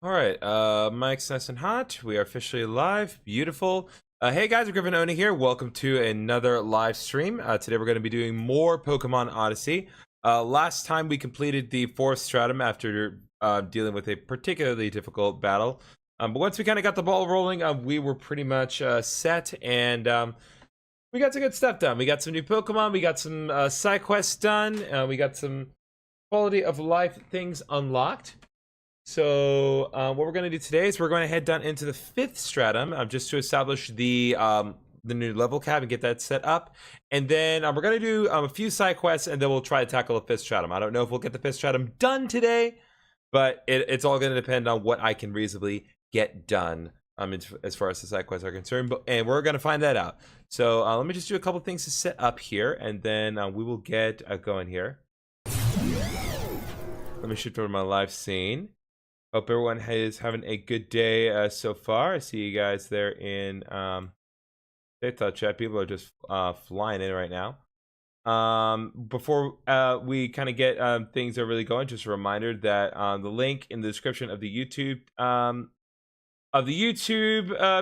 All right, mic's nice and hot. We are officially live. Beautiful. Hey guys, GriffinOni here. Welcome to another live stream. Today we're going to be doing more Pokemon Odyssey. Last time we completed the 4th stratum after dealing with a particularly difficult battle. But once we kind of got the ball rolling, we were pretty much set, and we got some good stuff done. We got some new Pokemon. We got some side quests done. We got some quality of life things unlocked. So what we're going to do today is we're going to head down into the 5th stratum just to establish the new level cap and get that set up. And then we're going to do a few side quests, and then we'll try to tackle the 5th stratum. I don't know if we'll get the 5th stratum done today, but it's all going to depend on what I can reasonably get done as far as the side quests are concerned. And we're going to find that out. So let me just do a couple things to set up here, and then we will get going here. Let me shift over to my live scene. Hope everyone is having a good day so far. I see you guys there in TikTok chat. People are just flying in right now. Before we kind of get things are really going, just a reminder that the link in the description of the YouTube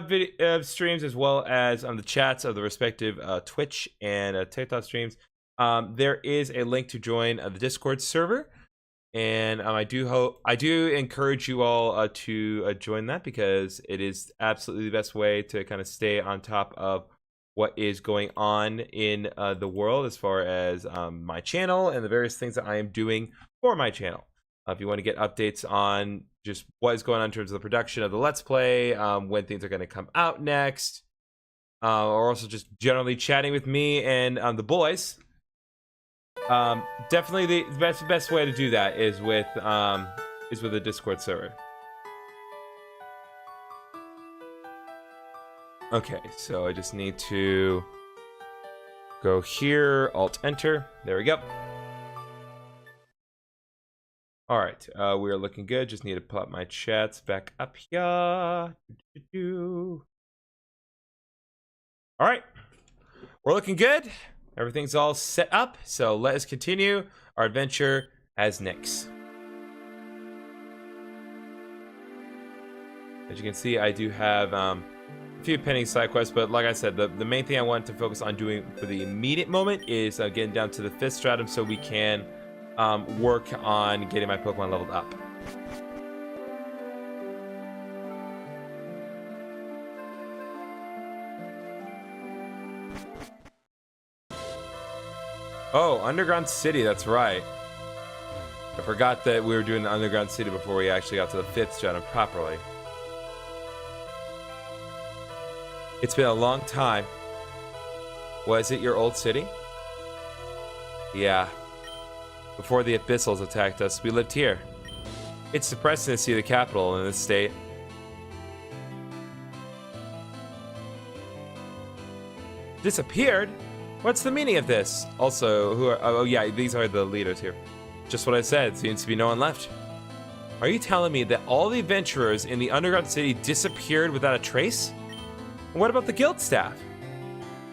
video streams, as well as on the chats of the respective Twitch and TikTok streams, there is a link to join the Discord server. And I do encourage you all to join that, because it is absolutely the best way to kind of stay on top of what is going on in the world as far as my channel and the various things that I am doing for my channel. If you want to get updates on just what is going on in terms of the production of the Let's Play, when things are going to come out next, or also just generally chatting with me and the boys. Definitely the best way to do that is with a Discord server. Okay, so I just need to go here, Alt Enter. There we go. All right, we are looking good. Just need to pull up my chats back up here. All right, we're looking good. Everything's all set up, so let us continue our adventure as Nyx. As you can see, I do have a few pending side quests, but like I said, the main thing I want to focus on doing for the immediate moment is getting down to the 5th stratum so we can work on getting my Pokemon leveled up. Oh, Underground City, that's right. I forgot that we were doing the Underground City before we actually got to the 5th stratum properly. It's been a long time. Was it your old city? Yeah. Before the Abyssals attacked us, we lived here. It's depressing to see the capital in this state. Disappeared? What's the meaning of this? Also, who are... Oh, yeah, these are the leaders here. Just what I said. Seems to be no one left. Are you telling me that all the adventurers in the Underground City disappeared without a trace? And what about the guild staff?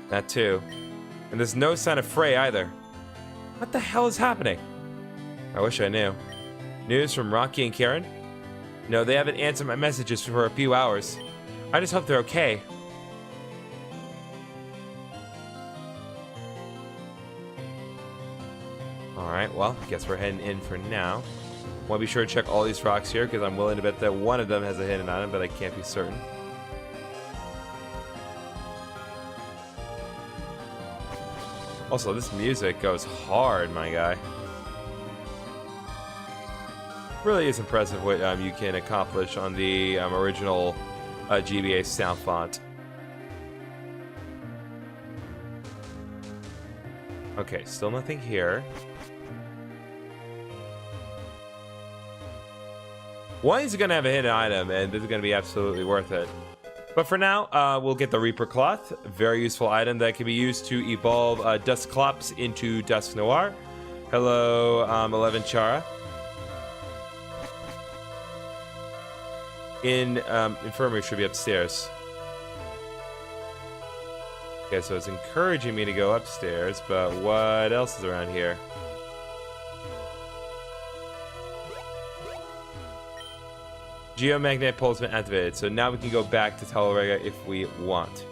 That too. And there's no sign of Frey either. What the hell is happening? I wish I knew. News from Rocky and Karen? No, they haven't answered my messages for a few hours. I just hope they're okay. Alright, well, I guess we're heading in for now. Want to be sure to check all these rocks here, because I'm willing to bet that one of them has a hidden item, but I can't be certain. Also, this music goes hard, my guy. Really is impressive what you can accomplish on the original GBA sound font. Okay, still nothing here. One is going to have a hidden item, and this is going to be absolutely worth it. But for now, we'll get the Reaper Cloth. Very useful item that can be used to evolve Dusclops into Dusknoir. Hello, 11 Chara. Infirmary should be upstairs. Okay, so it's encouraging me to go upstairs, but what else is around here? Geomagnetic pole has been activated, so now we can go back to Telrega if we want.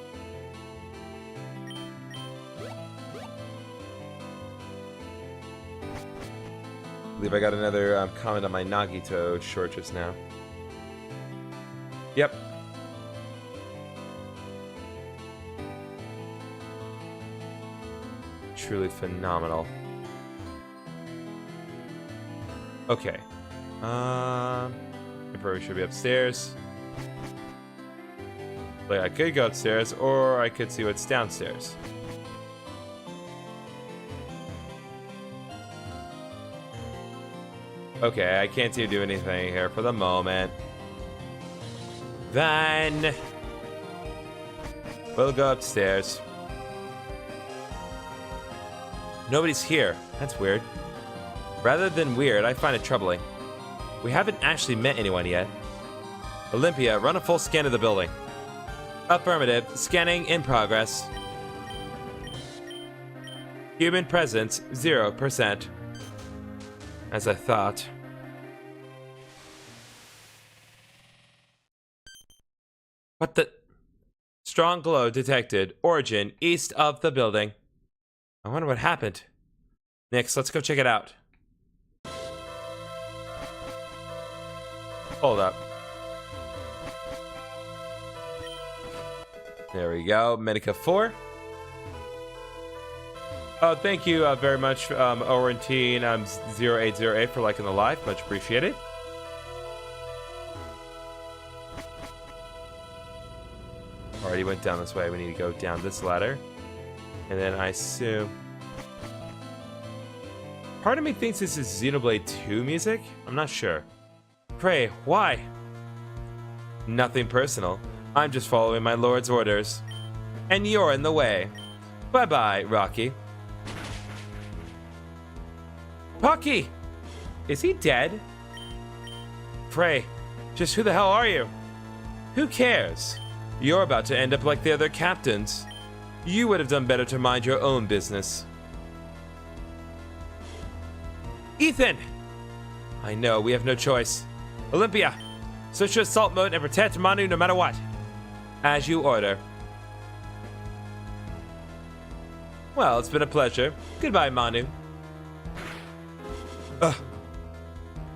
I believe I got another comment on my Nagito short just now. Yep. Truly phenomenal. Okay. Emperor should be upstairs. Like, I could go upstairs, or I could see what's downstairs. Okay, I can't seem to do anything here for the moment. Then we'll go upstairs. Nobody's here. That's weird. Rather than weird, I find it troubling. We haven't actually met anyone yet. Olympia, run a full scan of the building. Affirmative. Scanning in progress. Human presence, 0%. As I thought. What the? Strong glow detected. Origin, east of the building. I wonder what happened. Next, let's go check it out. Hold up. There we go. Medica 4. Oh, thank you very much, Orentine 0808 for liking the live. Much appreciated. Already went down this way. We need to go down this ladder. And then I assume... Part of me thinks this is Xenoblade 2 music. I'm not sure. Pray, why? Nothing personal. I'm just following my lord's orders. And you're in the way. Bye-bye, Rocky. Rocky! Is he dead? Pray, just who the hell are you? Who cares? You're about to end up like the other captains. You would have done better to mind your own business. Ethan! I know, we have no choice. Olympia, switch to assault mode and protect Manu no matter what. As you order. Well, it's been a pleasure. Goodbye, Manu. Ugh.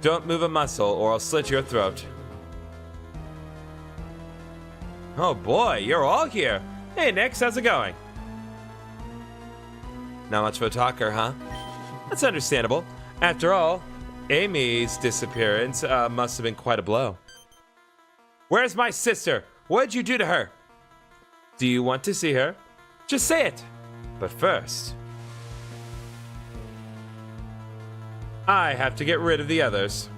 Don't move a muscle or I'll slit your throat. Oh boy, you're all here. Hey, Nix, how's it going? Not much of a talker, huh? That's understandable. After all, Amy's disappearance must have been quite a blow. Where's my sister? What did you do to her? Do you want to see her? Just say it. But first, I have to get rid of the others.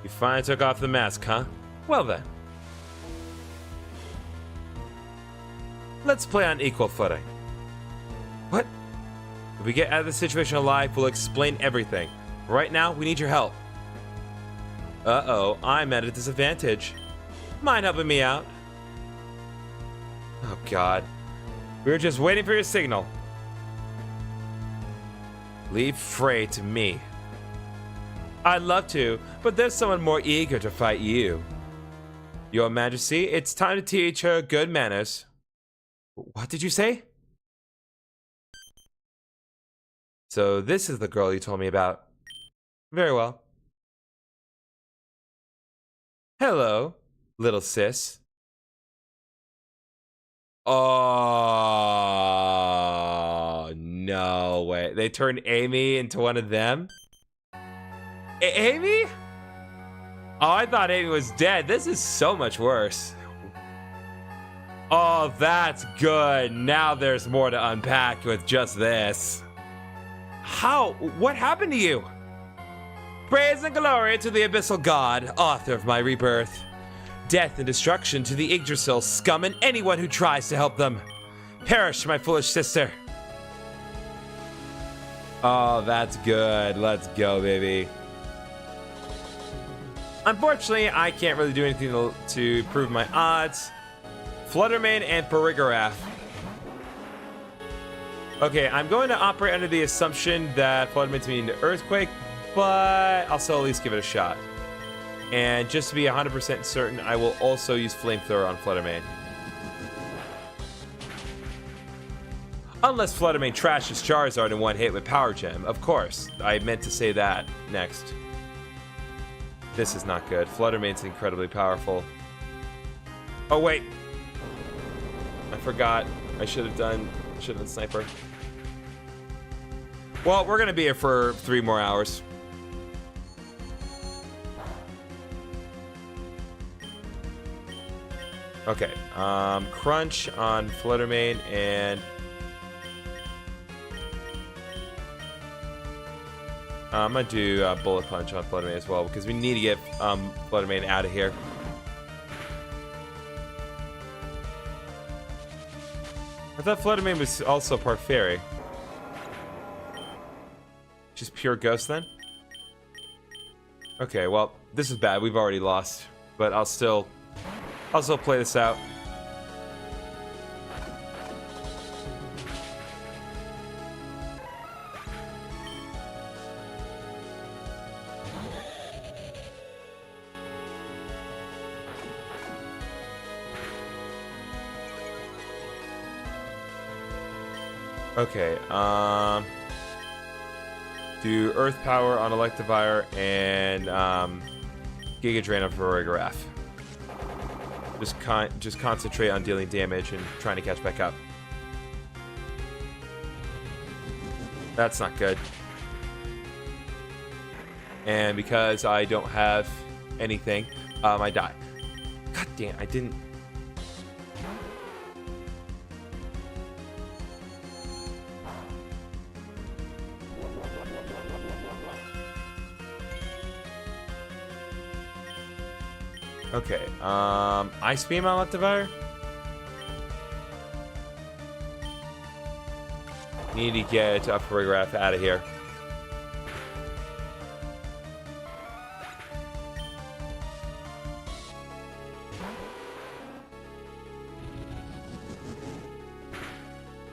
You finally took off the mask, huh? Well then. Let's play on equal footing. What? If we get out of this situation alive, we'll explain everything. Right now, we need your help. Uh-oh, I'm at a disadvantage. Mind helping me out? Oh, God. We were just waiting for your signal. Leave Frey to me. I'd love to, but there's someone more eager to fight you. Your Majesty, it's time to teach her good manners. What did you say? So this is the girl you told me about. Very well. Hello, little sis. Oh, no way. They turned Amy into one of them? Amy? Oh, I thought Amy was dead. This is so much worse. Oh, that's good. Now there's more to unpack with just this. How? What happened to you? Praise and glory to the Abyssal God, author of my rebirth. Death and destruction to the Yggdrasil scum and anyone who tries to help them. Perish, my foolish sister. Oh, that's good. Let's go, baby. Unfortunately, I can't really do anything to prove my odds. Fluttermane and Perigraph. Okay, I'm going to operate under the assumption that Fluttermane's meaning to Earthquake, but I'll still at least give it a shot. And just to be 100% certain, I will also use Flamethrower on Fluttermane. Unless Fluttermane trashes Charizard in one hit with Power Gem. Of course. I meant to say that next. This is not good. Fluttermane's incredibly powerful. Oh, wait. I forgot. I should have done Sniper. Well, we're going to be here for 3 more hours. Okay. Crunch on Fluttermane and... I'm going to do Bullet Punch on Fluttermane as well, because we need to get Fluttermane out of here. I thought Fluttermane was also part Fairy. Just pure Ghost then? Okay, well, this is bad. We've already lost. But I'll still play this out. Okay, do Earth Power on Electivire and Giga Drain on Farigiraf. Just concentrate on dealing damage and trying to catch back up. That's not good. And because I don't have anything, I die. God damn, I didn't... Okay, Ice Beam on Electivire? Need to get Farigiraf out of here.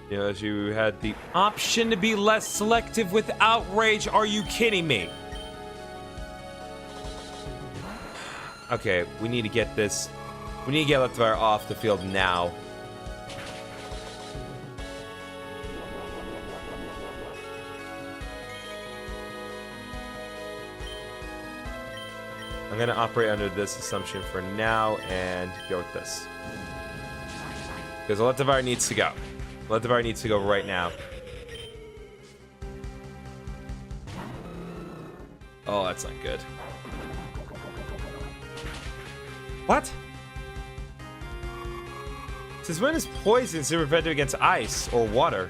You know, as you had the option to be less selective with Outrage. Are you kidding me? Okay, we need to get this. We need to get Electivire off the field now. I'm going to operate under this assumption for now and go with this. Because Electivire needs to go. Electivire needs to go right now. Oh, that's not good. What? Since when is poison super effective against ice or water?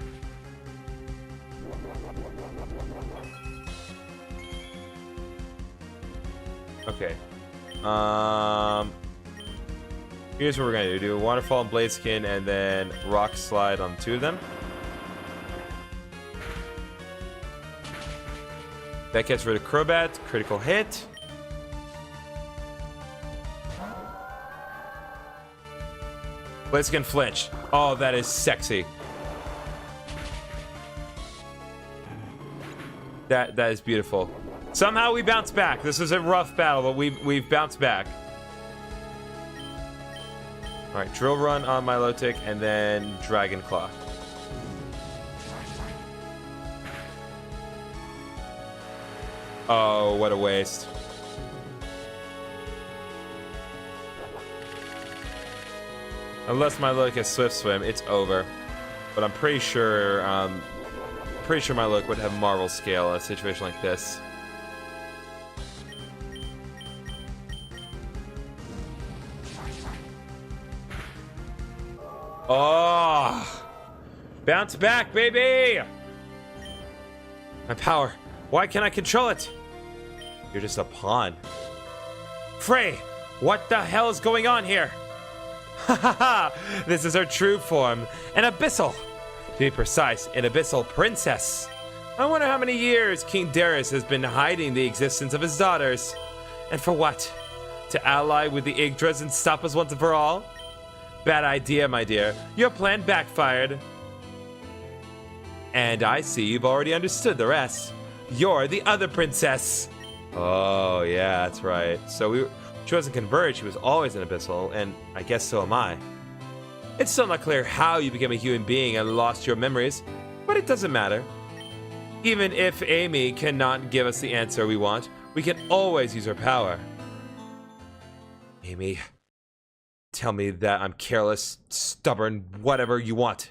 Okay. Here's what we're gonna do. Do a Waterfall and Bladeskin and then Rock Slide on 2 of them. That gets rid of Crobat. Critical hit. Bladeskin flinch. Oh, that is sexy. That is beautiful. Somehow we bounce back. This is a rough battle, but we've bounced back. All right, Drill Run on Milotic and then Dragon Claw. Oh, what a waste. Unless Milotic has Swift Swim, it's over. But I'm pretty sure Milotic would have Marvel Scale in a situation like this. Oh! Bounce back, baby! My power. Why can't I control it? You're just a pawn. Frey! What the hell is going on here? Ha ha ha! This is her true form. An Abyssal! To be precise, an Abyssal Princess. I wonder how many years King Darius has been hiding the existence of his daughters. And for what? To ally with the Yggdras and stop us once and for all? Bad idea, my dear. Your plan backfired. And I see you've already understood the rest. You're the other princess. Oh, yeah, that's right. So she wasn't converged, she was always an abyssal, and I guess so am I. It's still not clear how you became a human being and lost your memories, but it doesn't matter. Even if Amy cannot give us the answer we want, we can always use her power. Amy, tell me that I'm careless, stubborn, whatever you want.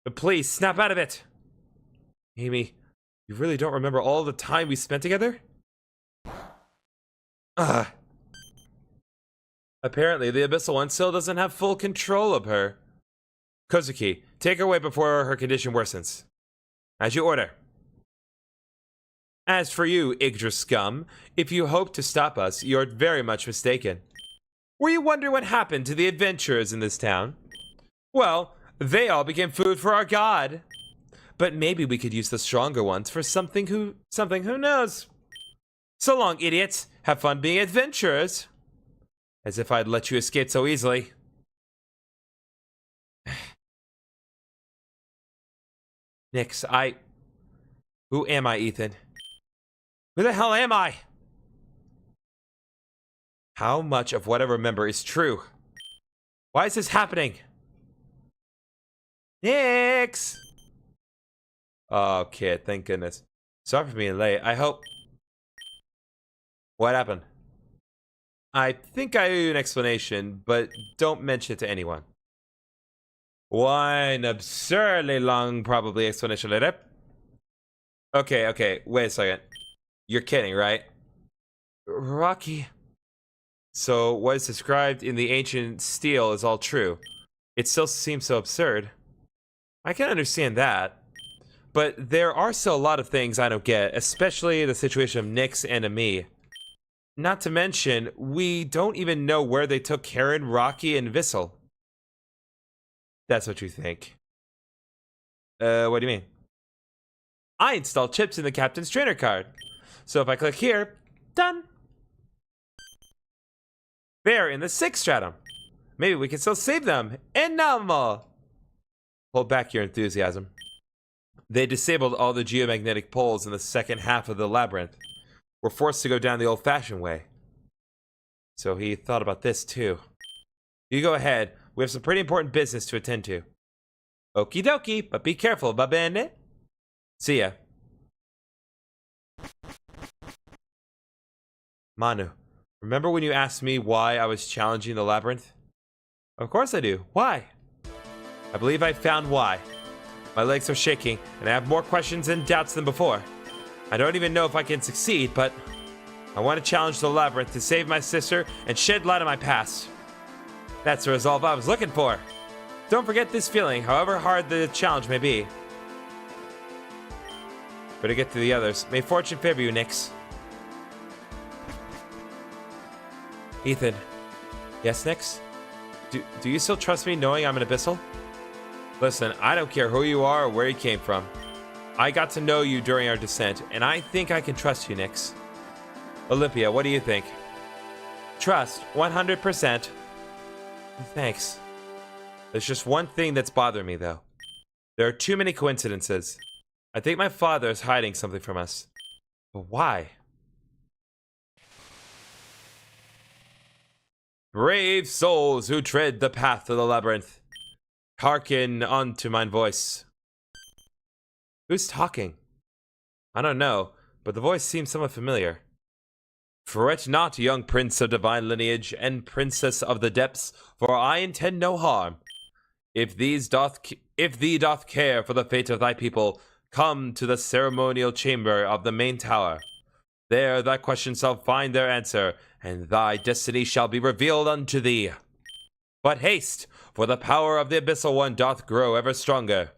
But please, snap out of it! Amy, you really don't remember all the time we spent together? Ugh. Apparently, the Abyssal One still doesn't have full control of her. Kozuki, take her away before her condition worsens. As you order. As for you, Yggdrasil scum, if you hope to stop us, you're very much mistaken. Were you wondering what happened to the adventurers in this town? Well, they all became food for our god. But maybe we could use the stronger ones for something who knows. So long, idiots. Have fun being adventurers. As if I'd let you escape so easily. Nix, Who am I, Ethan? Who the hell am I? How much of what I remember is true? Why is this happening? Nix! Oh, kid, thank goodness. Sorry for being late. I hope... What happened? I think I owe you an explanation, but don't mention it to anyone. One absurdly long, probably, explanation later. Okay, wait a second. You're kidding, right? Rocky. So, what is described in the ancient stele is all true. It still seems so absurd. I can understand that. But there are still a lot of things I don't get, especially the situation of Nix and Ami. Not to mention, we don't even know where they took Karen, Rocky, and Vissel. That's what you think. What do you mean? I installed chips in the captain's trainer card. So if I click here, done. They're in the 6th stratum. Maybe we can still save them. Enamo! Hold back your enthusiasm. They disabled all the geomagnetic poles in the second half of the labyrinth. We're forced to go down the old-fashioned way. So he thought about this, too. You go ahead. We have some pretty important business to attend to. Okie dokie, but be careful, va bene? See ya. Manu, remember when you asked me why I was challenging the labyrinth? Of course I do. Why? I believe I found why. My legs are shaking, and I have more questions and doubts than before. I don't even know if I can succeed, but I want to challenge the labyrinth to save my sister and shed light on my past. That's the resolve I was looking for. Don't forget this feeling, however hard the challenge may be. Better get to the others. May fortune favor you, Nix. Ethan. Yes, Nix? Do you still trust me knowing I'm an abyssal? Listen, I don't care who you are or where you came from. I got to know you during our descent, and I think I can trust you, Nix. Olympia, what do you think? Trust, 100%. Thanks. There's just one thing that's bothering me, though. There are too many coincidences. I think my father is hiding something from us. But why? Brave souls who tread the path of the labyrinth, hearken unto mine voice. Who's talking? I don't know, but the voice seems somewhat familiar. Fret not, young prince of divine lineage and princess of the depths, for I intend no harm. If thee doth care for the fate of thy people, come to the ceremonial chamber of the main tower. There thy questions shall find their answer, and thy destiny shall be revealed unto thee. But haste, for the power of the Abyssal One doth grow ever stronger.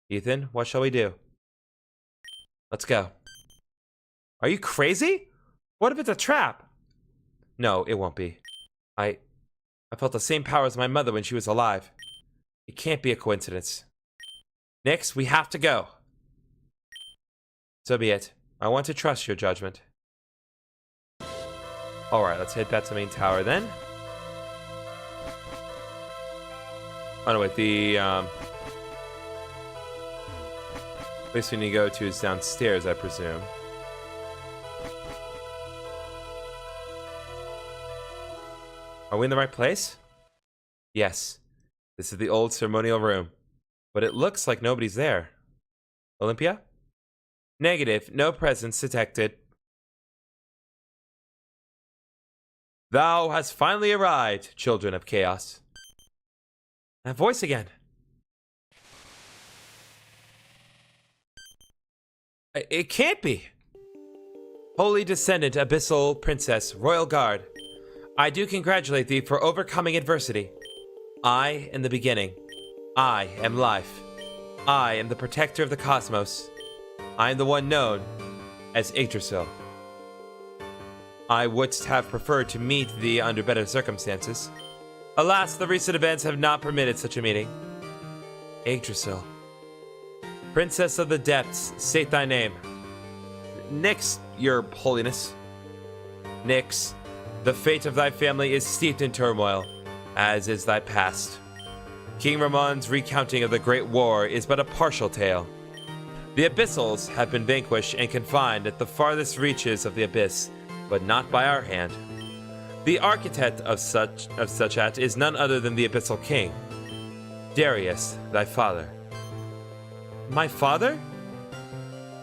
Ethan, what shall we do? Let's go. Are you crazy? What if it's a trap? No, it won't be. I felt the same power as my mother when she was alive. It can't be a coincidence. Nix, we have to go. So be it. I want to trust your judgment. Alright, let's head back to the main tower then. Oh no, wait, the Place we need to go to is downstairs, I presume. Are we in the right place? Yes. This is the old ceremonial room. But it looks like nobody's there. Olympia? Negative. No presence detected. Thou hast finally arrived, children of chaos. That voice again. It can't be. Holy descendant, abyssal princess, royal guard. I do congratulate thee for overcoming adversity. I am the beginning. I am life. I am the protector of the cosmos. I am the one known as Yggdrasil. I would have preferred to meet thee under better circumstances. Alas, the recent events have not permitted such a meeting. Yggdrasil. Princess of the Depths, state thy name. Nyx, your holiness. Nyx, the fate of thy family is steeped in turmoil, as is thy past. King Ramon's recounting of the Great War is but a partial tale. The Abyssals have been vanquished and confined at the farthest reaches of the abyss, but not by our hand. The architect of such act is none other than the Abyssal King, Darius, thy father. My father?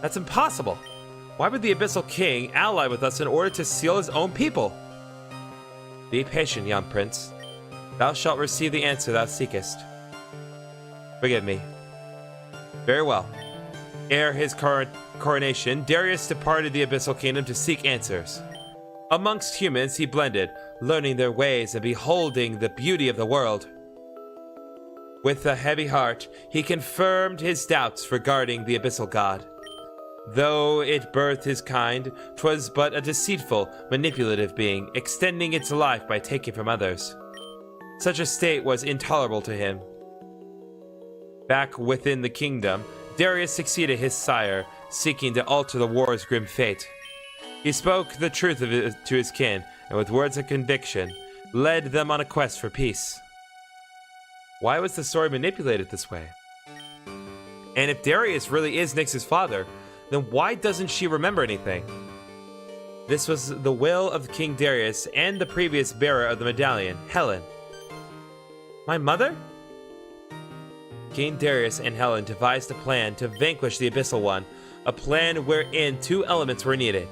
That's impossible. Why would the Abyssal King ally with us in order to seal his own people? Be patient, young prince. Thou shalt receive the answer thou seekest. Forgive me. Very well. Ere his coronation, Darius departed the Abyssal Kingdom to seek answers. Amongst humans he blended, learning their ways and beholding the beauty of the world. With a heavy heart, he confirmed his doubts regarding the Abyssal God. Though it birthed his kind, 'twas but a deceitful, manipulative being, extending its life by taking from others. Such a state was intolerable to him. Back within the kingdom, Darius succeeded his sire, seeking to alter the war's grim fate. He spoke the truth to his kin, and with words of conviction, led them on a quest for peace. Why was the story manipulated this way? And if Darius really is Nyx's father, then why doesn't she remember anything? This was the will of King Darius and the previous bearer of the medallion, Helen. My mother? King Darius and Helen devised a plan to vanquish the Abyssal One, a plan wherein two elements were needed.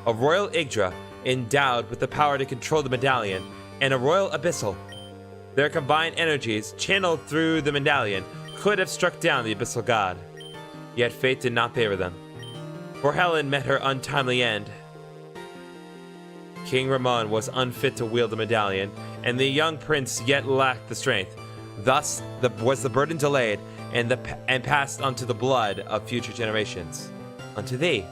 A royal Yggdra, endowed with the power to control the medallion, and a royal Abyssal. Their combined energies, channeled through the medallion, could have struck down the Abyssal God. Yet fate did not favor them, for Helen met her untimely end. King Ramon was unfit to wield the medallion, and the young prince yet lacked the strength. Thus was the burden delayed, and passed onto the blood of future generations. Unto thee.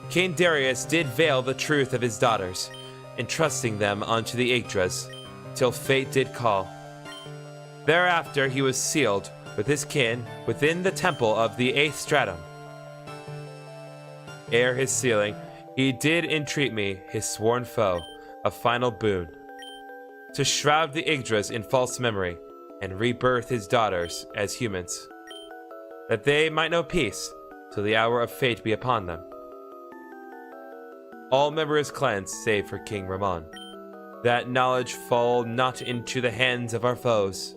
King Darius did veil the truth of his daughters, entrusting them unto the Yggdras, till fate did call. Thereafter he was sealed, with his kin, within the temple of the 8th stratum. Ere his sealing, he did entreat me, his sworn foe, a final boon. To shroud the Yggdras in false memory, and rebirth his daughters as humans. That they might know peace, till the hour of fate be upon them. All memory is cleansed, save for King Ramon. That knowledge fall not into the hands of our foes.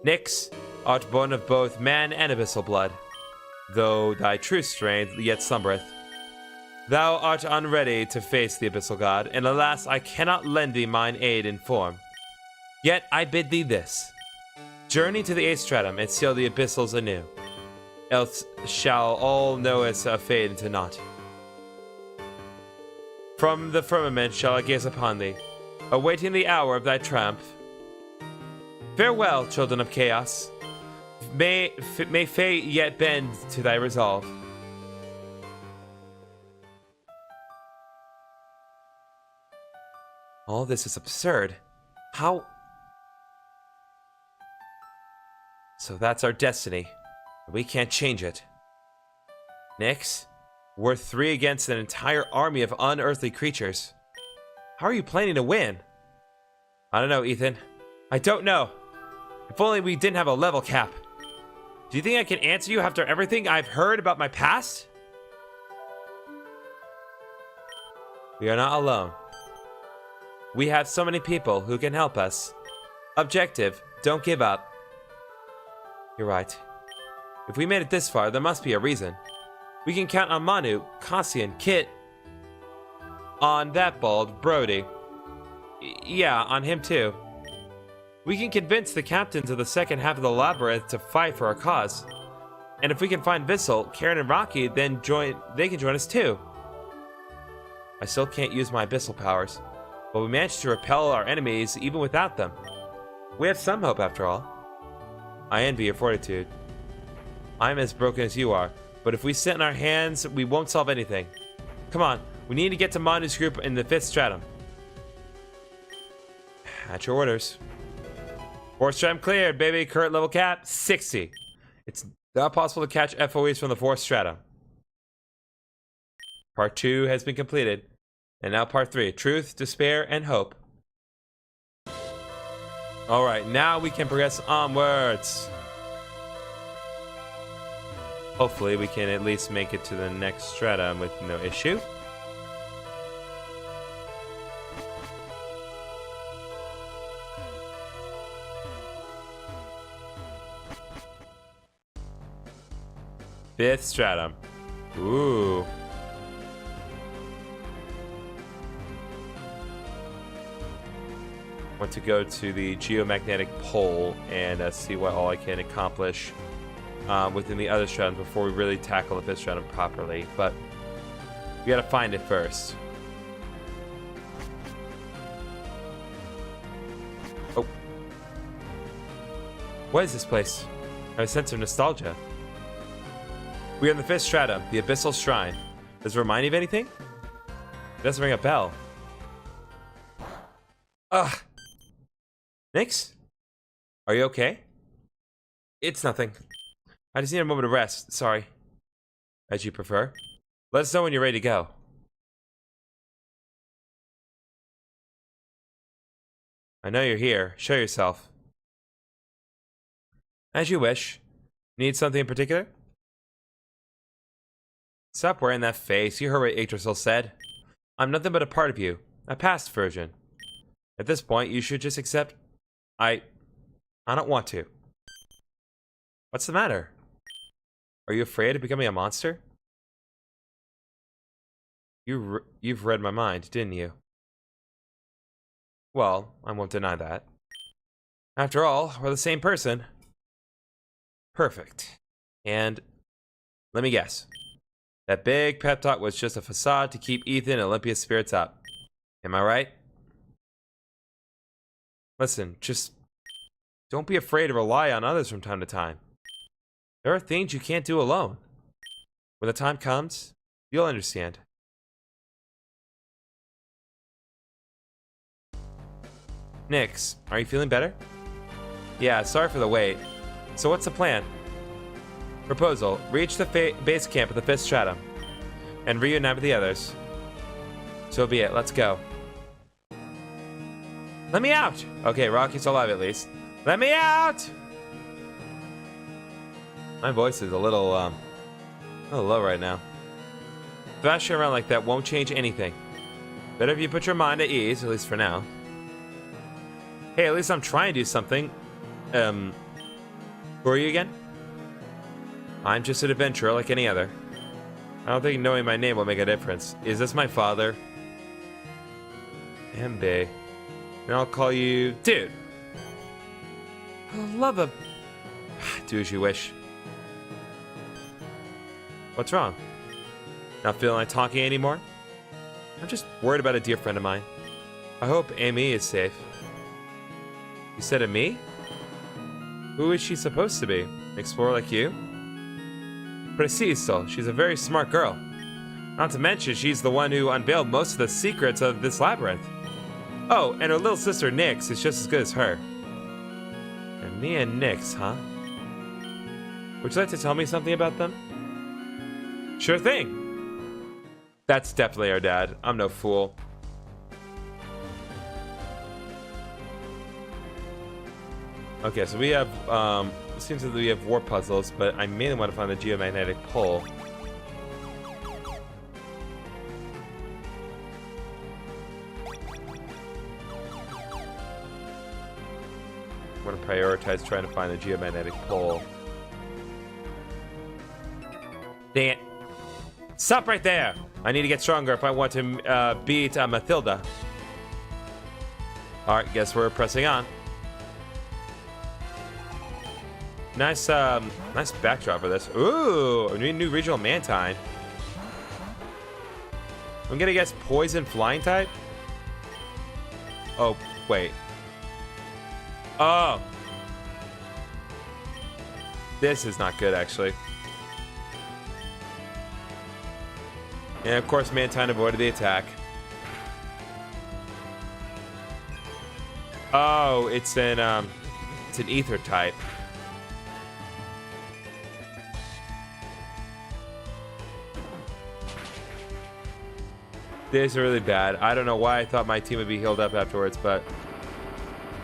Nyx, art born of both man and abyssal blood, though thy true strength yet slumbereth. Thou art unready to face the Abyssal God, and alas, I cannot lend thee mine aid in form. Yet I bid thee this. Journey to the 8th stratum and seal the Abyssals anew, else shall all knowest fade into naught. From the firmament shall I gaze upon thee, awaiting the hour of thy triumph. Farewell, children of chaos. May fate yet bend to thy resolve. All this is absurd. How? So that's our destiny. We can't change it. Nyx, we're 3 against an entire army of unearthly creatures. How are you planning to win? I don't know, Ethan. I don't know. If only we didn't have a level cap. Do you think I can answer you after everything I've heard about my past? We are not alone. We have so many people who can help us. Objective, don't give up. You're right. If we made it this far, there must be a reason. We can count on Manu, Cassian, Kit. On that bald, Brody. Yeah, on him too. We can convince the captains of the second half of the labyrinth to fight for our cause. And if we can find Vissel, Karen, and Rocky, then they can join us too. I still can't use my abyssal powers, but we managed to repel our enemies even without them. We have some hope after all. I envy your fortitude. I'm as broken as you are, but if we sit in our hands, we won't solve anything. Come on, we need to get to Manu's group in the 5th stratum. At your orders. 4th stratum cleared, baby. Current level cap, 60. It's not possible to catch FOEs from the 4th stratum. Part 2 has been completed. And now part 3, truth, despair, and hope. Alright, now we can progress onwards. Hopefully we can at least make it to the next stratum with no issue. Fifth stratum. Ooh. Want to go to the geomagnetic pole and see what all I can accomplish within the other stratum before we really tackle the 5th stratum properly. But we gotta find it first. Oh. What is this place? I have a sense of nostalgia. We are in the 5th stratum, the Abyssal Shrine. Does it remind you of anything? It doesn't ring a bell. Ugh. Nyx? Are you okay? It's nothing. I just need a moment of rest. Sorry. As you prefer. Let us know when you're ready to go. I know you're here. Show yourself. As you wish. Need something in particular? Stop wearing that face. You heard what Yggdrasil said. I'm nothing but a part of you. A past version. At this point, you should just accept... I don't want to. What's the matter? Are you afraid of becoming a monster? You've read my mind, didn't you? Well, I won't deny that. After all, we're the same person. Perfect. And let me guess. That big pep talk was just a facade to keep Ethan and Olympia's spirits up. Am I right? Listen, just don't be afraid to rely on others from time to time. There are things you can't do alone. When the time comes, you'll understand. Nyx, are you feeling better? Yeah, sorry for the wait. So what's the plan? Proposal, reach the base camp of the 5th stratum and reunite with the others. So be it, let's go. Let me out! Okay, Rocky's alive at least. Let me out! My voice is a little low right now. Thrashing around like that won't change anything. Better if you put your mind at ease, at least for now. Hey, at least I'm trying to do something. Who are you again? I'm just an adventurer like any other. I don't think knowing my name will make a difference. Is this my father? MB. And I'll call you Dude. For the love of... Do as you wish. What's wrong? Not feeling like talking anymore? I'm just worried about a dear friend of mine. I hope Amy is safe. You said Amy? Who is she supposed to be? An explorer like you? Preciso. She's a very smart girl. Not to mention, she's the one who unveiled most of the secrets of this labyrinth. Oh, and her little sister Nyx is just as good as her. And me and Nyx, huh? Would you like to tell me something about them? Sure thing. That's definitely our dad. I'm no fool. Okay, so we have, it seems that we have war puzzles, but I mainly want to find the geomagnetic pole. I'm going to prioritize trying to find the geomagnetic pole. Dang it. Stop right there! I need to get stronger if I want to beat Mathilda. Alright, guess we're pressing on. Nice, nice backdrop for this. Ooh, a new regional Mantine. I'm gonna guess poison flying type? Oh, wait. Oh! This is not good, actually. And of course, Mantine avoided the attack. Oh, it's an ether type. This is really bad. I don't know why I thought my team would be healed up afterwards, but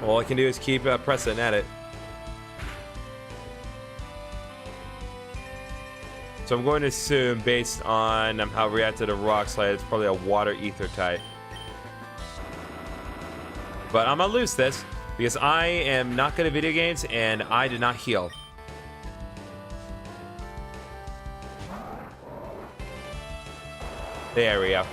all I can do is keep pressing at it. So I'm going to assume, based on how it reacted to Rock Slide, it's probably a water ether type. But I'm gonna lose this because I am not good at video games and I did not heal. There we go.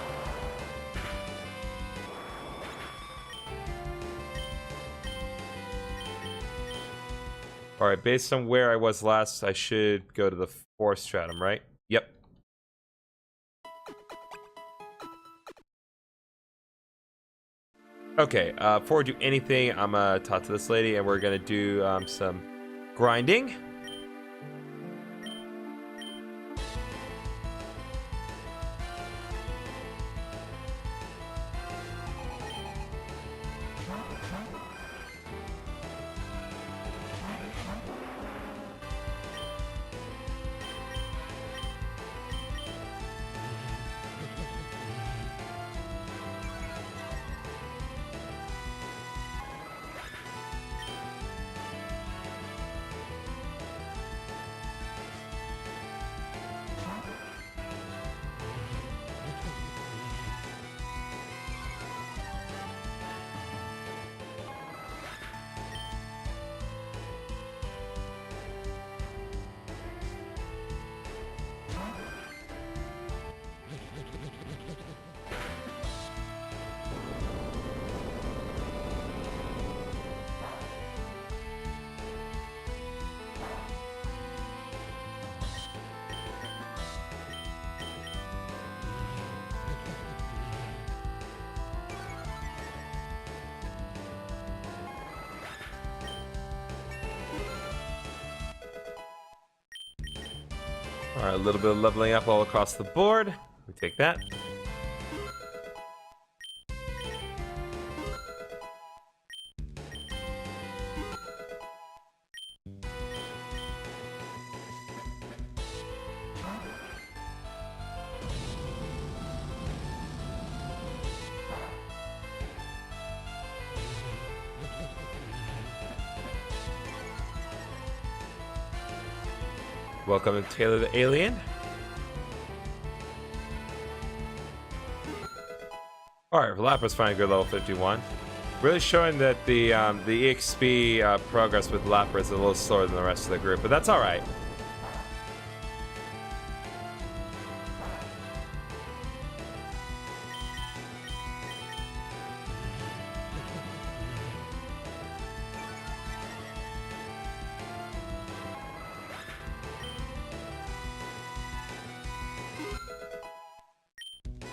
Alright, based on where I was last, I should go to the 4th stratum, right? Yep. Okay, before we do anything, I'm gonna talk to this lady and we're gonna do some grinding. Alright, a little bit of leveling up all across the board. We take that. Welcome to Taylor the Alien. Alright, Lapras finally good level 51. Really showing that the EXP progress with Lapras is a little slower than the rest of the group, but that's alright.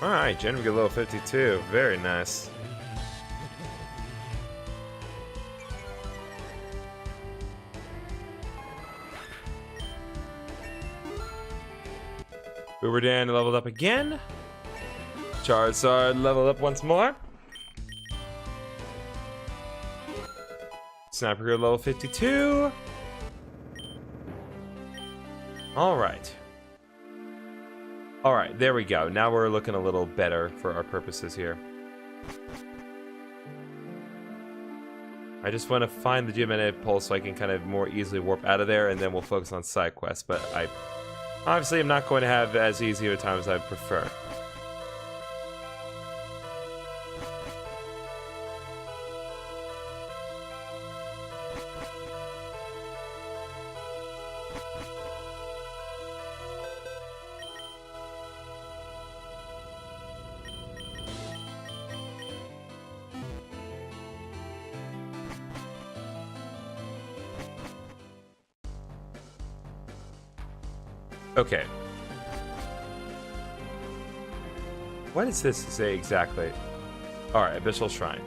Alright, Jen, get level 52. Very nice. Uberdan leveled up again. Charizard leveled up once more. Sniper Girl level 52. Alright. Alright, there we go. Now we're looking a little better for our purposes here. I just want to find the geomantic pole so I can kind of more easily warp out of there, and then we'll focus on side quests. But I obviously am not going to have as easy of a time as I prefer. Okay. What does this say exactly? Alright, Abyssal Shrine.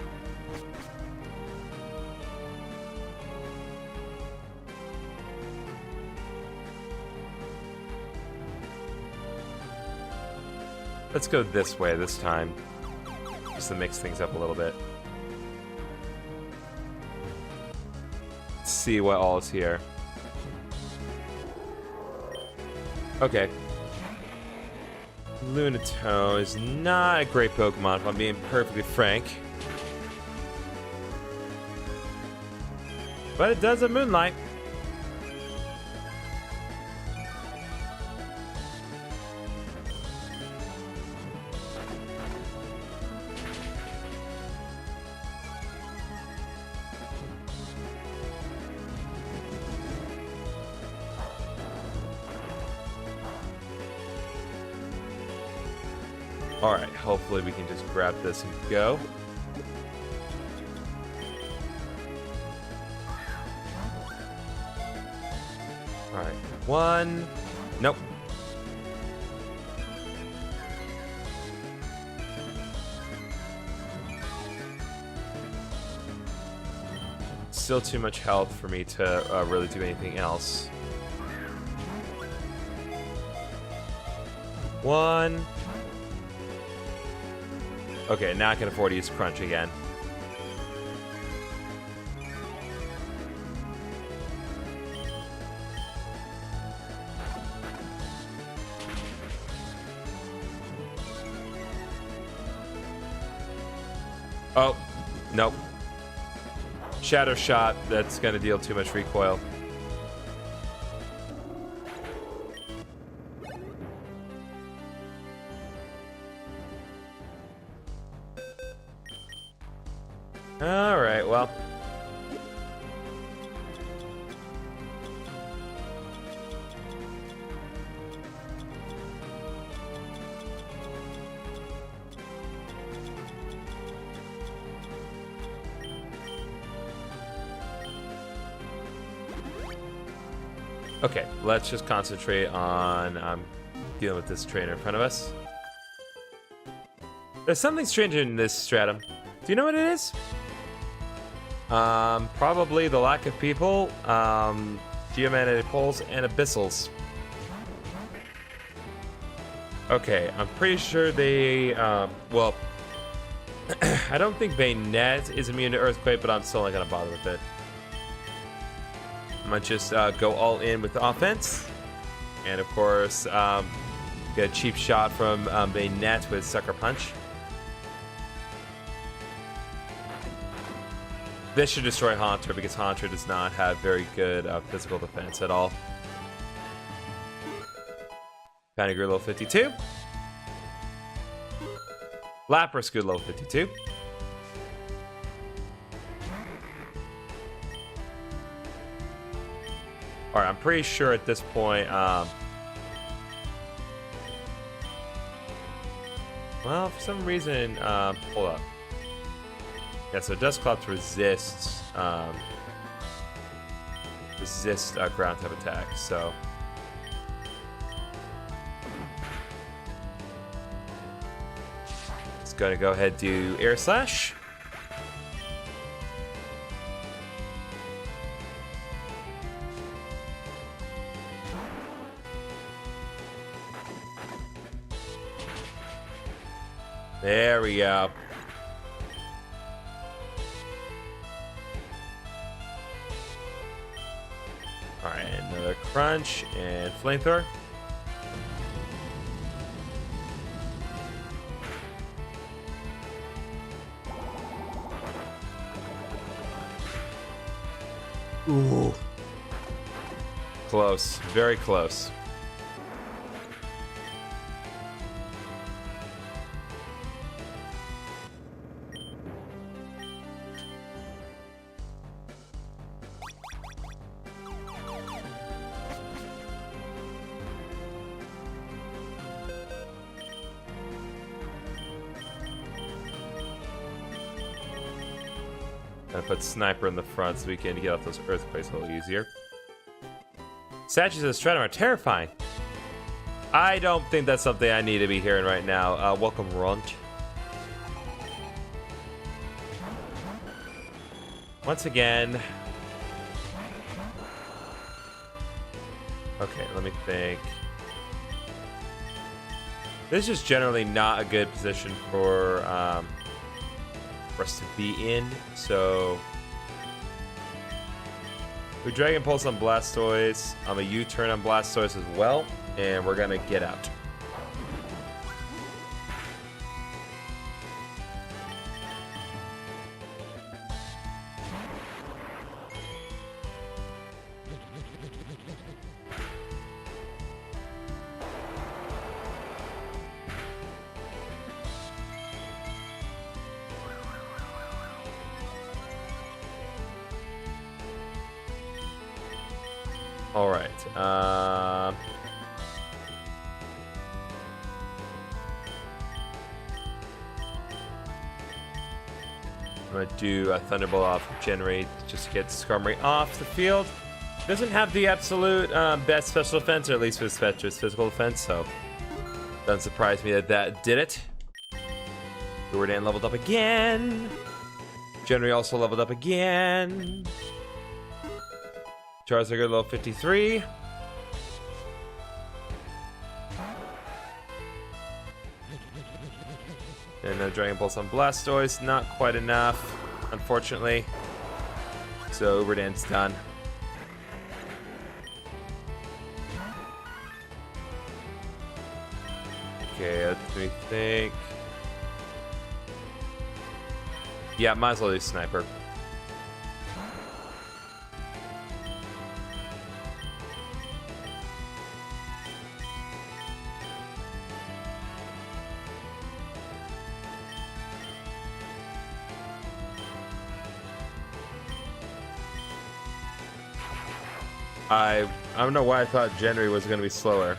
Let's go this way this time. Just to mix things up a little bit. Let's see what all is here. Okay. Lunatone is not a great Pokemon, if I'm being perfectly frank. But it does have Moonlight. Alright, hopefully we can just grab this and go. Alright, one. Nope. Still too much health for me to really do anything else. One. Okay, now I can afford to use Crunch again. Oh, nope. Shadow Shot, that's gonna deal too much recoil. Alright, well. Okay, let's just concentrate on dealing with this trainer in front of us. There's something strange in this stratum. Do you know what it is? Probably the lack of people, geomantic poles, and abyssals. Okay, I'm pretty sure they, well, I don't think Bayonet is immune to Earthquake, but I'm still not gonna bother with it. I'm gonna just go all in with the offense. And of course, get a cheap shot from Bayonet with Sucker Punch. This should destroy Haunter because Haunter does not have very good physical defense at all. Panic Grew level 52. Lapras grew level 52. Alright, I'm pretty sure at this point, well, for some reason, hold up. Yeah, so Dusclops resists ground type attacks, so it's gonna go ahead and do Air Slash. There we go. Alright, another Crunch and Flamethrower. Ooh. Close. Very close. I put Sniper in the front so we can get off those earthquakes a little easier. Statues of the Stratum are terrifying. I don't think that's something I need to be hearing right now. Welcome, Runt. Once again. Okay, let me think. This is just generally not a good position for us to be in, so we Dragon Pulse on Blastoise. I'm a U-turn on Blastoise as well, and we're gonna get out. All right. I'm gonna do a Thunderbolt off Generate just to get Skarmory off the field. Doesn't have the absolute best special defense, or at least with its physical defense, so doesn't surprise me that that did it. Jordan leveled up again. Generate also leveled up again. Charizard level 53. And a Dragon Pulse on Blastoise, not quite enough, unfortunately. So Uberdan's done. Okay, let me think. Yeah, might as well do Sniper. I don't know why I thought Genry was going to be slower.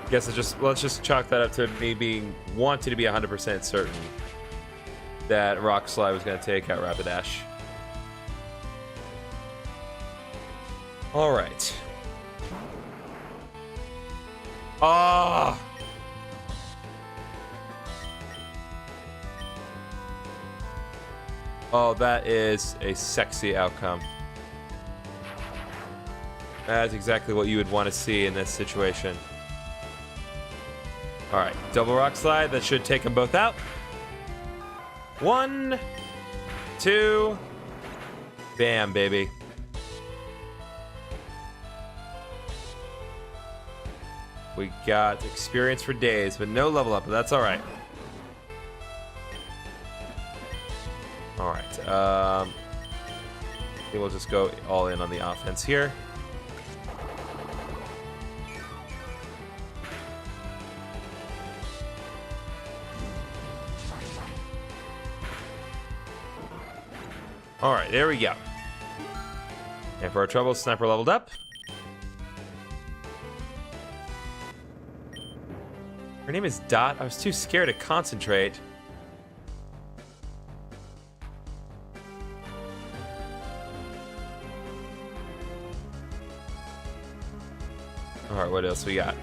Guess let's just chalk that up to me wanting to be 100% certain that Rock Slide was going to take out Rapidash. All right. Ah. Oh, that is a sexy outcome. That's exactly what you would want to see in this situation. All right, double Rock Slide. That should take them both out. 1, 2, bam, baby. We got experience for days, but no level up, but that's all right. All right, I think we'll just go all in on the offense here. All right, there we go. And for our trouble, Sniper leveled up. Her name is Dot. I was too scared to concentrate. All right, what else we got?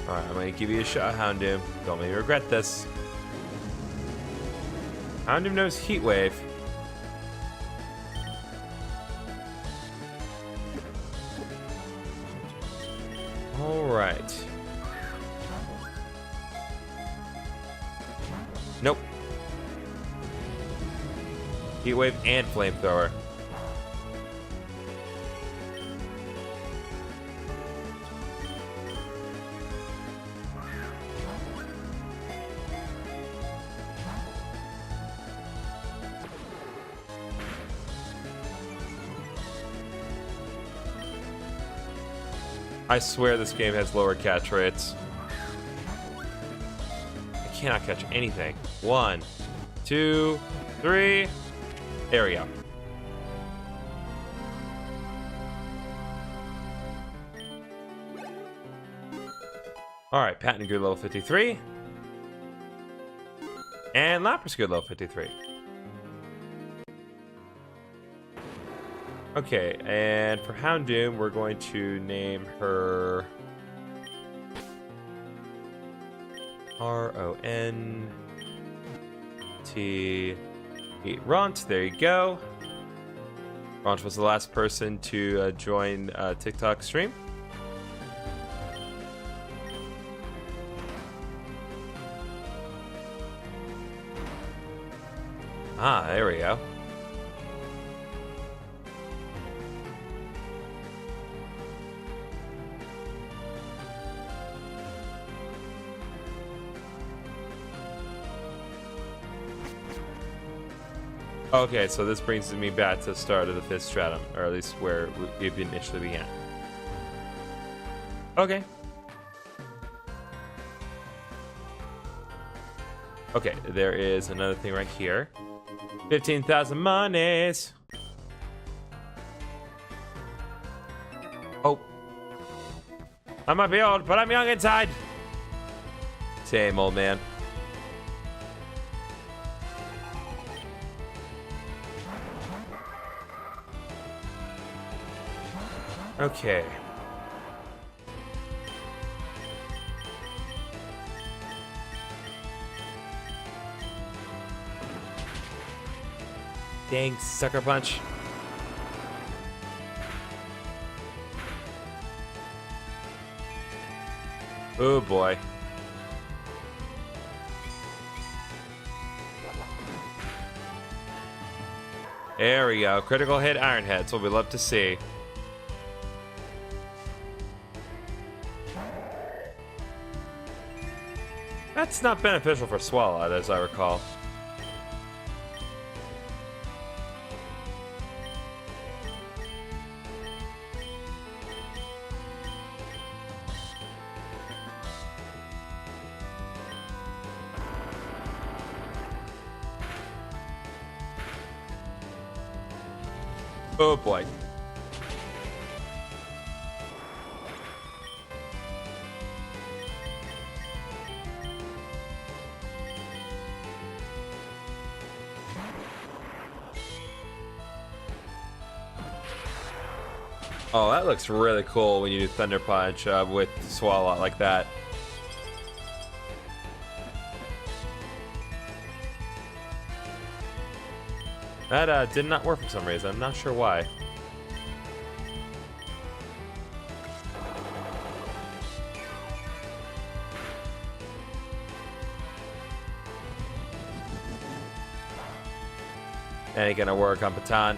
All right, I'm gonna give you a shot, Houndoom. Don't make me regret this. Houndoom knows Heat Wave. All right. Nope. Heat Wave and Flamethrower. I swear this game has lower catch rates. I cannot catch anything. 1, 2, 3. There we go. Alright, Patent good level 53. And Lapras good level 53. Okay, and for Houndoom, we're going to name her R-O-N-T... Ront, there you go. Ront was the last person to join TikTok stream. Ah, there we go. Okay, so this brings me back to the start of the 5th stratum, or at least where we initially began. Okay. Okay, there is another thing right here. 15,000 monies. Oh. I might be old, but I'm young inside. Same, old man. Okay. Dang, sucker punch. Oh boy. There we go. Critical hit Iron Head. That's what we love to see. That's not beneficial for Swallow, as I recall. Oh boy. Oh, that looks really cool when you do Thunder Punch with Swallow like that. That did not work for some reason. I'm not sure why. Ain't gonna work on Baton.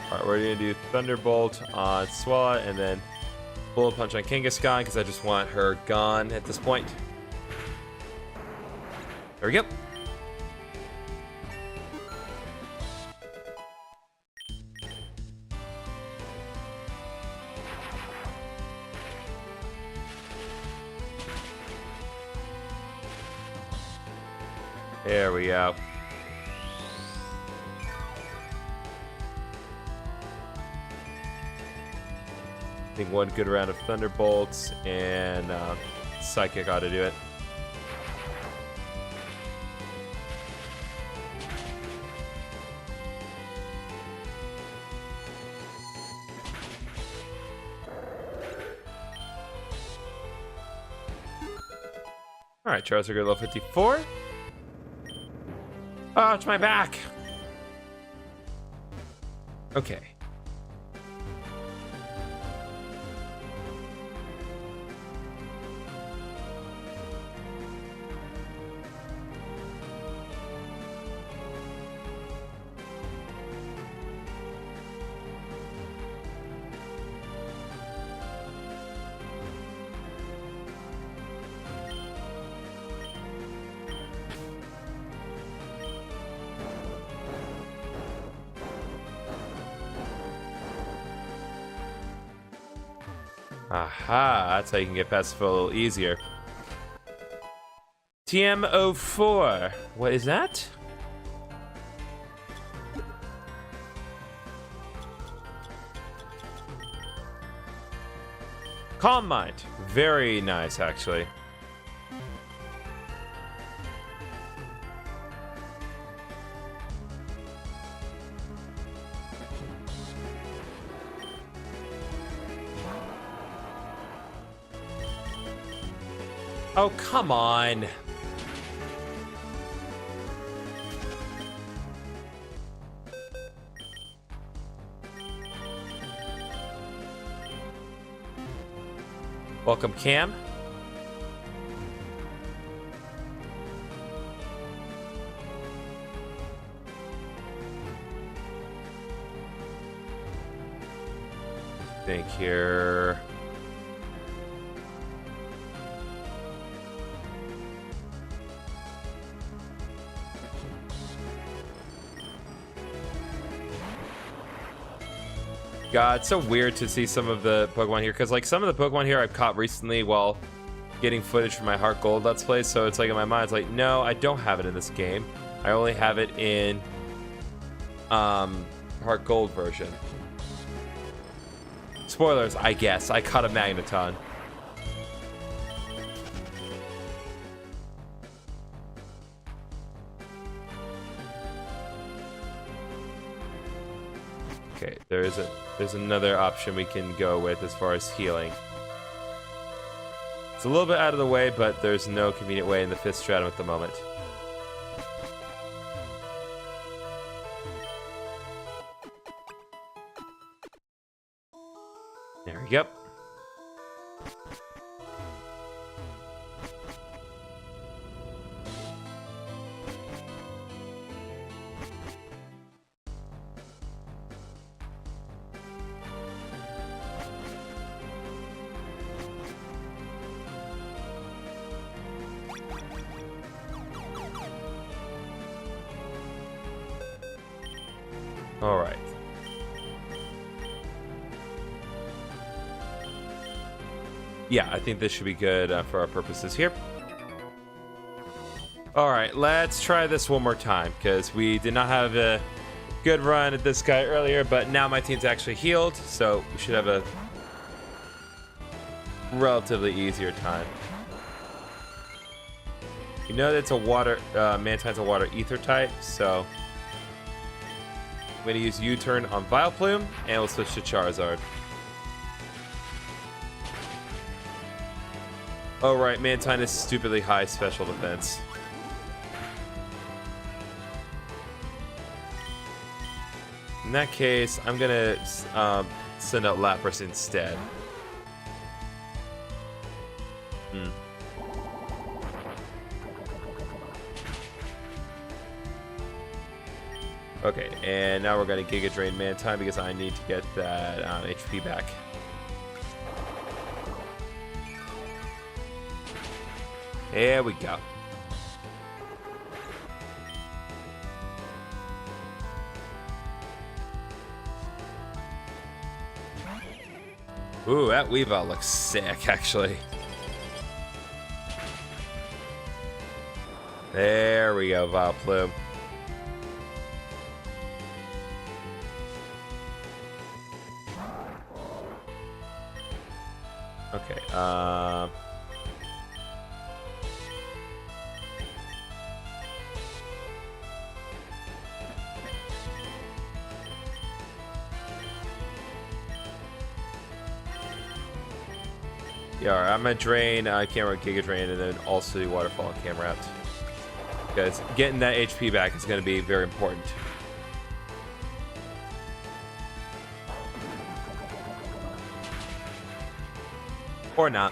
Alright, we're gonna do Thunderbolt on Swallow and then Bullet Punch on Kangaskhan because I just want her gone at this point. There we go. There we go. I think one good round of Thunderbolts and Psychic ought to do it. Alright, Charizard level 54. Oh, it's my back! Okay. Aha, that's how you can get past the foe a little easier. TM04. What is that? Calm Mind. Very nice, actually. Oh, come on. Welcome, Cam. Think here. God, it's so weird to see some of the Pokemon here, because like some of the Pokemon here I've caught recently while getting footage from my Heart Gold Let's Play, so it's like in my mind, it's like, no, I don't have it in this game. I only have it in Heart Gold version. Spoilers, I guess. I caught a Magneton. Okay, there's another option we can go with as far as healing. It's a little bit out of the way, but there's no convenient way in the 5th stratum at the moment. There we go. All right. Yeah, I think this should be good for our purposes here. All right, let's try this one more time, because we did not have a good run at this guy earlier, but now my team's actually healed, so we should have a relatively easier time. You know that it's a water, Mantine's a water ether type, so I'm going to use U-turn on Vileplume, and we'll switch to Charizard. Oh right, Mantine is stupidly high special defense. In that case, I'm gonna send out Lapras instead. Okay, and now we're gonna Giga Drain Mantine because I need to get that HP back. There we go. Ooh, that Weavile looks sick, actually. There we go, Vileplume. Okay, yeah, alright, I'm gonna drain Camera Giga Drain and then also do Waterfall and Camera out. Because getting that HP back is gonna be very important. Or not.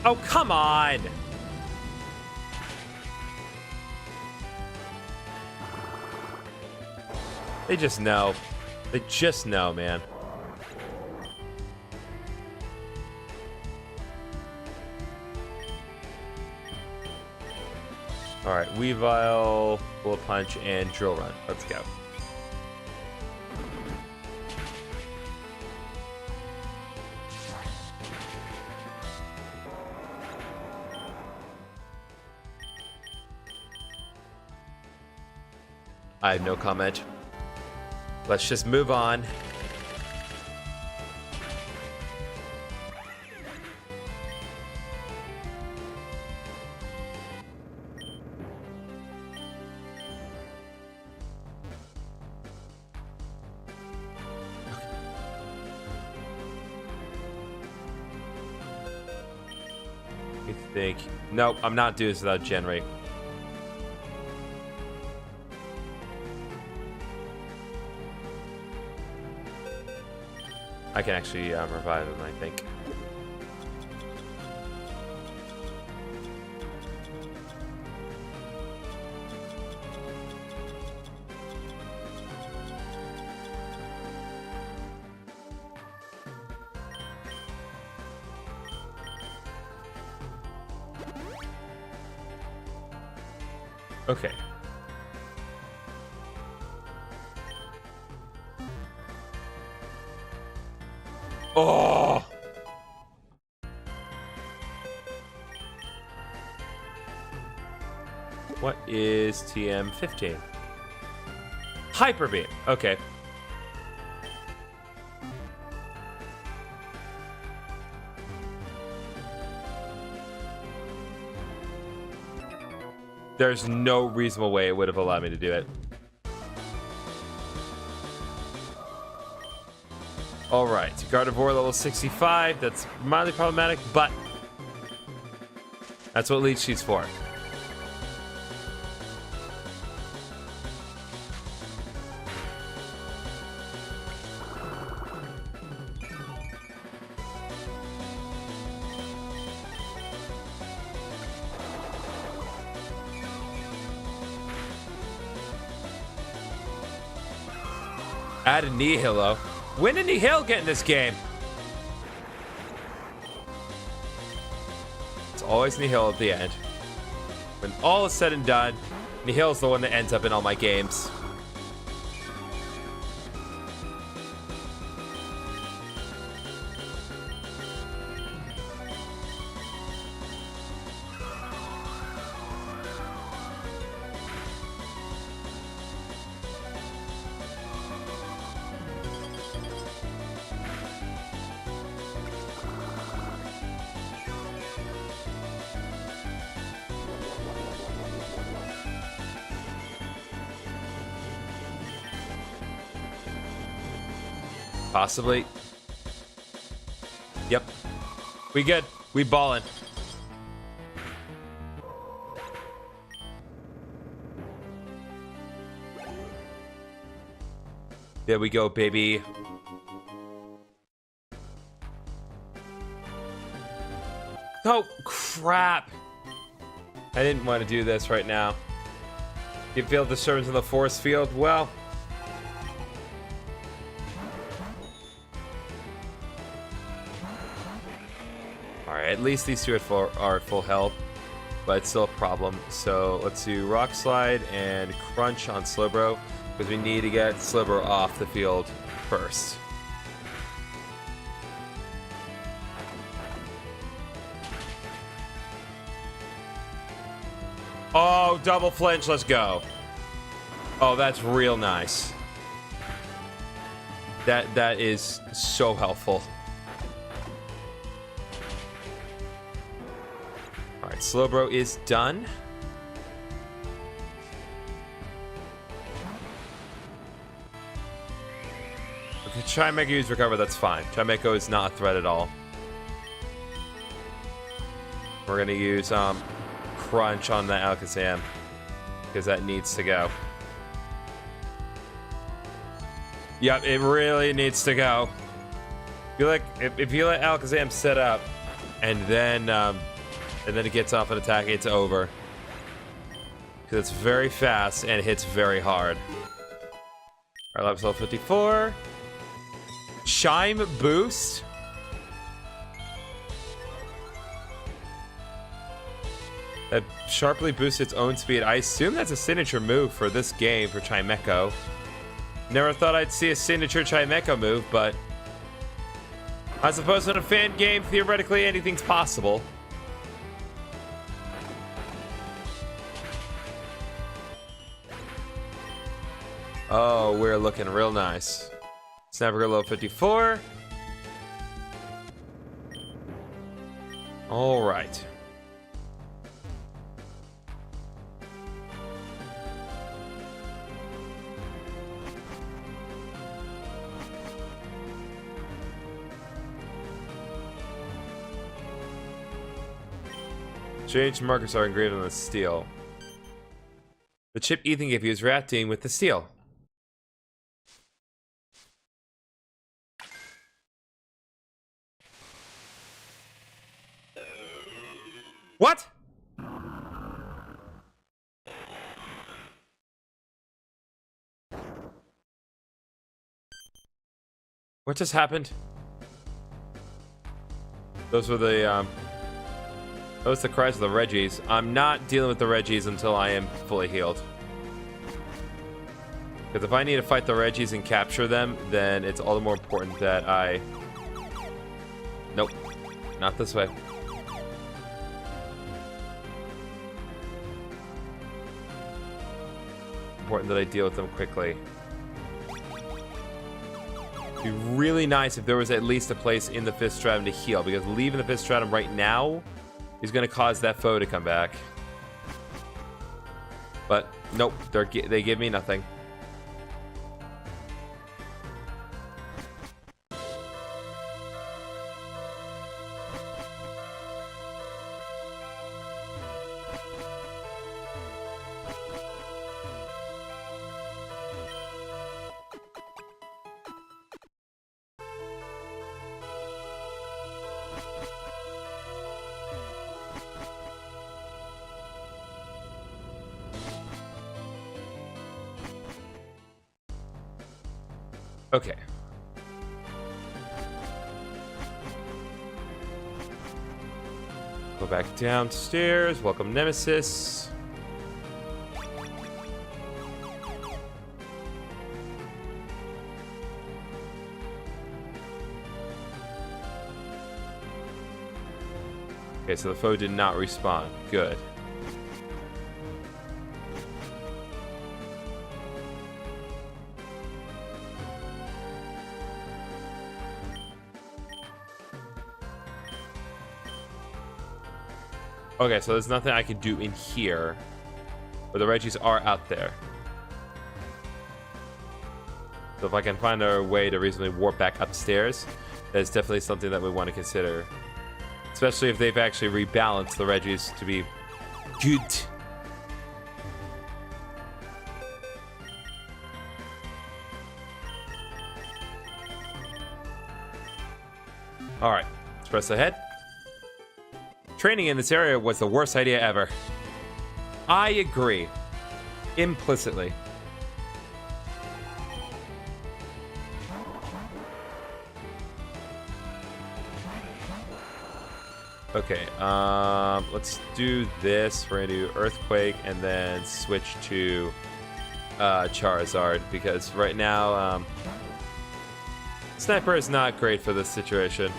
Oh, come on! They just know. They just know, man. Alright, Weavile. Bullet Punch, and Drill Run. Let's go. I have no comment. Let's just move on. I think. Nope, I'm not doing this without Genry. I can actually revive him, I think. Okay. Oh! What is TM15? Hyper Beam. Okay. There's no reasonable way it would have allowed me to do it. Alright, Gardevoir level 65. That's mildly problematic, but that's what Leech Seed's for. Add a Nihilo. When did Nihil get in this game? It's always Nihil at the end. When all is said and done, Nihil's the one that ends up in all my games. Possibly. Yep. We good. We ballin'. There we go, baby. Oh, crap. I didn't want to do this right now. You feel disturbance in the force field? Well... Alright, at least these two are at full health, but it's still a problem. So let's do Rock Slide and Crunch on Slowbro, because we need to get Slowbro off the field first. Oh, double flinch, let's go. Oh, that's real nice. That is so helpful. Alright, Slowbro is done. Okay, Chimecho use recover, that's fine. Chimecho is not a threat at all. We're gonna use Crunch on the Alakazam, because that needs to go. Yep, it really needs to go. If you let Alakazam set up, and then it gets off an attack, it's over. Because it's very fast and it hits very hard. Alright, level 54. Chime boost. that sharply boosts its own speed. I assume that's a signature move for this game for Chimecho. Never thought I'd see a signature Chimecho move, but I suppose in a fan game, theoretically anything's possible. Oh, we're looking real nice. Snapper level 54. All right. Strange markers are engraved on the steel. The chip Ethan gave you is reacting with the steel. What? What just happened? Those were the those the cries of the Reggies. I'm not dealing with the Reggies until I am fully healed. Because if I need to fight the Reggies and capture them, then it's all the more important that I... Nope. Not this way. Important that I deal with them quickly. It'd be really nice if there was at least a place in the 5th stratum to heal, because leaving the 5th stratum right now is going to cause that foe to come back. But nope, they give me nothing. Okay. Go back downstairs. Welcome, Nemesis. Okay, so the foe did not respawn. Good. Okay, so there's nothing I can do in here, but the Reggies are out there. So if I can find a way to reasonably warp back upstairs, that's definitely something that we want to consider. Especially if they've actually rebalanced the Reggies to be good. Alright, let's press ahead. Training in this area was the worst idea ever. I agree. Implicitly. Okay, let's do this. We're gonna do Earthquake and then switch to Charizard, because right now Sniper is not great for this situation.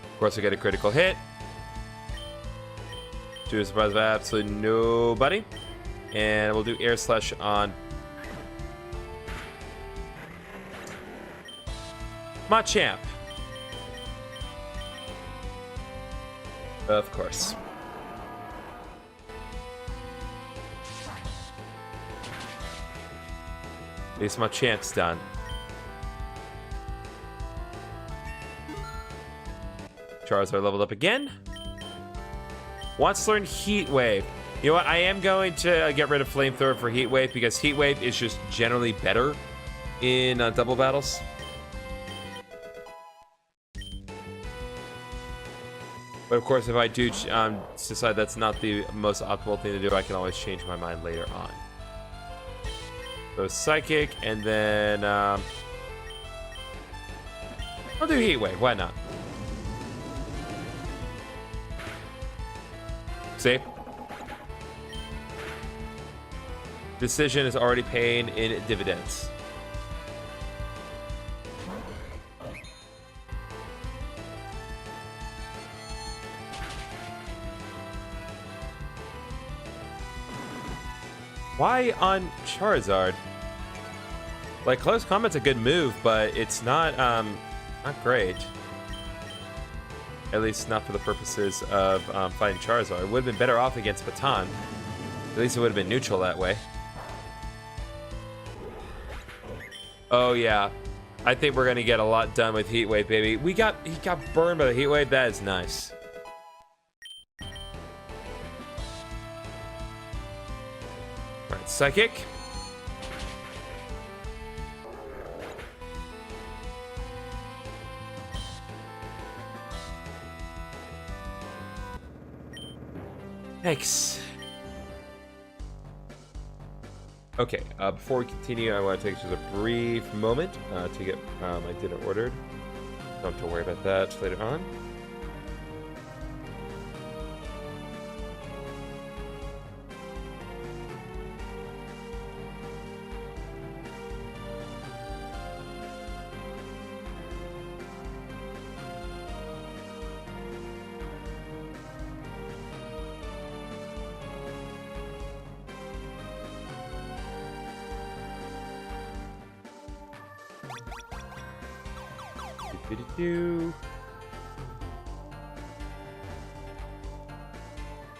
Of course, I get a critical hit. Do a surprise of absolutely nobody. And we'll do Air Slash on Machamp. Of course. At least Machamp's done. Charizard leveled up again. Wants to learn Heat Wave. You know what? I am going to get rid of Flamethrower for Heat Wave, because Heat Wave is just generally better in double battles. But of course, if I do decide that's not the most optimal thing to do, I can always change my mind later on. So Psychic, and then I'll do Heat Wave. Why not? See? Decision is already paying in dividends. Why on Charizard? Like, close combat's a good move, but it's not great. At least not for the purposes of fighting Charizard. It would have been better off against Baton. At least it would have been neutral that way. Oh yeah, I think we're gonna get a lot done with Heat Wave, baby. He got burned by the Heat Wave. That is nice. All right, Psychic. Thanks. Okay, before we continue, I want to take just a brief moment to get my dinner ordered. Don't have to worry about that later on.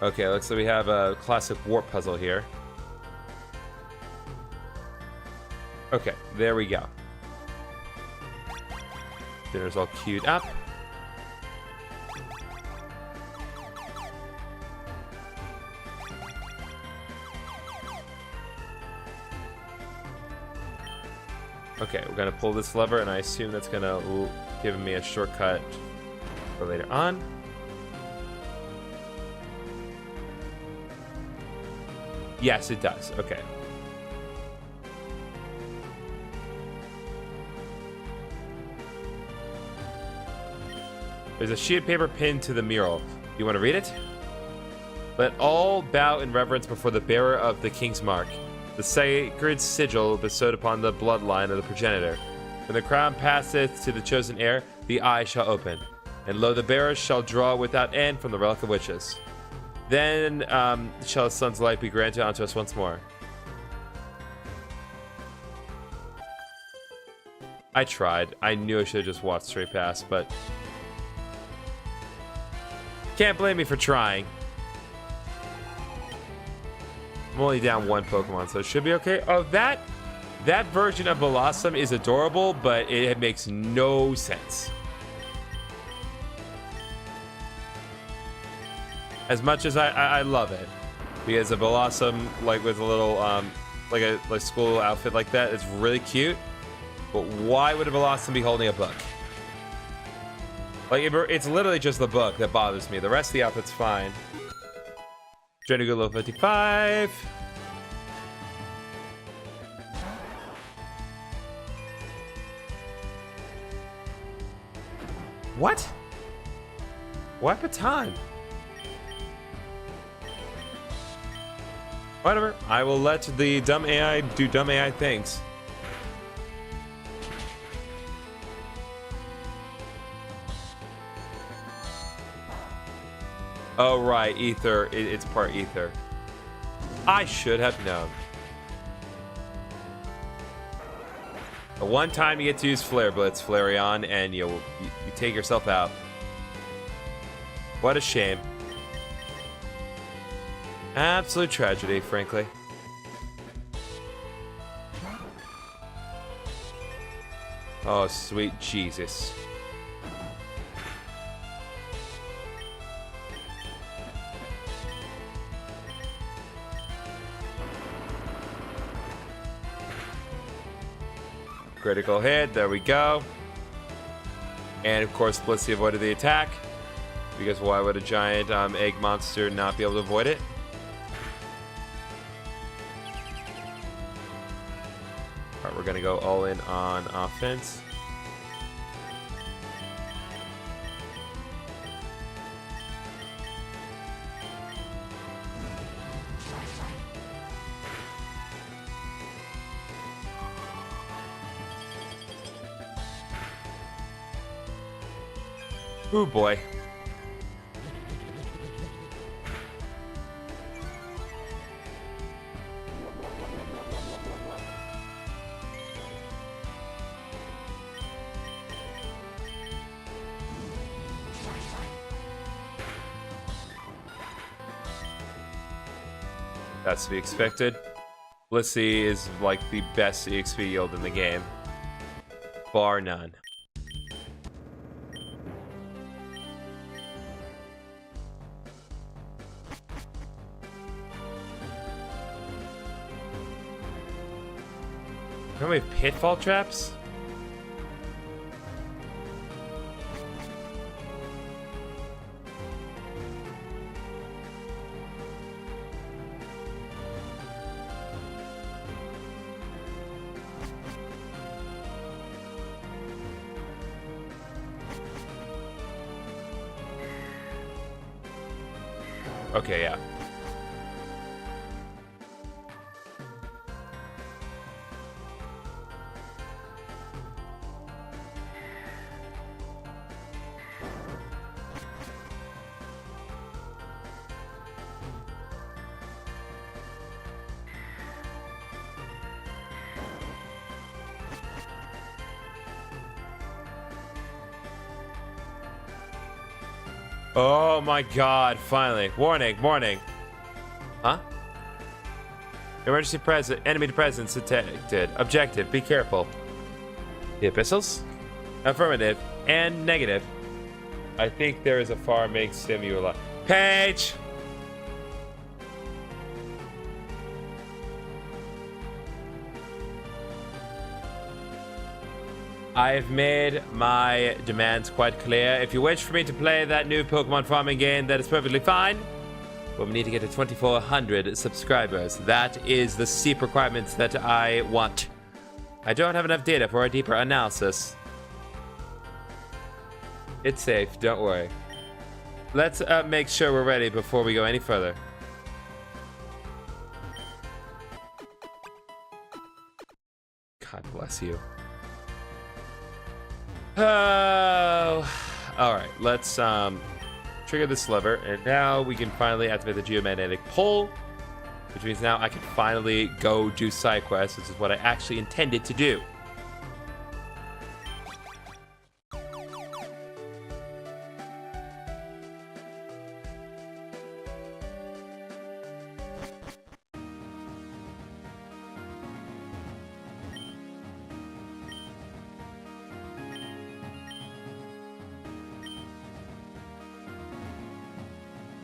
Okay, looks like we have a classic warp puzzle here. Okay, there we go. Dinner's all queued up. Okay, we're gonna pull this lever, and I assume that's gonna give me a shortcut for later on. Yes, it does. Okay. There's a sheet of paper pinned to the mural. You want to read it? Let all bow in reverence before the bearer of the king's mark, the sacred sigil bestowed upon the bloodline of the progenitor. When the crown passeth to the chosen heir, the eye shall open, and lo, the bearer shall draw without end from the relic of witches. Then shall the sun's light be granted unto us once more. I tried. I knew I should have just walked straight past, but can't blame me for trying. I'm only down one Pokemon, so it should be okay. Oh, that version of Blossom is adorable, but it makes no sense. As much as I love it, because a Blossom like with a little like school outfit like that is really cute. But why would a Blossom be holding a book? Like it's literally just the book that bothers me. The rest of the outfit's fine. Trying to go level 55. What? What baton? Whatever. I will let the dumb AI do dumb AI things. Oh, right. Ether. It's part ether. I should have known. The one time you get to use Flare Blitz, Flareon, and you take yourself out. What a shame. Absolute tragedy, frankly. Oh, sweet Jesus. Critical hit, there we go. And of course, Blissey avoided the attack. Because why would a giant egg monster not be able to avoid it? Alright, we're gonna go all in on offense. Oh boy. That's to be expected. Blissey is like the best EXP yield in the game. Bar none. How many pitfall traps? Okay, yeah. Oh my god, finally. Warning, warning. Huh? Emergency enemy presence detected. Objective, be careful. The abyssals? Affirmative and negative. I think there is a farming stimuli. Page! I've made my demands quite clear. If you wish for me to play that new Pokemon farming game, that is perfectly fine. But we need to get to 2,400 subscribers. That is the steep requirements that I want. I don't have enough data for a deeper analysis. It's safe, don't worry. Let's make sure we're ready before we go any further. God bless you. Oh, all right. Let's trigger this lever, and now we can finally activate the geomagnetic pole, which means now I can finally go do side quests, which is what I actually intended to do.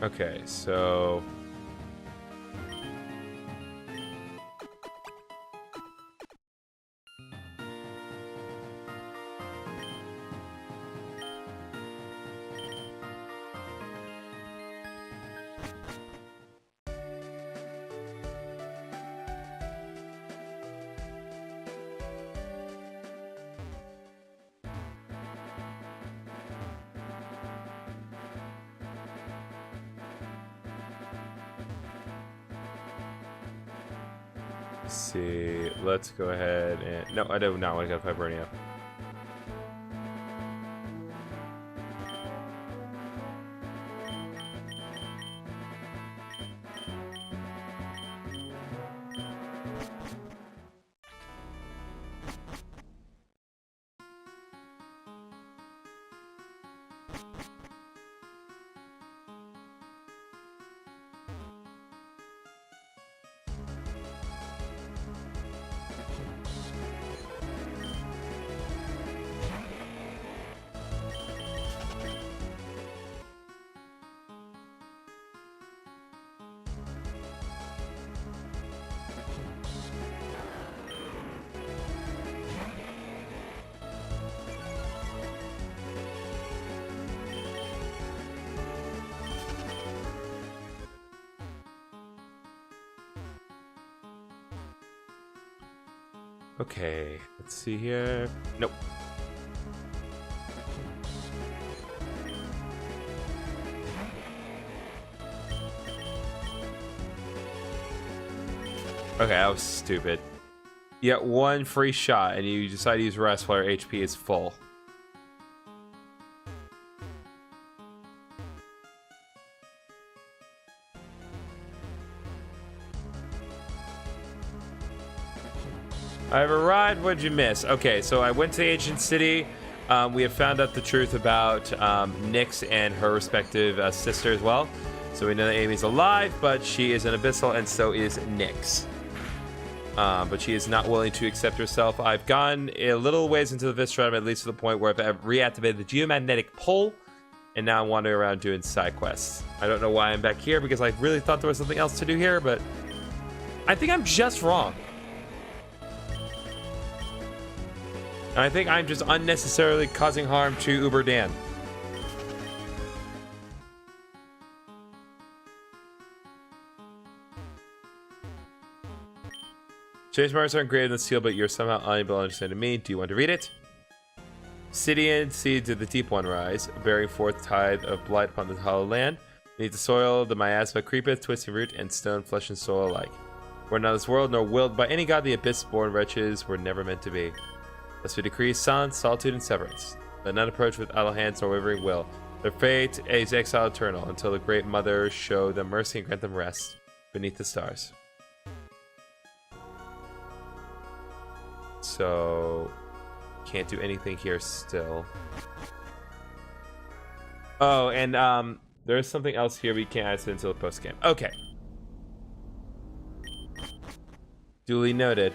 Okay, so see, let's go ahead and... No, I do not want to go Vibranium. Okay, let's see here. Nope. Okay, that was stupid. You get one free shot, and you decide to use rest while your HP is full. I've arrived. What'd you miss? Okay, so I went to the ancient city. We have found out the truth about Nyx and her respective sister as well. So we know that Amy's alive, but she is an abyssal, and so is Nyx. But she is not willing to accept herself. I've gone a little ways into the Vistradum, at least to the point where I've reactivated the geomagnetic pole, and now I'm wandering around doing side quests. I don't know why I'm back here, because I really thought there was something else to do here, but I think I'm just wrong. And I think I'm just unnecessarily causing harm to Uber Dan. Change marks aren't greater than steel, but you're somehow unable to understand me. Do you want to read it? Obsidian seeds of the deep one rise, bearing forth tide of blight upon the hollow land. Beneath the soil, the miasma creepeth, twisting root, and stone, flesh, and soil alike. We're not this world, nor willed by any god. The abyss-born wretches were never meant to be. Thus we decree silence, solitude, and severance. Let none approach with idle hands nor wavering will. Their fate is exile eternal, until the great mother show them mercy and grant them rest beneath the stars. So, can't do anything here still. Oh, and there's something else here we can't add until the post game. Okay. Duly noted.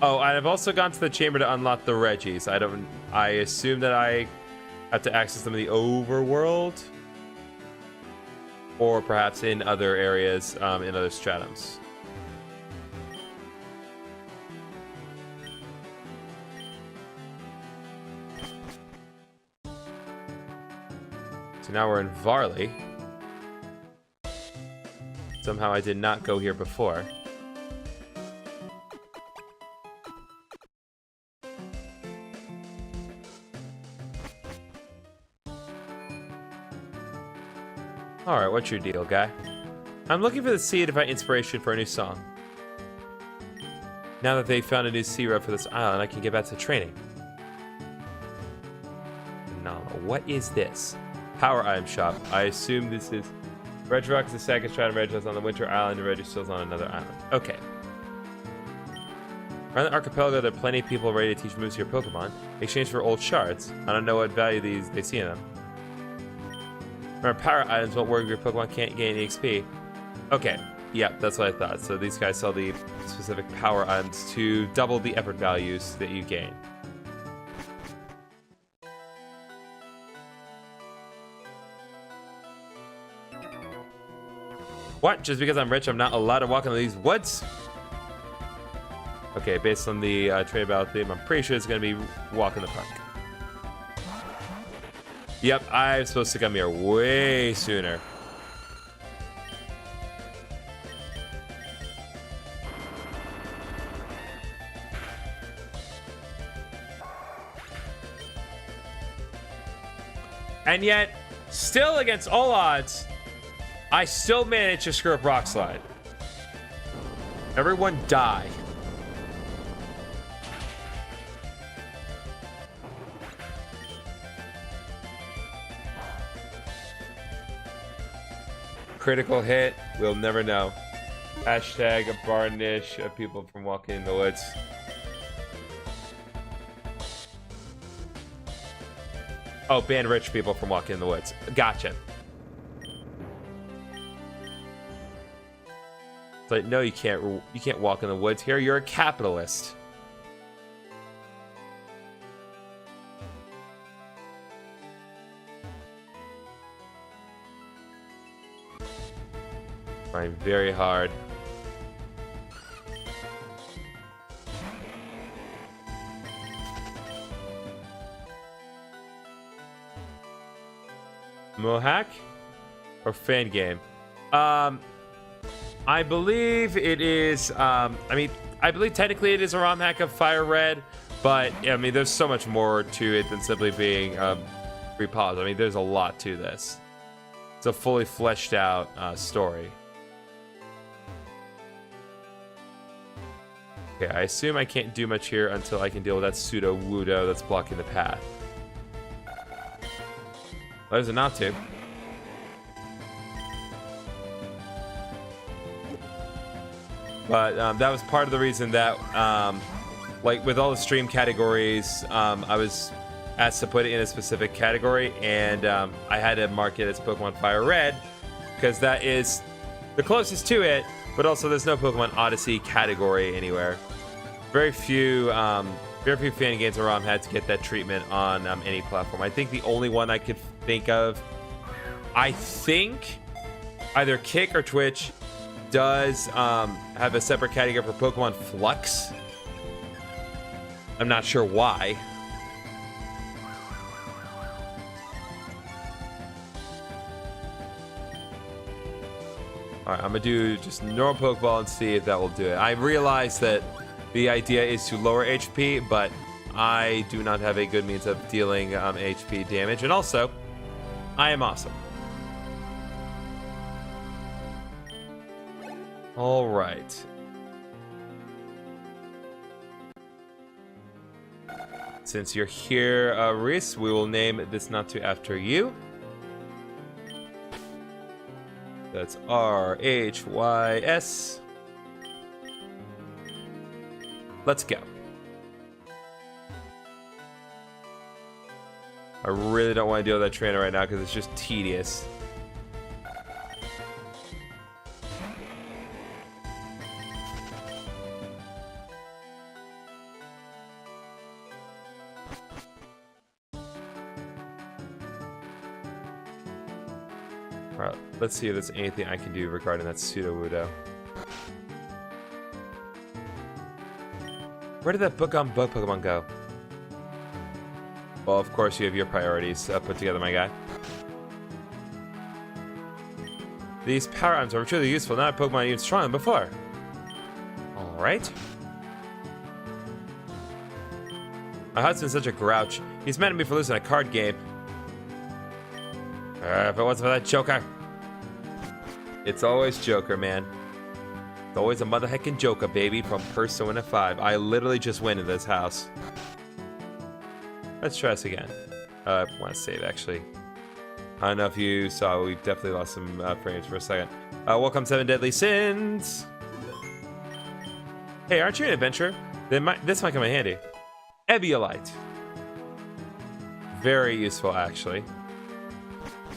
Oh, I've also gone to the chamber to unlock the Reggies. I assume that I have to access them in the overworld, or perhaps in other areas, in other stratums. So now we're in Varley. Somehow I did not go here before. Alright, what's your deal, guy? I'm looking for the seed to find inspiration for a new song. Now that they found a new sea road for this island, I can get back to training. Phenomenal. What is this? Power item shop. I assume this is... Regirock is the second stratum. Regirock's on the winter island, and Registill's on another island. Okay. Around the archipelago, there are plenty of people ready to teach moves to your Pokemon. In exchange for old shards. I don't know what value they see in them. Remember, power items won't work if your Pokemon can't gain EXP. Okay, yeah, that's what I thought. So these guys sell the specific power items to double the effort values that you gain. What? Just because I'm rich, I'm not allowed to walk into these woods? Okay, based on the trade battle theme, I'm pretty sure it's going to be walk in the park. Yep, I'm supposed to come here way sooner. And yet, still against all odds, I still managed to screw up Rock Slide. Everyone die. Critical hit, we'll never know. Hashtag a bar niche of people from walking in the woods. Oh, ban rich people from walking in the woods. Gotcha. It's like, no, you can't walk in the woods here. You're a capitalist. Trying very hard. Mohawk or fan game? I believe it is, I mean, I believe technically it is a ROM hack of Fire Red, but, I mean, there's so much more to it than simply being repaused. I mean, there's a lot to this. It's a fully fleshed out story. Okay, I assume I can't do much here until I can deal with that pseudo-wudo that's blocking the path. There's a not to. But that was part of the reason that, like with all the stream categories, I was asked to put it in a specific category, and I had to mark it as Pokemon Fire Red, because that is the closest to it, but also there's no Pokemon Odyssey category anywhere. Very few fan games or ROM had to get that treatment on any platform. I think the only one I could think of, I think, either Kick or Twitch does have a separate category for Pokemon Flux. I'm not sure why. Alright, I'm gonna do just normal Pokeball and see if that will do it. I realize that the idea is to lower HP, but I do not have a good means of dealing HP damage. And also, I am awesome. All right. Since you're here, Reese, we will name this Natu after you. That's R-H-Y-S. Let's go. I really don't want to deal with that trainer right now because it's just tedious. Alright, let's see if there's anything I can do regarding that pseudo-wudo. Where did that bug Pokemon go? Well, of course you have your priorities put together, my guy. These power items are truly useful, not a Pokemon even stronger than before. Alright. My husband's such a grouch. He's mad at me for losing a card game. If it wasn't for that Joker. It's always Joker, man. It's always a mother heckin' Joker, baby, from Persona 5. I literally just went in this house. Let's try this again. I want to save, actually. I don't know if you saw, we definitely lost some frames for a second. Welcome, 7 Deadly Sins. Hey, aren't you an adventurer? This might come in handy. Eviolite. Very useful, actually.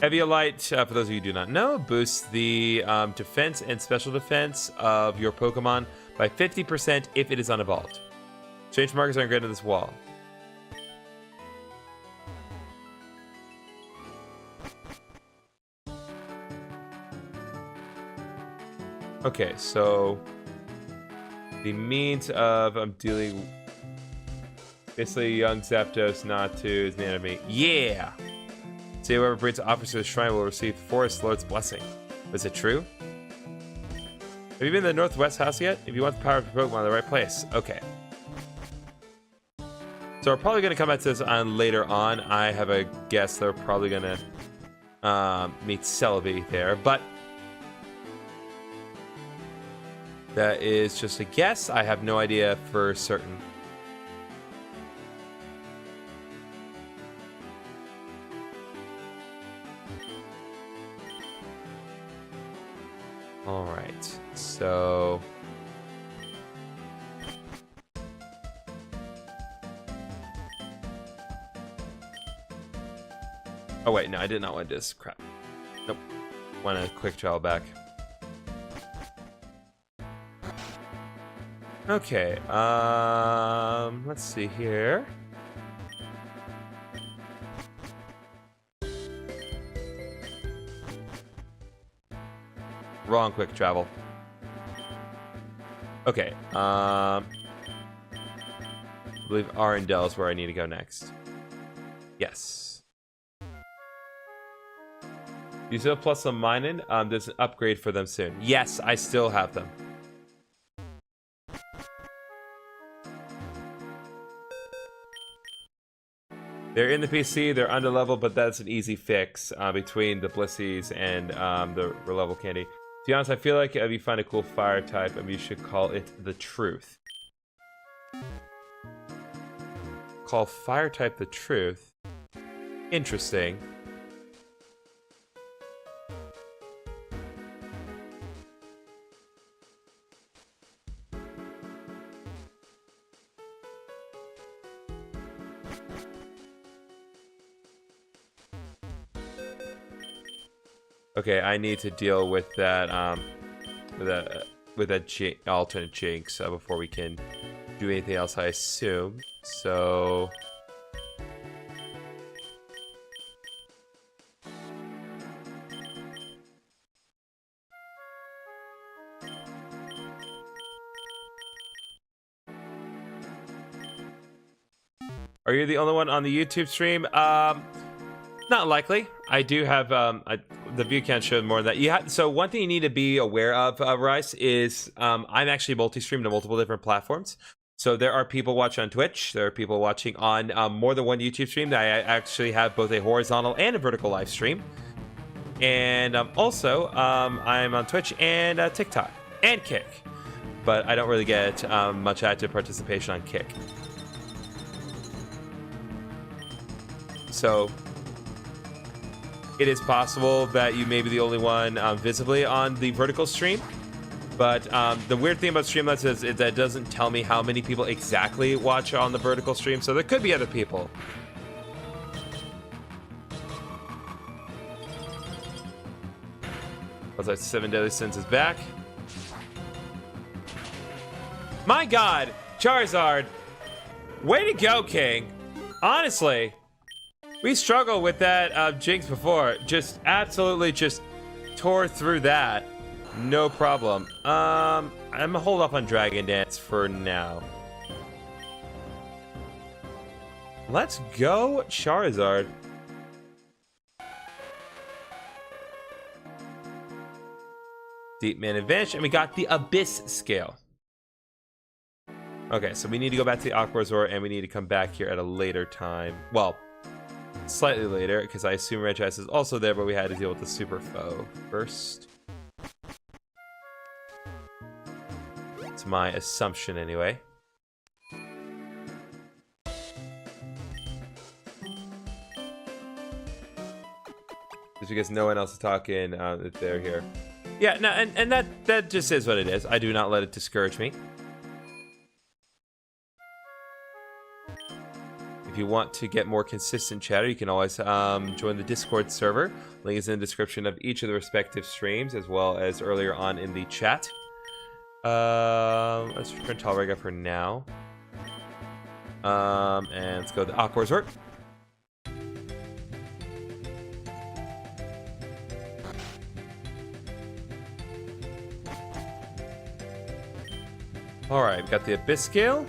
Eviolite, for those of you who do not know, boosts the defense and special defense of your Pokemon by 50% if it is unevolved. Change markers are engraved on this wall. Okay, so the means of dealing basically young Zapdos, Natu is the enemy. Yeah! See, whoever brings offers to the shrine will receive Forest Lord's blessing. Is it true? Have you been to the Northwest house yet? If you want the power of your Pokemon, the right place. Okay. So we're probably going to come back to this on later on. I have a guess they're probably going to meet Celebi there, but that is just a guess. I have no idea for certain. All right, so oh wait, no, I did not want this. Crap. Nope. Want a quick travel back. Okay, let's see here. Wrong quick travel. Okay, I believe Arendelle is where I need to go next. Yes. You still plus some mining? There's an upgrade for them soon. Yes, I still have them. They're in the PC, they're under level, but that's an easy fix between the Blissies and the level candy. To be honest, I feel like if you find a cool fire type, you should call it the Truth. Call fire type the Truth. Interesting. Okay, I need to deal with that alternate jinx before we can do anything else, I assume. So are you the only one on the YouTube stream? Not likely. I do have the view count showed more than that. So one thing you need to be aware of, Rice, is I'm actually multi-streamed to multiple different platforms. So there are people watching on Twitch. There are people watching on more than one YouTube stream. I actually have both a horizontal and a vertical live stream. And also, I'm on Twitch and TikTok and Kick. But I don't really get much active participation on Kick. So it is possible that you may be the only one visibly on the vertical stream. But the weird thing about Streamlabs is that it doesn't tell me how many people exactly watch on the vertical stream. So there could be other people. Was that 7 Deadly Sins is back? My God, Charizard. Way to go, King. Honestly. We struggled with that Jinx before. Just absolutely just tore through that. No problem. I'm gonna hold off on Dragon Dance for now. Let's go, Charizard. Deep Man Advantage, and we got the Abyss Scale. Okay, so we need to go back to the Aqua Resort, and we need to come back here at a later time. Well, slightly later, because I assume Regice is also there, but we had to deal with the Super Foe first. It's my assumption, anyway. Just because no one else is talking, that they're here. Yeah, no, and that just is what it is. I do not let it discourage me. If you want to get more consistent chatter, you can always join the Discord server. Link is in the description of each of the respective streams, as well as earlier on in the chat. Let's return Talrega for now. And let's go to the Aqua Resort. Alright, we got the Abyss Scale.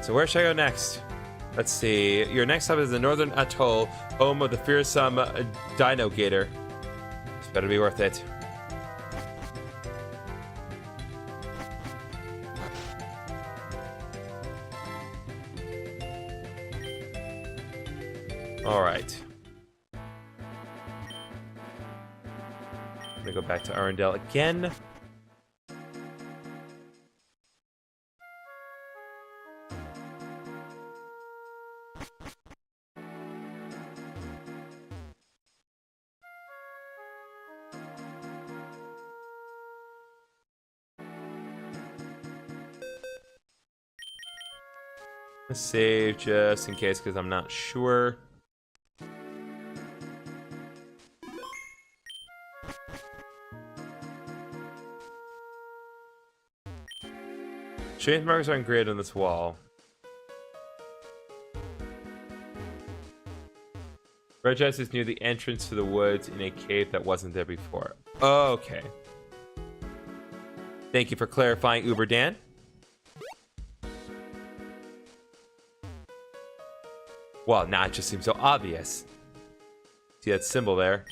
So where should I go next? Let's see. Your next stop is the Northern Atoll, home of the fearsome Dino Gator. It's better be worth it. Alright. I'm gonna go back to Arendelle again. Save just in case, because I'm not sure. Change markers are engraved on this wall. Regice is near the entrance to the woods in a cave that wasn't there before. Okay. Thank you for clarifying, Uber Dan. Well, now it just seems so obvious. See that symbol there?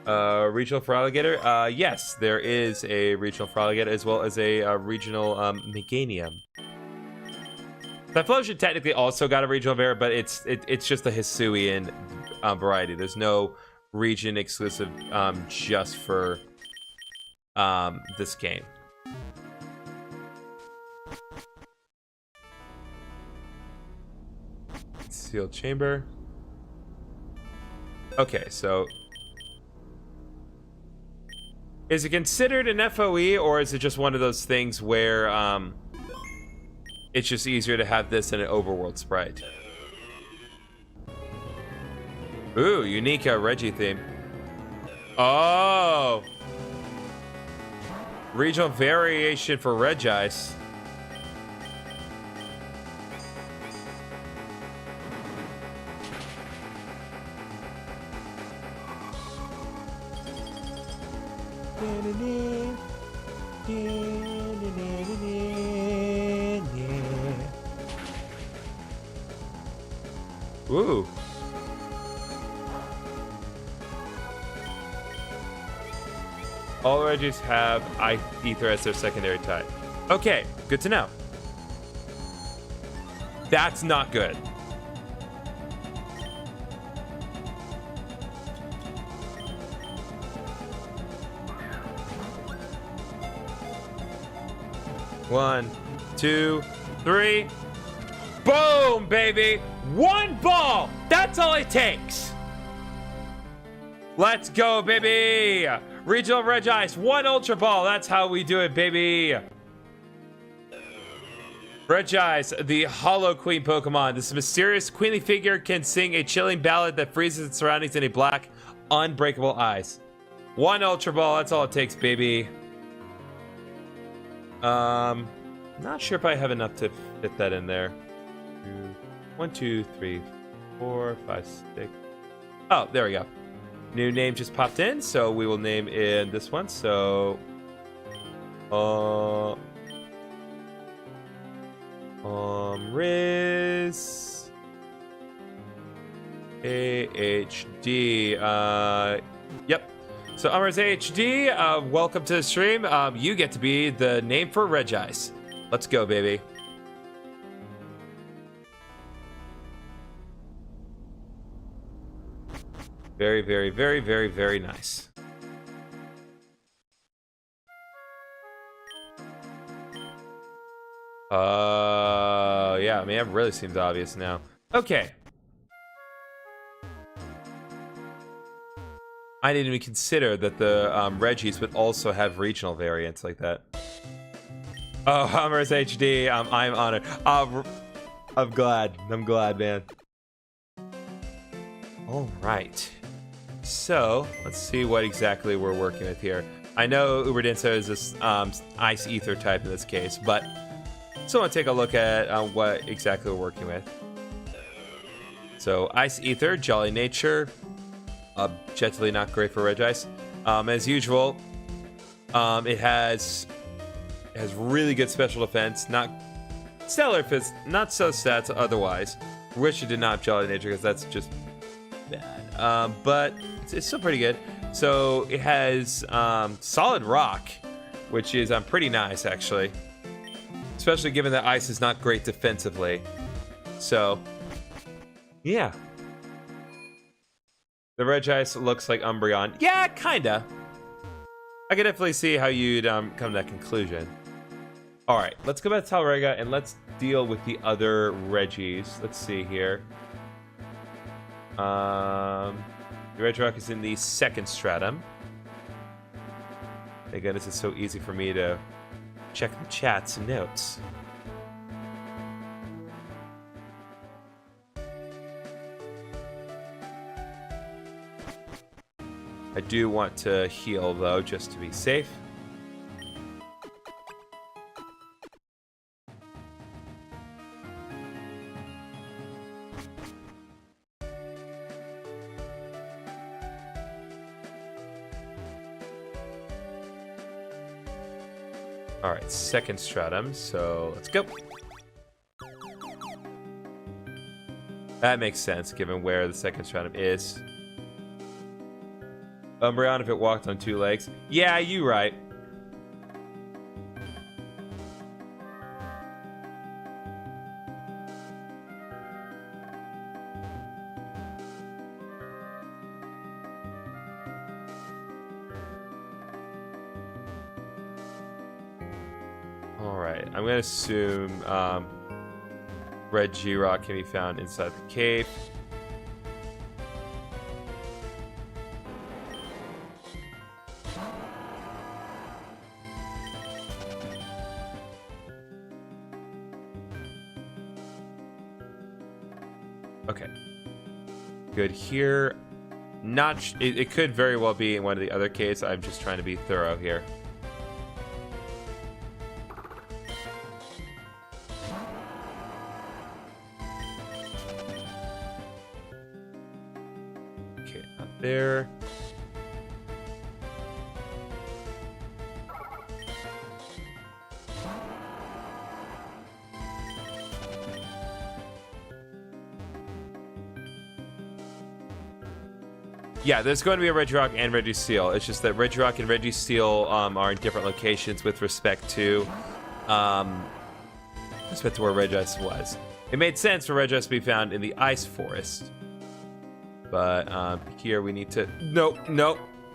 Regional for alligator? Yes, there is a regional for alligator as well as a regional Meganium. Typhlosion technically also got a regional variant, but it's just the Hisuian variety. There's no region exclusive just for this game. Sealed chamber. Okay, so is it considered an FOE, or is it just one of those things where it's just easier to have this than an overworld sprite? Ooh, unique Reggie theme. Oh, regional variation for Regice. Ooh. All Regis have Ice Ether as their secondary type. Okay, good to know. That's not good. One, two, three. Boom, baby. One ball. That's all it takes. Let's go, baby. Regional Regice, one Ultra Ball. That's how we do it, baby. Regice, the Hollow Queen Pokemon. This mysterious queenly figure can sing a chilling ballad that freezes its surroundings in a black, unbreakable ice. One Ultra Ball. That's all it takes, baby. Not sure if I have enough to fit that in there. 1, 2, 3, 4, 5, 6. Oh, there we go. New name just popped in, so we will name in this one. So, Riz AHD. Yep. So Amriz AHD, welcome to the stream. You get to be the name for Regice. Let's go, baby. Very, very, very, very, very nice. Yeah, I mean, it really seems obvious now. Okay. I didn't even consider that the Regis would also have regional variants like that. Oh, Hummers HD, I'm honored. I'm glad. I'm glad, man. All right. So, let's see what exactly we're working with here. I know Uberdenso is this Ice Ether type in this case, but so I want to take a look at what exactly we're working with. So, Ice Ether, Jolly Nature, objectively not great for Regice. As usual, it has really good special defense, not stellar if it's not so stats otherwise. Wish it did not have Jolly Nature because that's just bad. But it's still pretty good. So it has solid rock, which is pretty nice actually, especially given that ice is not great defensively. So yeah, the Regice looks like Umbreon. Yeah, kinda. I can definitely see how you'd come to that conclusion. All right, let's go back to Talrega and let's deal with the other Regis. Let's see here. The Regirock is in the second stratum. Thank goodness it's so easy for me to check the chats and notes. I do want to heal though, just to be safe. All right, second stratum, so let's go. That makes sense given where the second stratum is. Umbreon if it walked on 2 legs. Yeah, you right. Alright, I'm gonna assume Red G-Rock can be found inside the cave. Okay. Good here. Not it could very well be in one of the other caves. I'm just trying to be thorough here. Okay, not there. Yeah, there's going to be a Regirock and Registeel. It's just that Regirock and Registeel are in different locations with respect to where Regis was. It made sense for Regis to be found in the Ice Forest. But here we need to... Nope.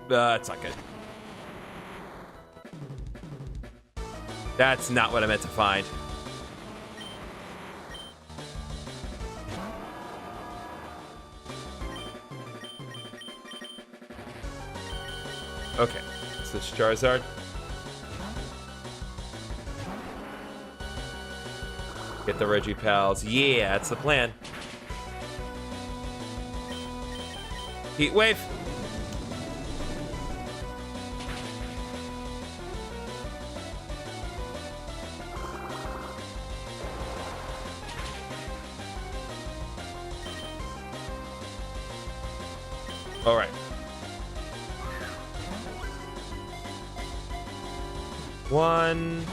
That's not good. That's not what I meant to find. Okay, so it's Charizard. Get the Regipals. Yeah, that's the plan. Heat Wave. All right. One.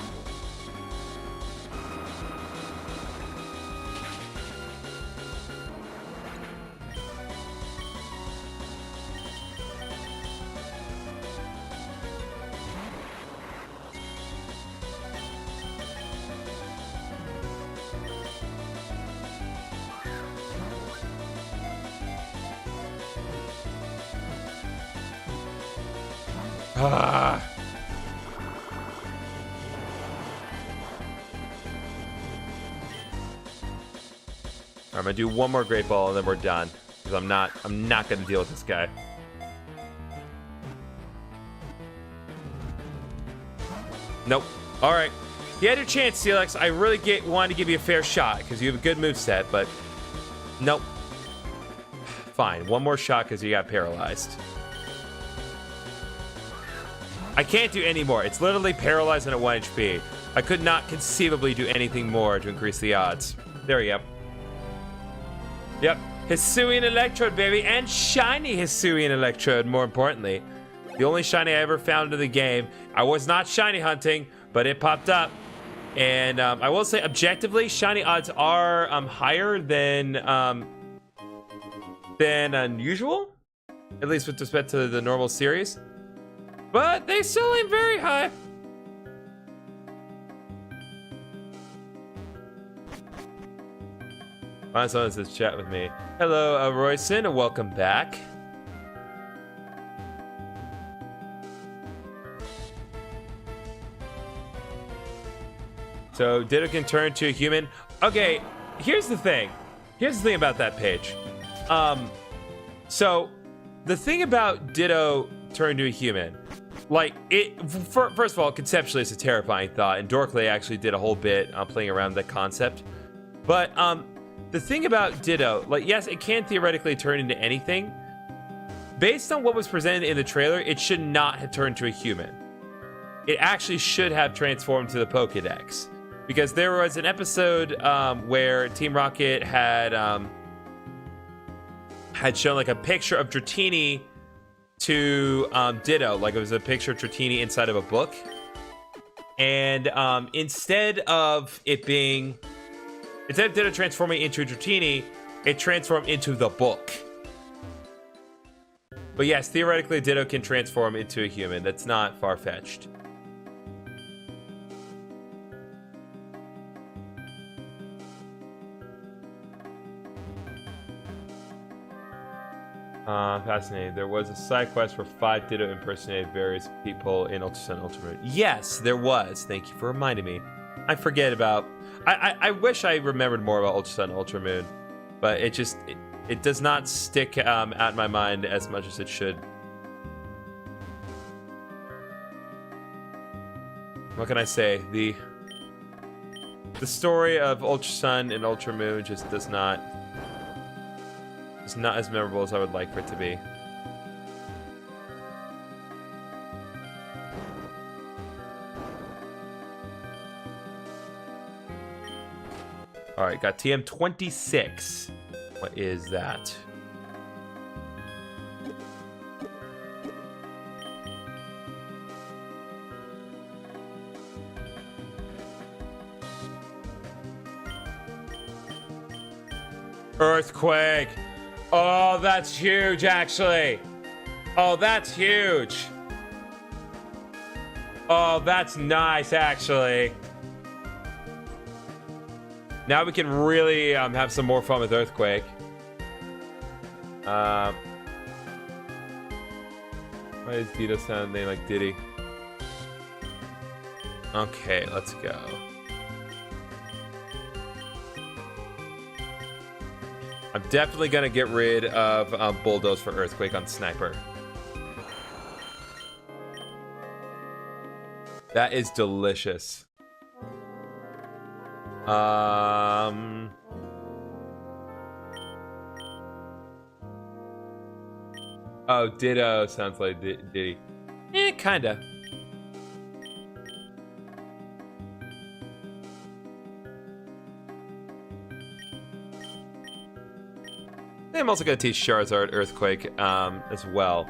Ah. I'm gonna do one more Great Ball and then we're done. Because I'm not gonna deal with this guy. Nope. Alright. You had your chance, Celix. I really wanted to give you a fair shot because you have a good moveset, but nope. Fine. One more shot because you got paralyzed. I can't do any more. It's literally paralyzed and at 1 HP. I could not conceivably do anything more to increase the odds. There we go. Yep. Hisuian Electrode, baby. And shiny Hisuian Electrode, more importantly. The only shiny I ever found in the game. I was not shiny hunting, but it popped up. And I will say, objectively, shiny odds are higher than unusual. At least with respect to the normal series. But they still ain't very high. Find someone says chat with me. Hello, Royson, and welcome back. So Ditto can turn to a human. Okay, here's the thing. Here's the thing about that page. So the thing about Ditto turn to a human, like first of all, conceptually it's a terrifying thought, and Dorkley actually did a whole bit playing around that concept. But the thing about Ditto, like, yes, it can theoretically turn into anything. Based on what was presented in the trailer, it should not have turned to a human. It actually should have transformed to the Pokédex. Because there was an episode where Team Rocket had shown like a picture of Dratini to Ditto. Like it was a picture of Dratini inside of a book. And instead of Ditto transforming into Dratini, it transformed into the book. But yes, theoretically, Ditto can transform into a human. That's not far-fetched. Fascinating. There was a side quest where 5 Ditto impersonated various people in Ultra Sun and Ultra Moon. Yes, there was. Thank you for reminding me. I forget about... I wish I remembered more about Ultra Sun and Ultra Moon, but it just... It does not stick at my mind as much as it should. What can I say? The story of Ultra Sun and Ultra Moon just does not... It's not as memorable as I would like for it to be. Alright, got TM26. What is that? Earthquake! Oh, that's huge, actually. Oh, that's huge. Oh, that's nice, actually. Now we can really have some more fun with Earthquake. Why does Ditto sound name like Diddy? Okay, let's go. I'm definitely gonna get rid of Bulldoze for Earthquake on Sniper. That is delicious. Oh, Ditto sounds like Diddy. Kinda. I'm also going to teach Charizard Earthquake as well,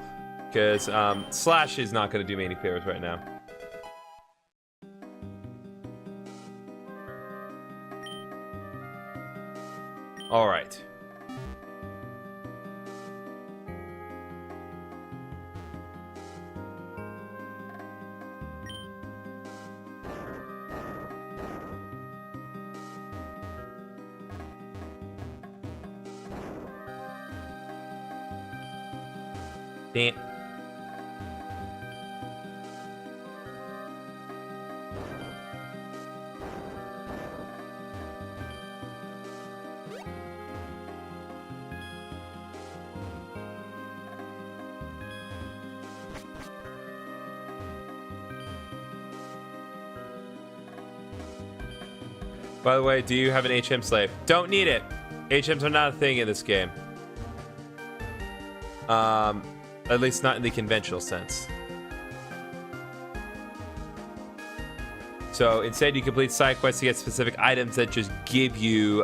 because Slash is not going to do me any favors right now. All right. Damn. By the way, do you have an HM slave? Don't need it. HMs are not a thing in this game. At least not in the conventional sense. So instead, you complete side quests to get specific items that just give you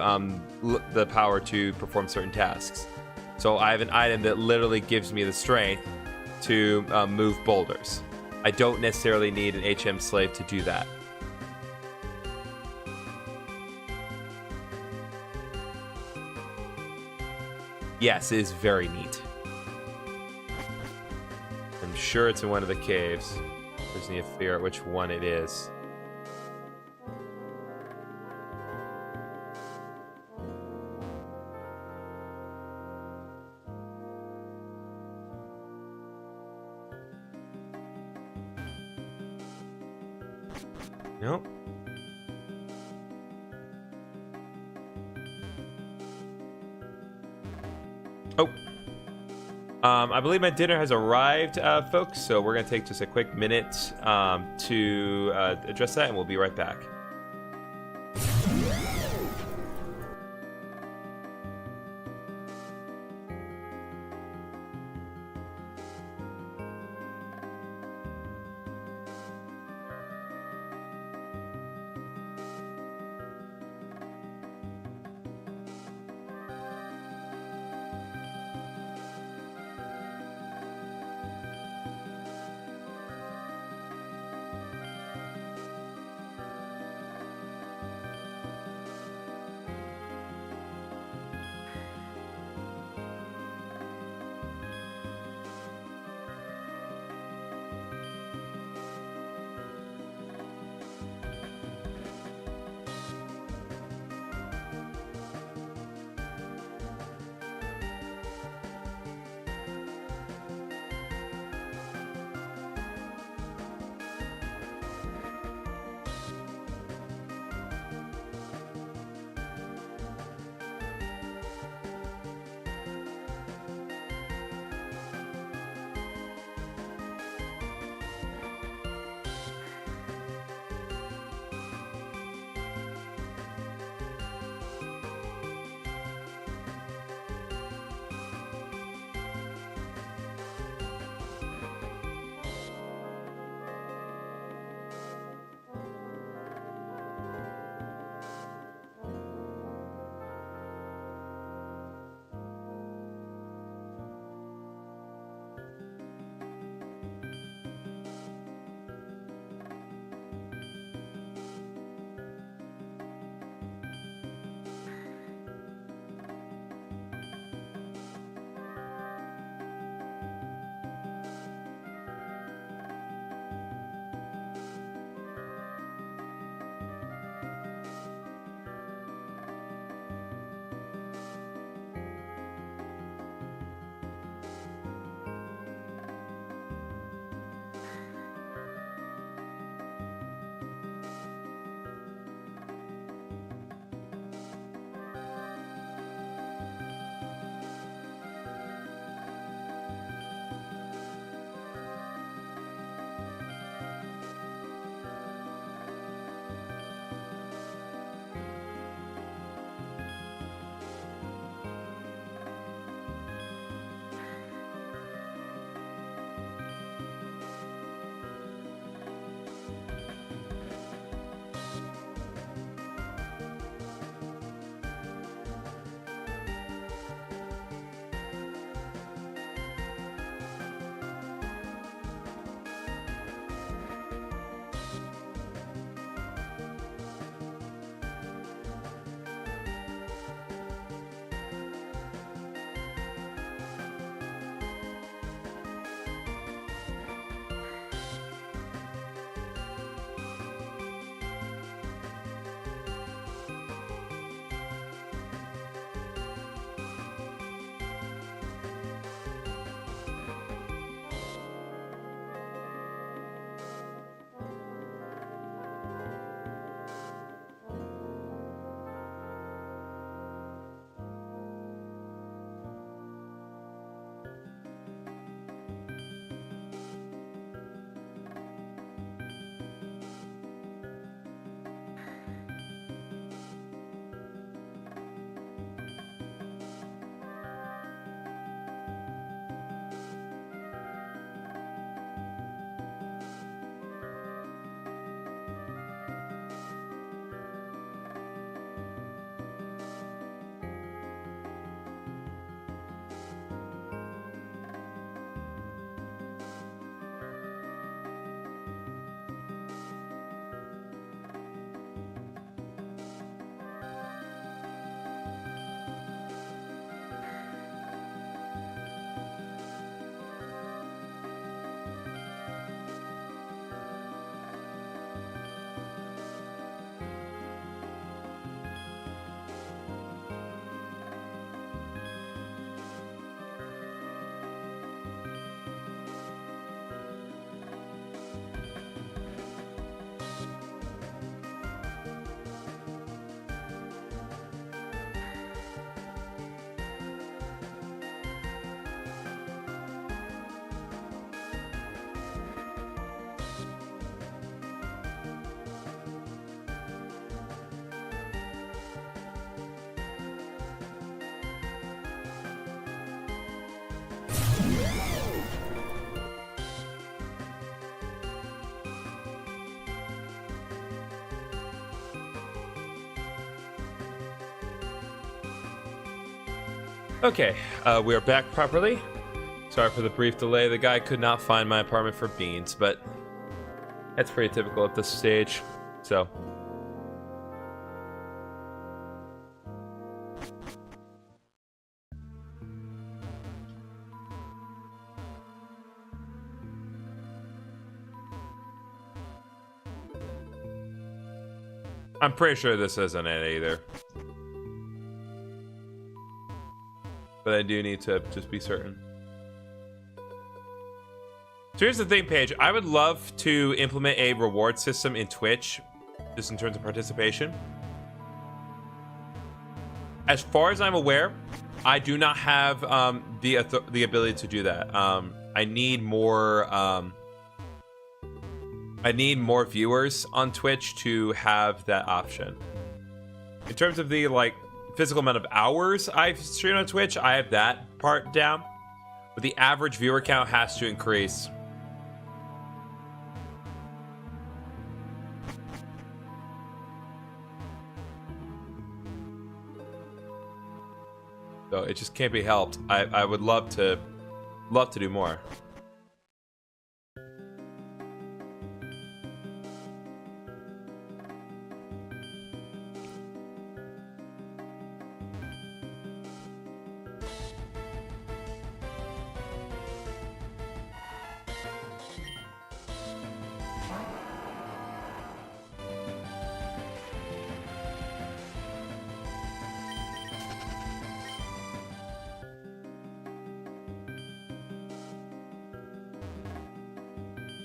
the power to perform certain tasks. So I have an item that literally gives me the strength to move boulders. I don't necessarily need an HM slave to do that. Yes, it is very neat. I'm sure it's in one of the caves. Just need to figure out which one it is. Nope. Oh. I believe my dinner has arrived, folks, so we're going to take just a quick minute to address that, and we'll be right back. Okay, we are back properly. Sorry for the brief delay. The guy could not find my apartment for beans, but that's pretty typical at this stage. So. I'm pretty sure this isn't it either. But I do need to just be certain. So here's the thing, Paige. I would love to implement a reward system in Twitch, just in terms of participation. As far as I'm aware, I do not have the ability to do that. I need more viewers on Twitch to have that option. In terms of the physical amount of hours I've streamed on Twitch, I have that part down. But the average viewer count has to increase. So it just can't be helped. I would love to do more.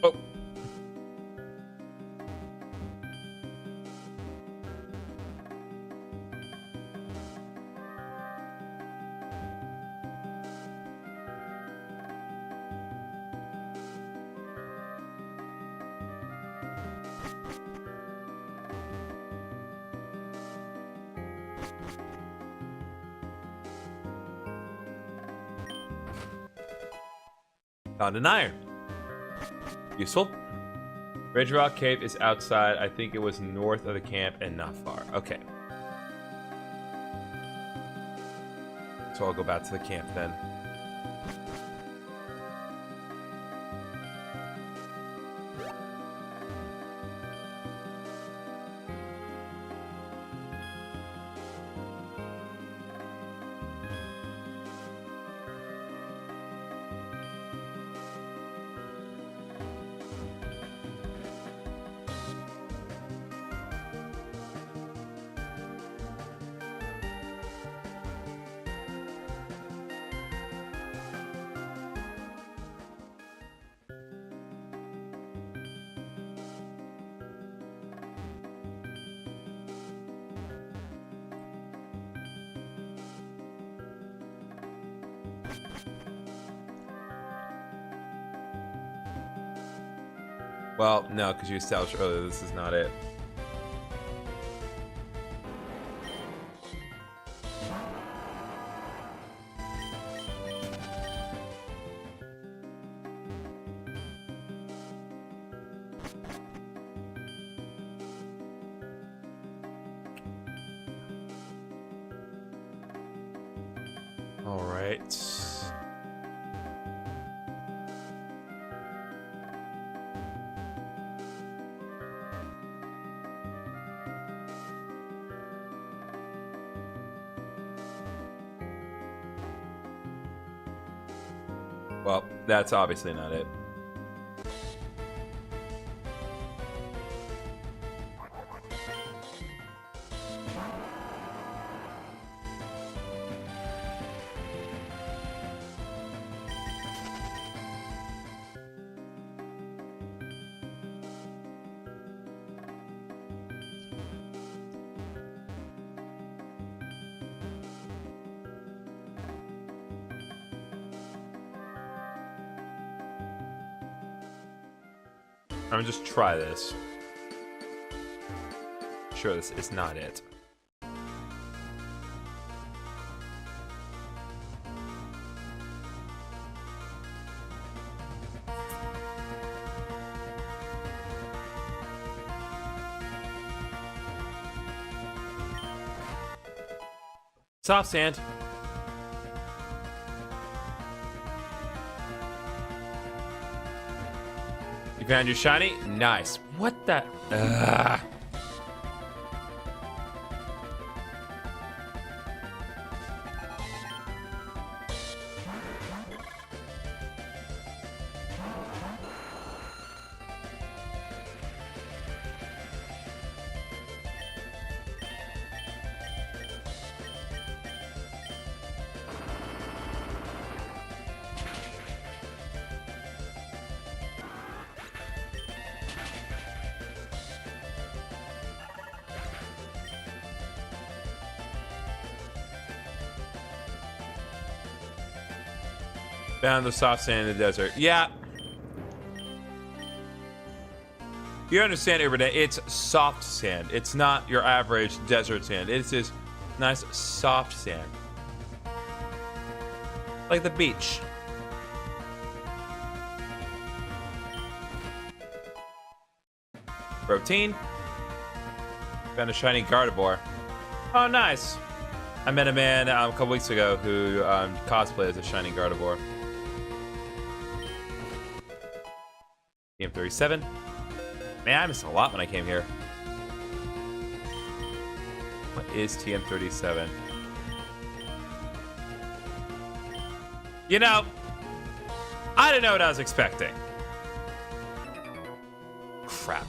Oh. Found an iron. Useful. Red Rock Cave is outside. I think it was north of the camp and not far. Okay. So I'll go back to the camp then. Well, no, because you established earlier this is not it. All right. Well, that's obviously not it. I'm gonna just try this. Sure, this is not it. Soft sand. You found your shiny? Nice. What the? Ugh. Found the soft sand in the desert. Yeah. You understand, Urbane, it's soft sand. It's not your average desert sand. It's this nice soft sand. Like the beach. Protein. Found a shiny Gardevoir. Oh, nice. I met a man a couple weeks ago who cosplayed as a shiny Gardevoir. TM37. Man, I missed a lot when I came here. What is TM37? You know, I didn't know what I was expecting. Crap.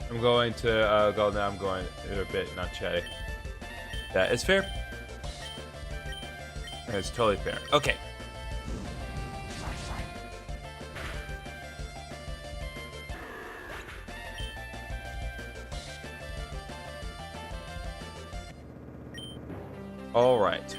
I'm going to go now. I'm going a bit not chatty. That is fair. That's totally fair. Okay. All right.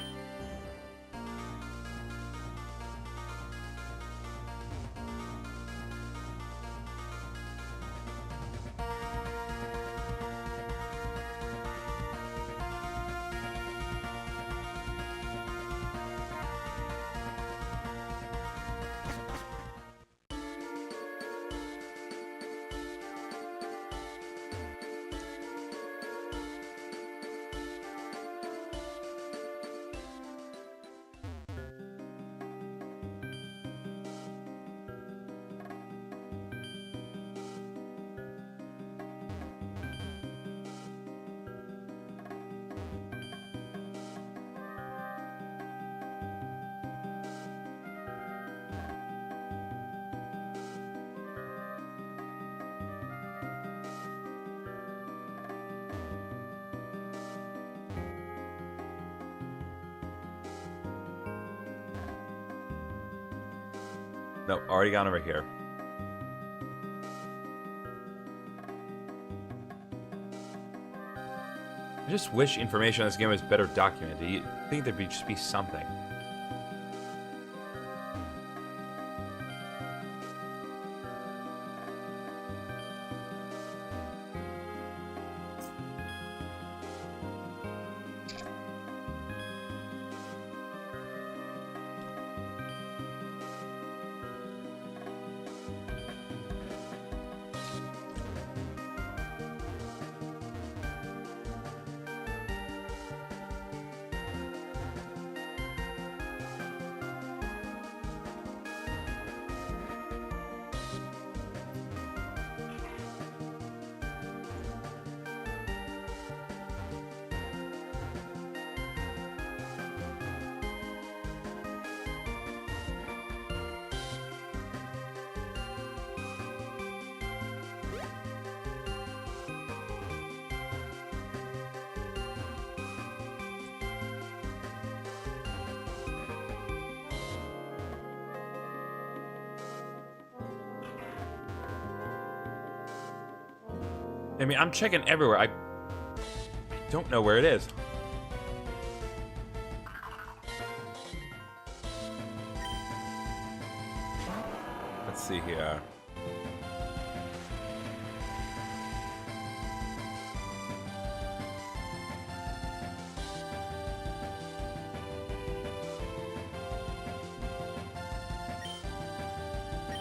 Nope, already gone over here. I just wish information on this game was better documented. You'd think there'd just be something. I mean, I'm checking everywhere. I don't know where it is. Let's see here.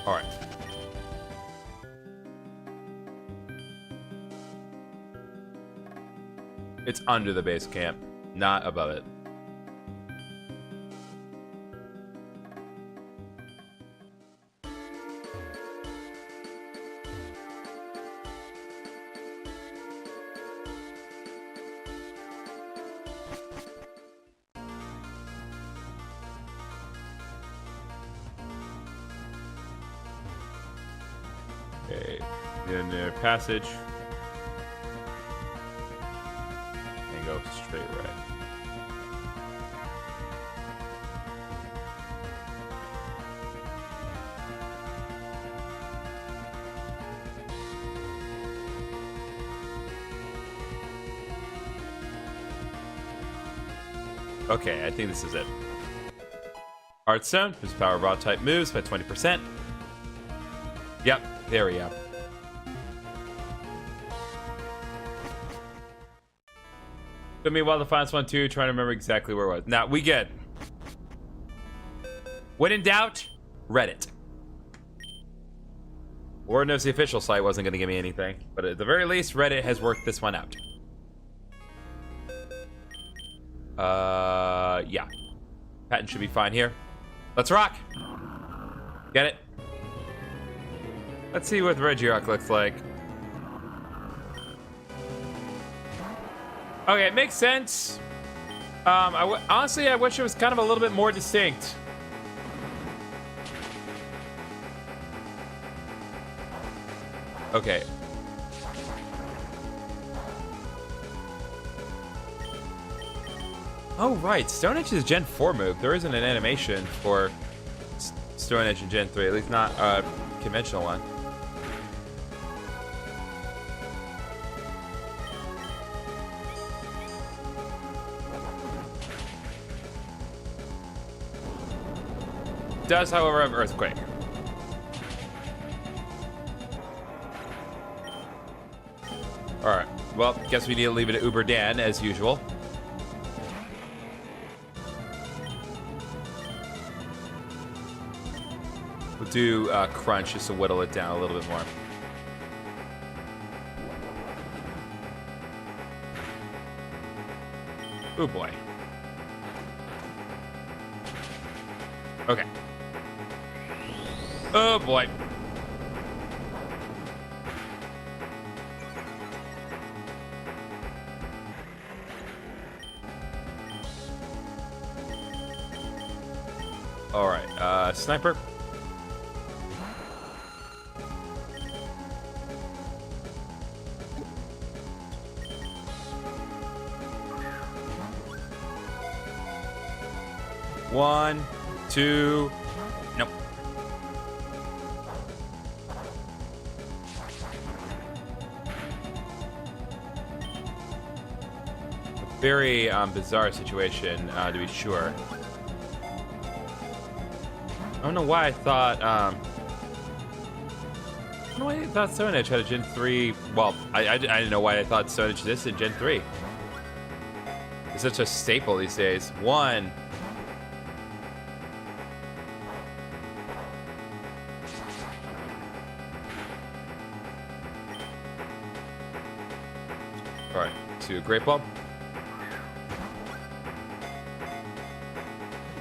All right. It's under the base camp, not above it. Okay, in the passage. And go straight right. Okay, I think this is it. Heartstone, whose power raw type moves by 20%. Yep, there we go. Took me a while to find this one too, trying to remember exactly where it was. Now, we good. When in doubt, Reddit. Lord knows the official site wasn't going to give me anything, but at the very least, Reddit has worked this one out. Yeah. Patent should be fine here. Let's rock. Get it? Let's see what Regirock looks like. Okay, it makes sense. Honestly, I wish it was kind of a little bit more distinct. Okay. Oh, right. Stone Edge is Gen 4 move. There isn't an animation for Stone Edge in Gen 3, at least not a conventional one. Does, however, have Earthquake. Alright, well, guess we need to leave it at Uber Dan, as usual. We'll do Crunch, just to whittle it down a little bit more. Oh boy. Okay. Oh boy. All right, Sniper. One, two, nope. A very bizarre situation, to be sure. I don't know why I thought, I don't know why I thought Stone Edge had a Gen 3. Well, I didn't know why I thought Stone Edge existed in Gen 3. It's such a staple these days. One. All right, to Great Ball.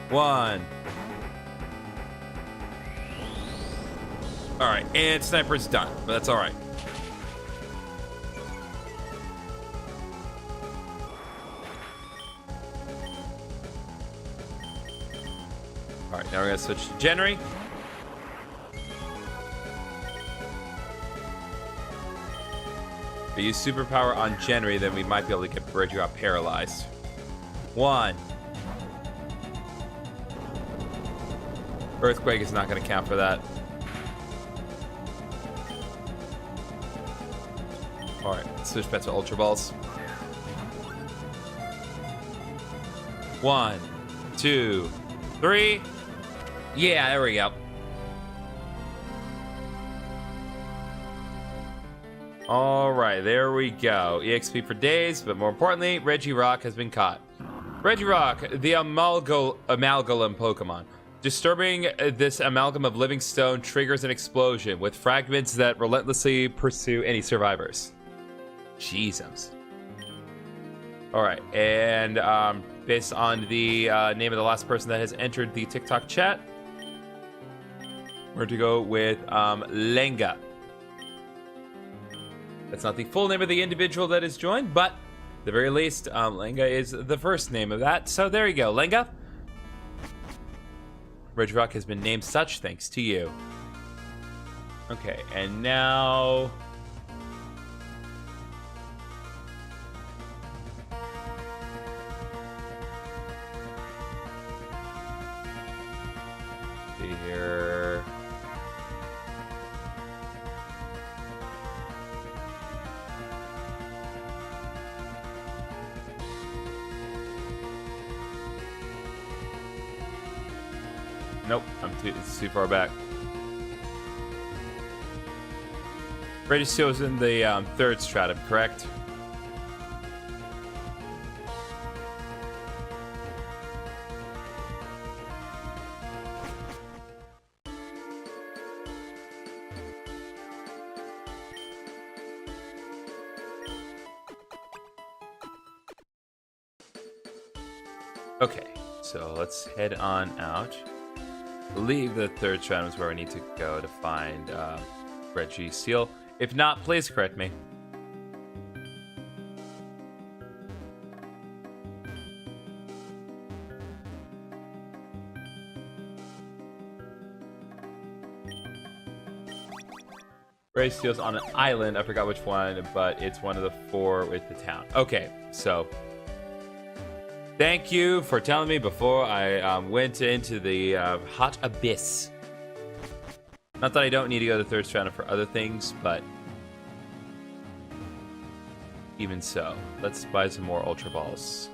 One. All right, and Sniper's done, but that's all right. All right, now we're gonna switch to January. If we use superpower on January, then we might be able to get Regirock paralyzed. One. Earthquake is not gonna count for that. Alright, switch back to Ultra Balls. 1, 2, 3. Yeah, there we go. Alright, there we go. EXP for days, but more importantly, Regirock has been caught. Regirock, the amalgam Pokemon. Disturbing this amalgam of living stone triggers an explosion with fragments that relentlessly pursue any survivors. Jesus. Alright, and based on the name of the last person that has entered the TikTok chat, we're going to go with Lenga. That's not the full name of the individual that is joined, but at the very least, Lenga is the first name of that. So there you go, Lenga. Regirock has been named such thanks to you. Okay, and now... see here... Nope, it's too far back. Registeel is in the third stratum, correct? Okay, so let's head on out. I believe the third stratum is where we need to go to find Registeel. If not, please correct me. Registeel's on an island. I forgot which one, but it's one of the 4 with the town. Okay, so... thank you for telling me before I went into the hot abyss. Not that I don't need to go to the third stratum for other things, but even so, let's buy some more Ultra Balls.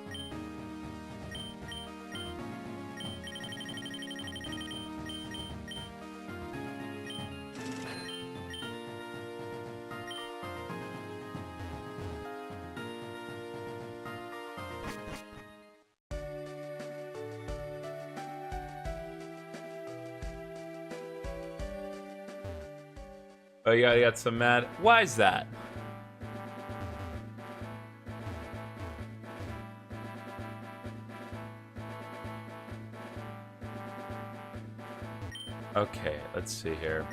Oh yeah, I got some mad. Why is that? Okay, let's see here.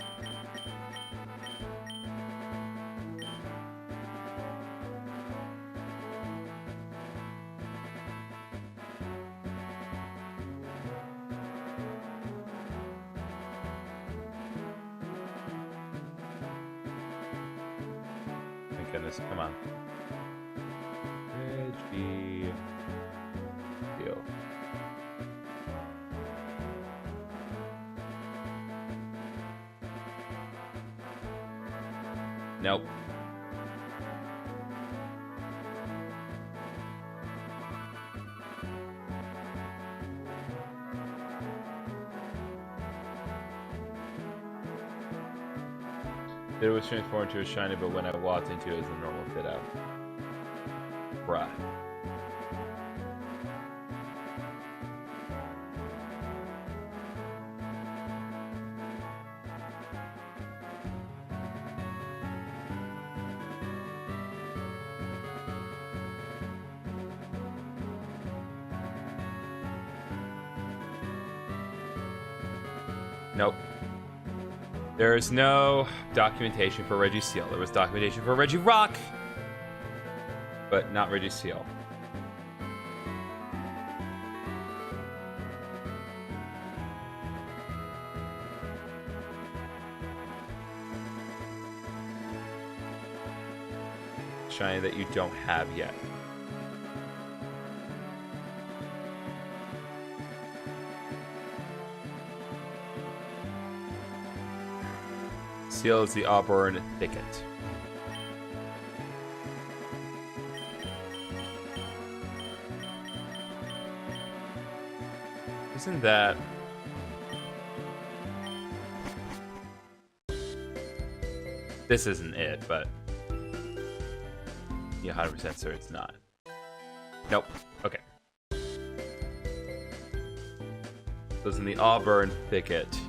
Goodness, come on. Registeel. Nope. It was transformed into a shiny, but when I walked into it, it was a normal fit out. Bruh. Nope. There is no documentation for Registeel. There was documentation for Regirock, but not Registeel. Shiny that you don't have yet. Seal is the Auburn Thicket. Isn't that... This isn't it, but... Yeah, 100% sure it's not. Nope. Okay. So it's in the Auburn Thicket.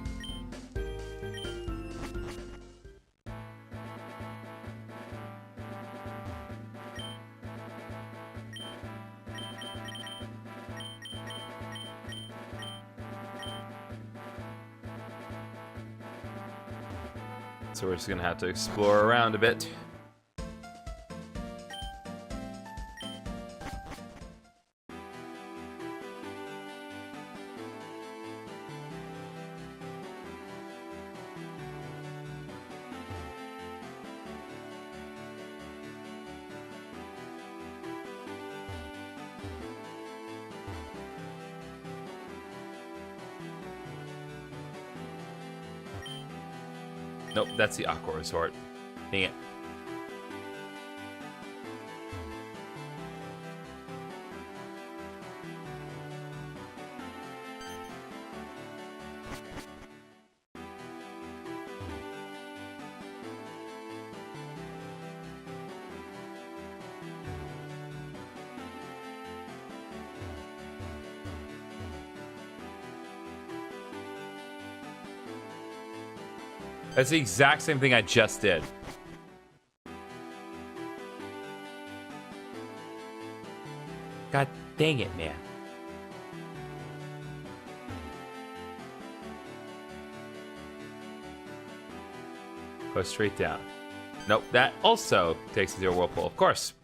So we're just gonna have to explore around a bit. Nope, that's the Aqua Resort. Dang it. That's the exact same thing I just did. God dang it, man. Go straight down. Nope, that also takes you to a whirlpool, of course.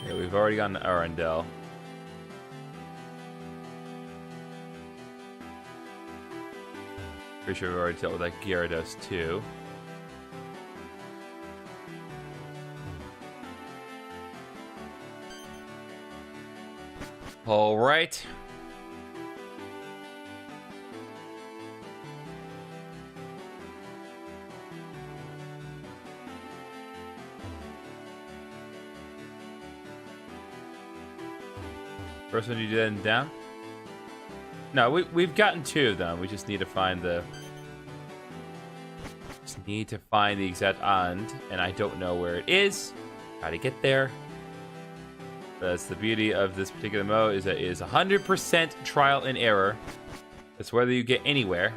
Yeah, we've already gotten to Arundel. Pretty sure we've already dealt with that Gyarados too. All right. First one you did down? No, we've gotten two of them. We just need to find the... Just need to find the exact island, and I don't know where it is. How to get there. That's the beauty of this particular mode, is that it is 100% trial and error. That's whether you get anywhere.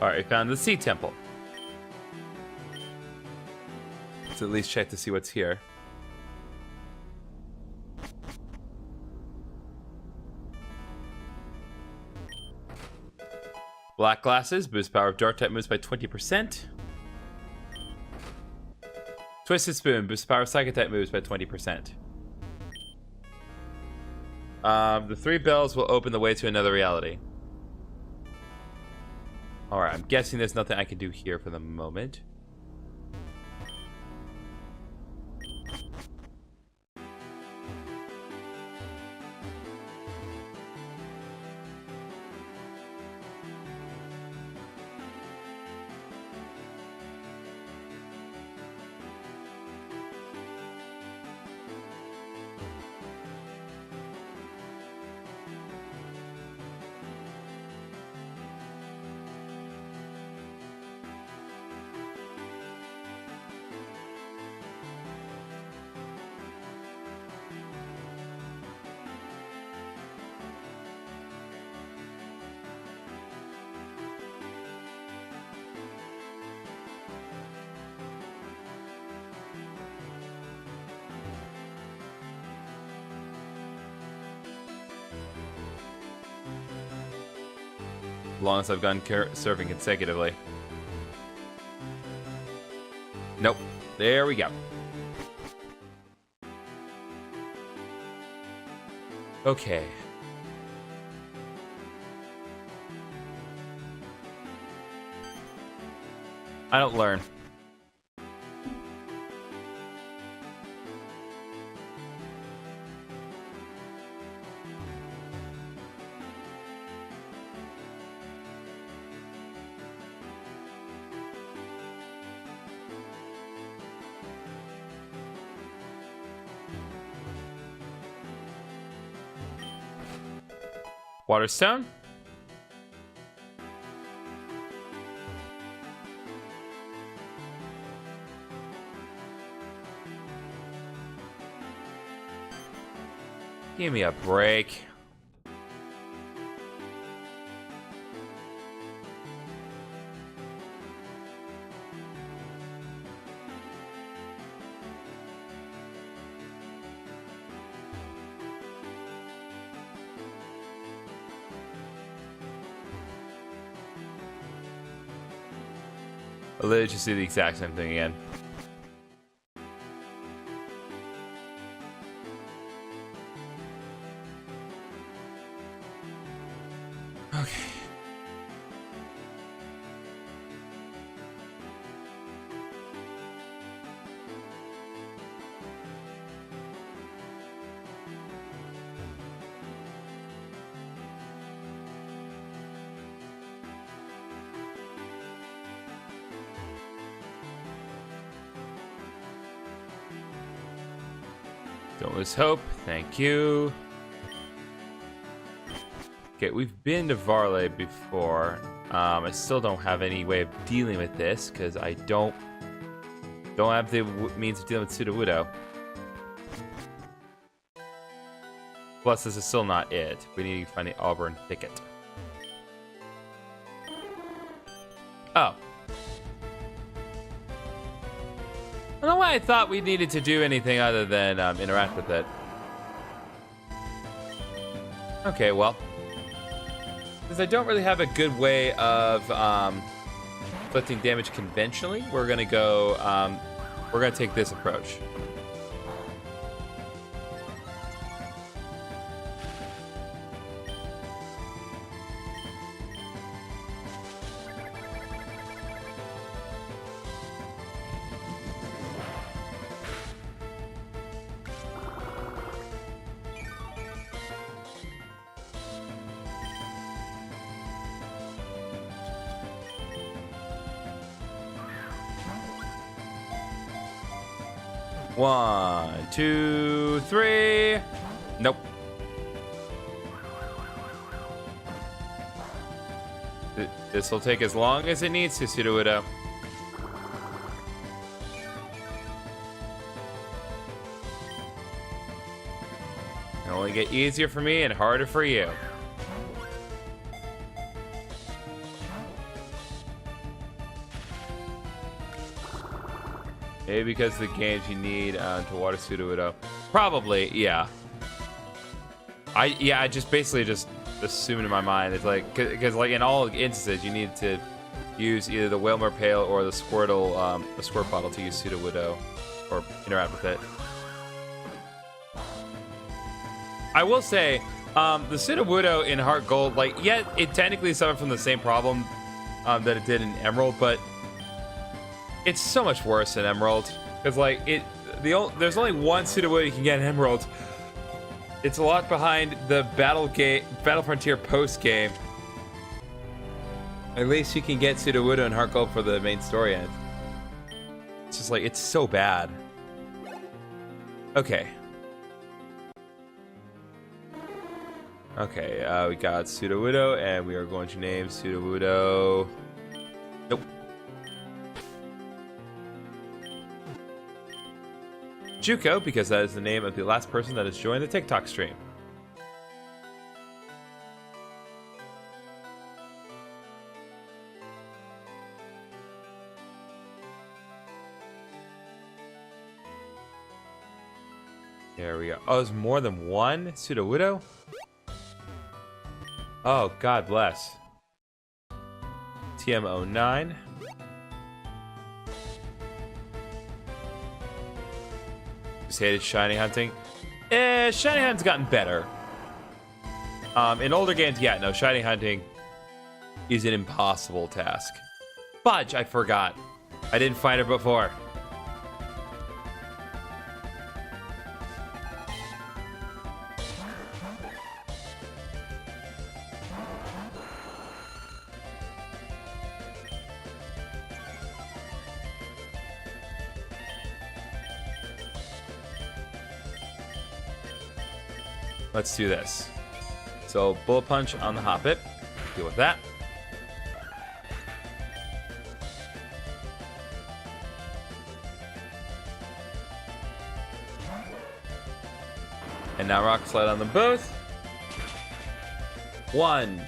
Alright, we found the Sea Temple. Let's at least check to see what's here. Black Glasses, boost power of Dark-type moves by 20%. Twisted Spoon, boost power of Psychic-type moves by 20%. The 3 bells will open the way to another reality. Alright, I'm guessing there's nothing I can do here for the moment. As long as I've gone surfing consecutively. Nope. There we go. Okay. I don't learn. Waterstone. Give me a break. I literally just do the exact same thing again. Okay. Don't lose hope. Thank you. Okay, we've been to Varley before. I still don't have any way of dealing with this because I don't have the means of dealing with Sudowoodo. Plus, this is still not it. We need to find the Auburn Thicket. Oh. I don't know why I thought we needed to do anything other than interact with it. Okay, well. Since I don't really have a good way of inflicting damage conventionally, we're gonna go, we're gonna take this approach. One, two, three. Nope. This will take as long as it needs to, Sudowoodo. It'll only get easier for me and harder for you. Maybe because of the games you need to water Sudowoodo. Probably, yeah. I just basically just assumed in my mind it's like because like in all instances you need to use either the Whalmer Pail or the Squirtle, the Squirt Bottle to use Sudowoodo or interact with it. I will say, the Sudowoodo in Heart Gold, like, yeah, it technically suffered from the same problem that it did in Emerald, but it's so much worse in Emerald because like there's only one Sudowoodo you can get in Emerald. It's a lot behind the Battle Frontier post game. At least you can get Sudowoodo and Heart Gold for the main story end. It's just like it's so bad. Okay. Okay, we got Sudowoodo, and we are going to name Sudowoodo. Nope. Juko, because that is the name of the last person that has joined the TikTok stream. There we go. Oh, there's more than one Sudowoodo? Oh, God bless. TM09. Just hated shiny hunting. Shiny hunting's gotten better. In older games, yeah, no, shiny hunting is an impossible task. Fudge, I forgot. I didn't find it before. Let's do this. So, Bullet Punch on the Hoppip. Deal with that. And now Rock Slide on them both. 1,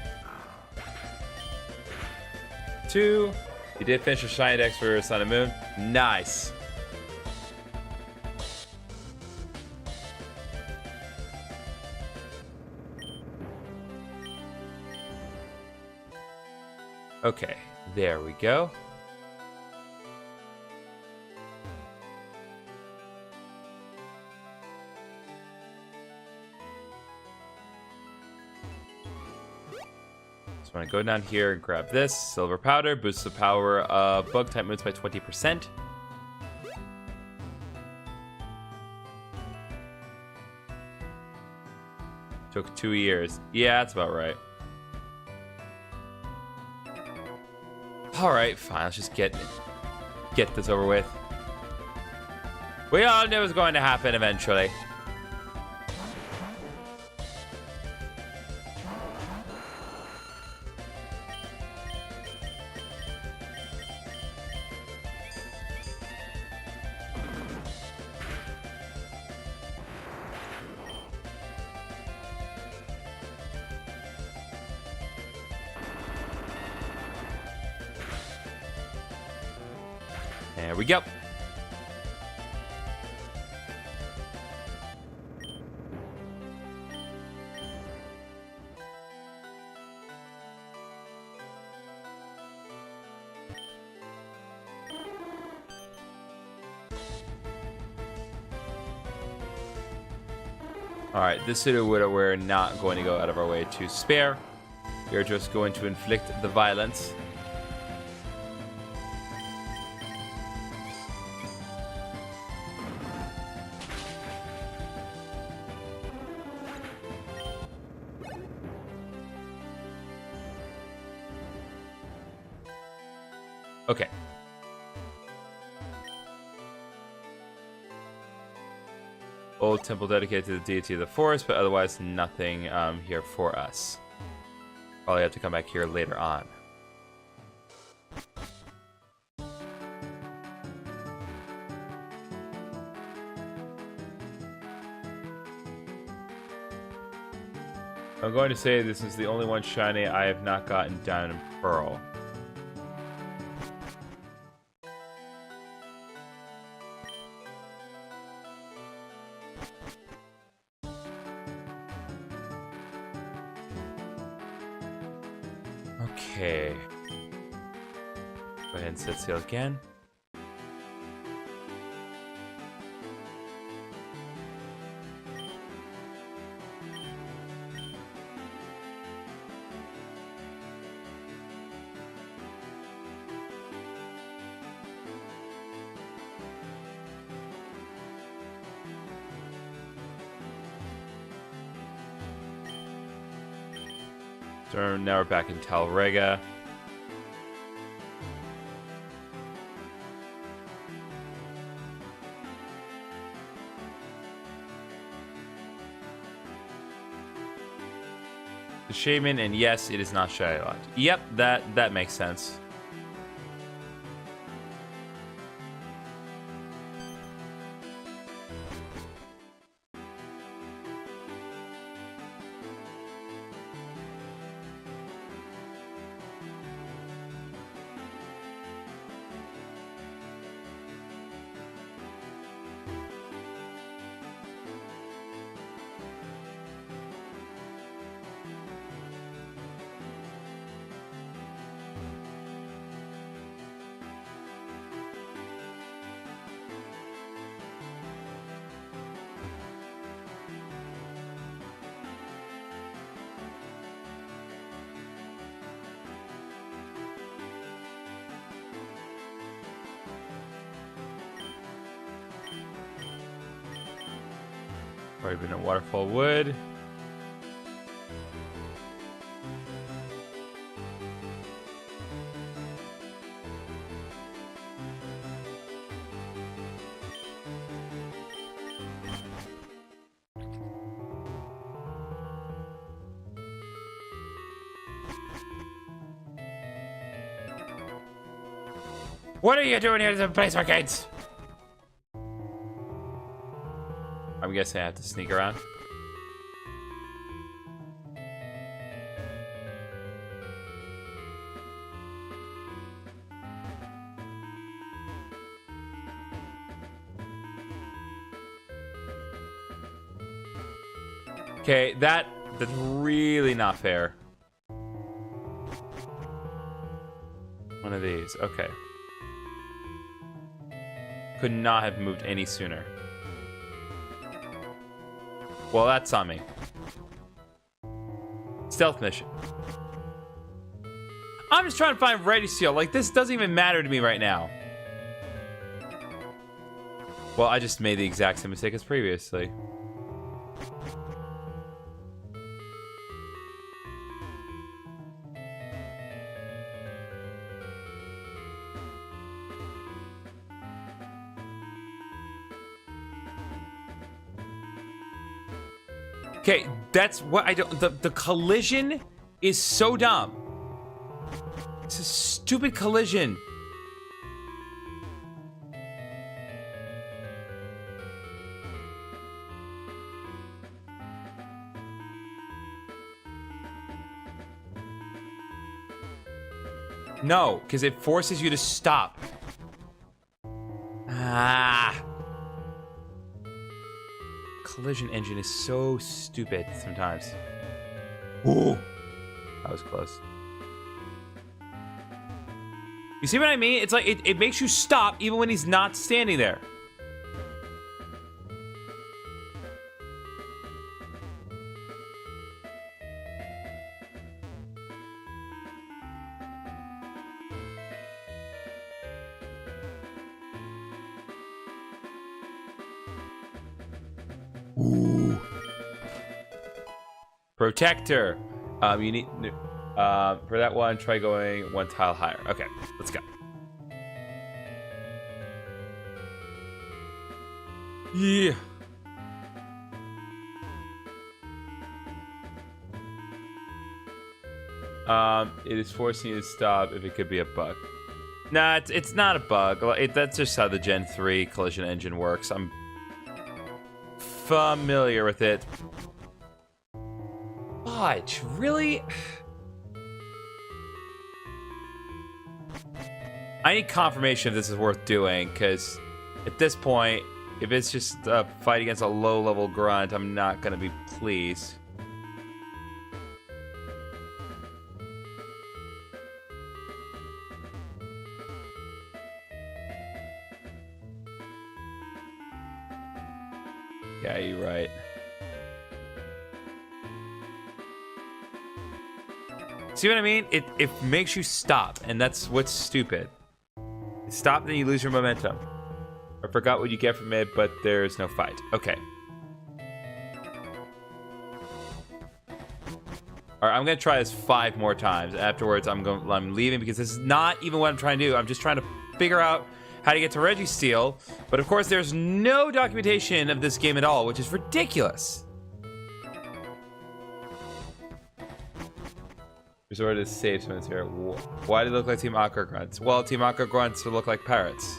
2. You did finish your Shiny Dex for Sun and Moon. Nice. Okay, there we go. So I'm gonna go down here and grab this silver powder, boosts the power of bug type moves by 20%. Took 2 years. Yeah, that's about right. Alright, fine, let's just get this over with. We all knew it was going to happen eventually. There we go. All right, this Sudowoodo we're not going to go out of our way to spare. We're just going to inflict the violence. Okay. Old temple dedicated to the deity of the forest, but otherwise nothing here for us. Probably have to come back here later on. I'm going to say this is the only one shiny I have not gotten down in Pearl. Okay. Go ahead and set sail again. So now we're back in Talrega. The Shaman, and yes, it is not shiny locked. Yep, that makes sense. Already been at Waterfall Wood. What are you doing here to the place arcades? I'm guessing I have to sneak around. Okay, that's really not fair. One of these, okay. Could not have moved any sooner. Well, that's on me. Stealth mission. I'm just trying to find Registeel. Like, this doesn't even matter to me right now. Well, I just made the exact same mistake as previously. Okay, that's what I don't... The collision is so dumb. It's a stupid collision. No, because it forces you to stop. Ah. Collision engine is so stupid sometimes. Ooh. That was close. You see what I mean? It's like it makes you stop even when he's not standing there. Ooh. Protector. You need for that one, try going one tile higher. Okay, let's go. Yeah. It is forcing you to stop if it could be a bug. Nah, it's not a bug. That's just how the Gen 3 collision engine works. I'm familiar with it. Fudge, really? I need confirmation if this is worth doing, because at this point, if it's just a fight against a low-level grunt, I'm not going to be pleased. Yeah, you're right. See what I mean? It makes you stop, and that's what's stupid. Stop, then you lose your momentum. I forgot what you get from it, but there's no fight. Okay. Alright, I'm gonna try this 5 more times. Afterwards, I'm leaving because this is not even what I'm trying to do. I'm just trying to figure out how to get to Registeel. But of course, there's no documentation of this game at all, which is ridiculous. Resort to save minutes here. Why do they look like Team Aqua Grunts? Well, Team Aqua Grunts look like pirates.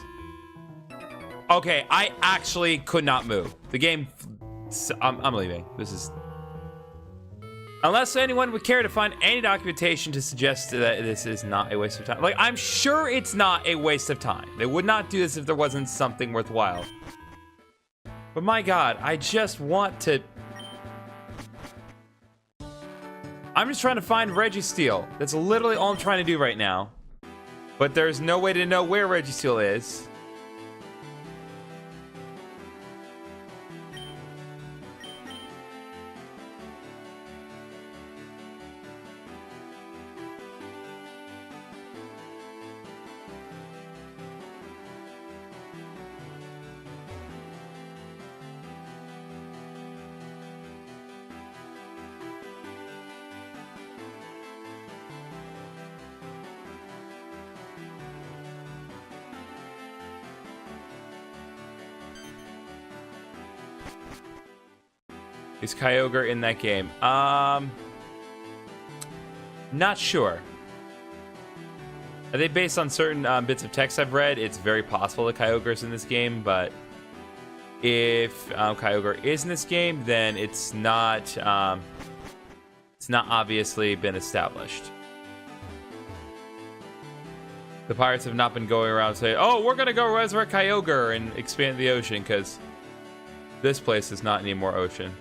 Okay, I actually could not move. The game... I'm leaving. This is... Unless anyone would care to find any documentation to suggest that this is not a waste of time. Like, I'm sure it's not a waste of time. They would not do this if there wasn't something worthwhile. But my god, I just want to... I'm just trying to find Registeel. That's literally all I'm trying to do right now. But there's no way to know where Registeel is. Is Kyogre in that game? Not sure. I think based on certain bits of text I've read, it's very possible that Kyogre's in this game, but if Kyogre is in this game, then it's not obviously been established. The pirates have not been going around saying, oh, we're gonna go resurrect Kyogre and expand the ocean, because this place is not any more ocean.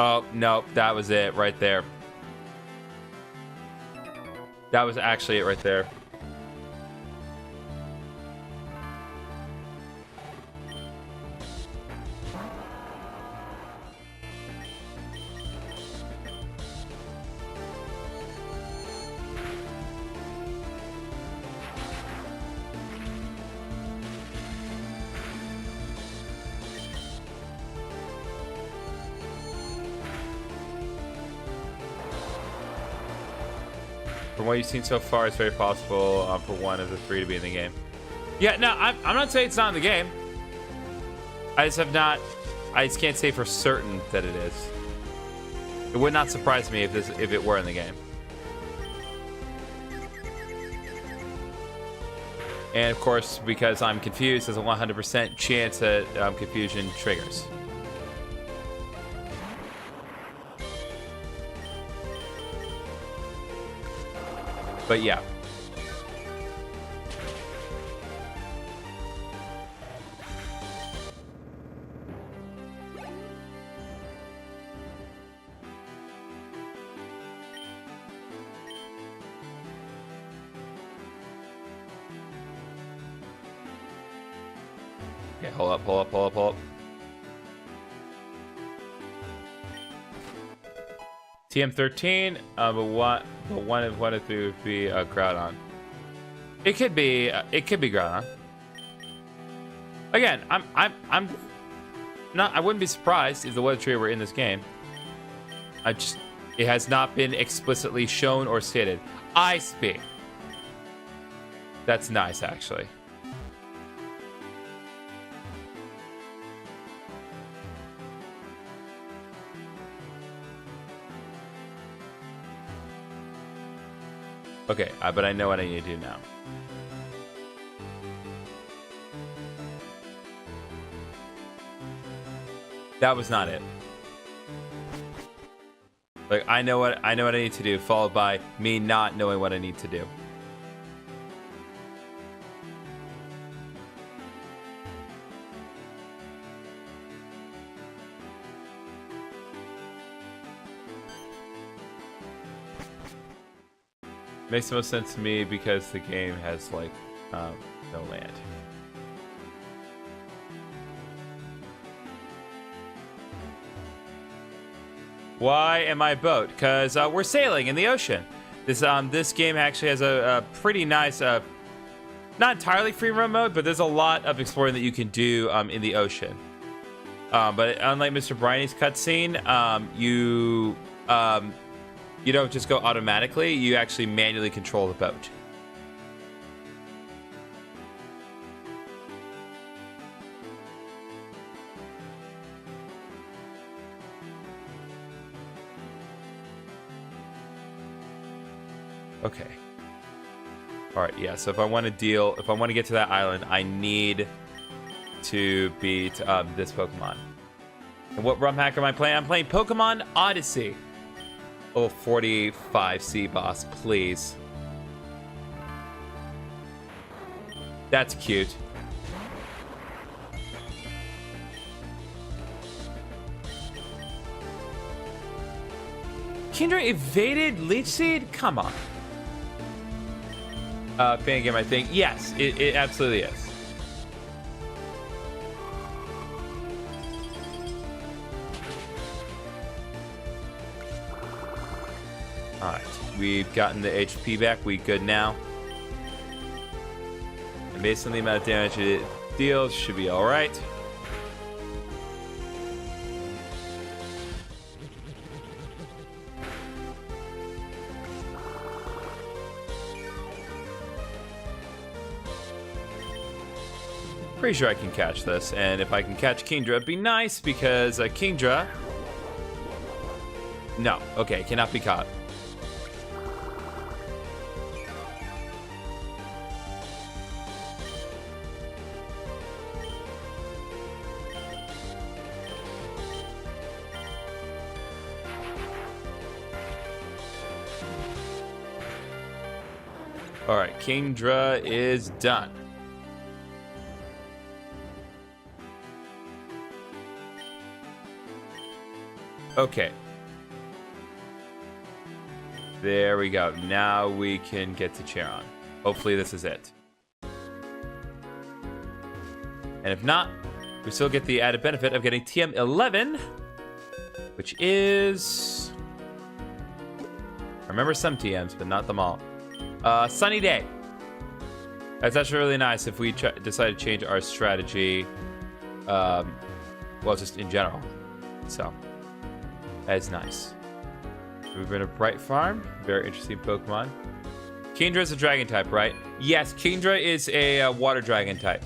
Oh, no, that was it right there. That was actually it right there. From what you've seen so far, it's very possible for one of the three to be in the game. Yeah, no, I'm not saying it's not in the game. I just can't say for certain that it is. It would not surprise me if it were in the game. And of course, because I'm confused, there's a 100% chance that confusion triggers. But yeah. Okay, hold up. TM13, but one of three would be Groudon. It could be Groudon. Again, I'm not. I wouldn't be surprised if the Weather Trio were in this game. It has not been explicitly shown or stated. Ice Beam. That's nice, actually. Okay, but I know what I need to do now. That was not it. Like, I know what I need to do, followed by me not knowing what I need to do. Makes the most sense to me because the game has, like, no land. Why am I a boat? Because we're sailing in the ocean. This game actually has a pretty nice, not entirely free roam mode, but there's a lot of exploring that you can do in the ocean. But unlike Mr. Briney's cutscene, you don't just go automatically, you actually manually control the boat. Okay. Alright, yeah, so if I want to get to that island, I need to beat this Pokemon. And what Rom Hack am I playing? I'm playing Pokémon Odyssey. Level 45 C boss, please. That's cute. Kendra evaded Leech Seed? Come on. Fan game, I think. Yes, it absolutely is. we've gotten the HP back. We good now. And based on the amount of damage it deals, should be alright. Pretty sure I can catch this, and if I can catch Kingdra, it'd be nice because Kingdra. No, okay, cannot be caught. All right, Kingdra is done. Okay. There we go. Now we can get to Charon. Hopefully this is it. And if not, we still get the added benefit of getting TM11, which is... I remember some TMs, but not them all. Sunny Day. That's actually really nice if we decide to change our strategy. Well, just in general. So... that is nice. We've been a Bright Farm. Very interesting Pokemon. Kingdra is a dragon type, right? Yes, Kingdra is a water dragon type.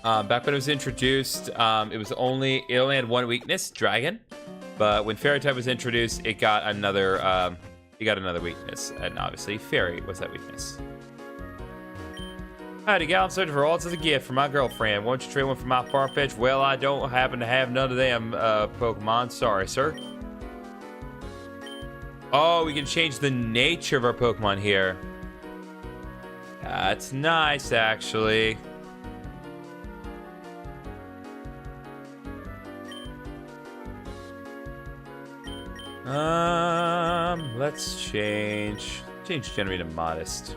Back when it was introduced, it only had one weakness, dragon. But when Fairy type was introduced, it got another weakness, and obviously Fairy was that weakness. Howdy, gal. I'm searching for alts as a gift for my girlfriend. Won't you trade one for my Farfetch? Well, I don't happen to have none of them Pokemon. Sorry, sir. Oh, we can change the nature of our Pokemon here. That's nice, actually. Let's change Generate to Modest.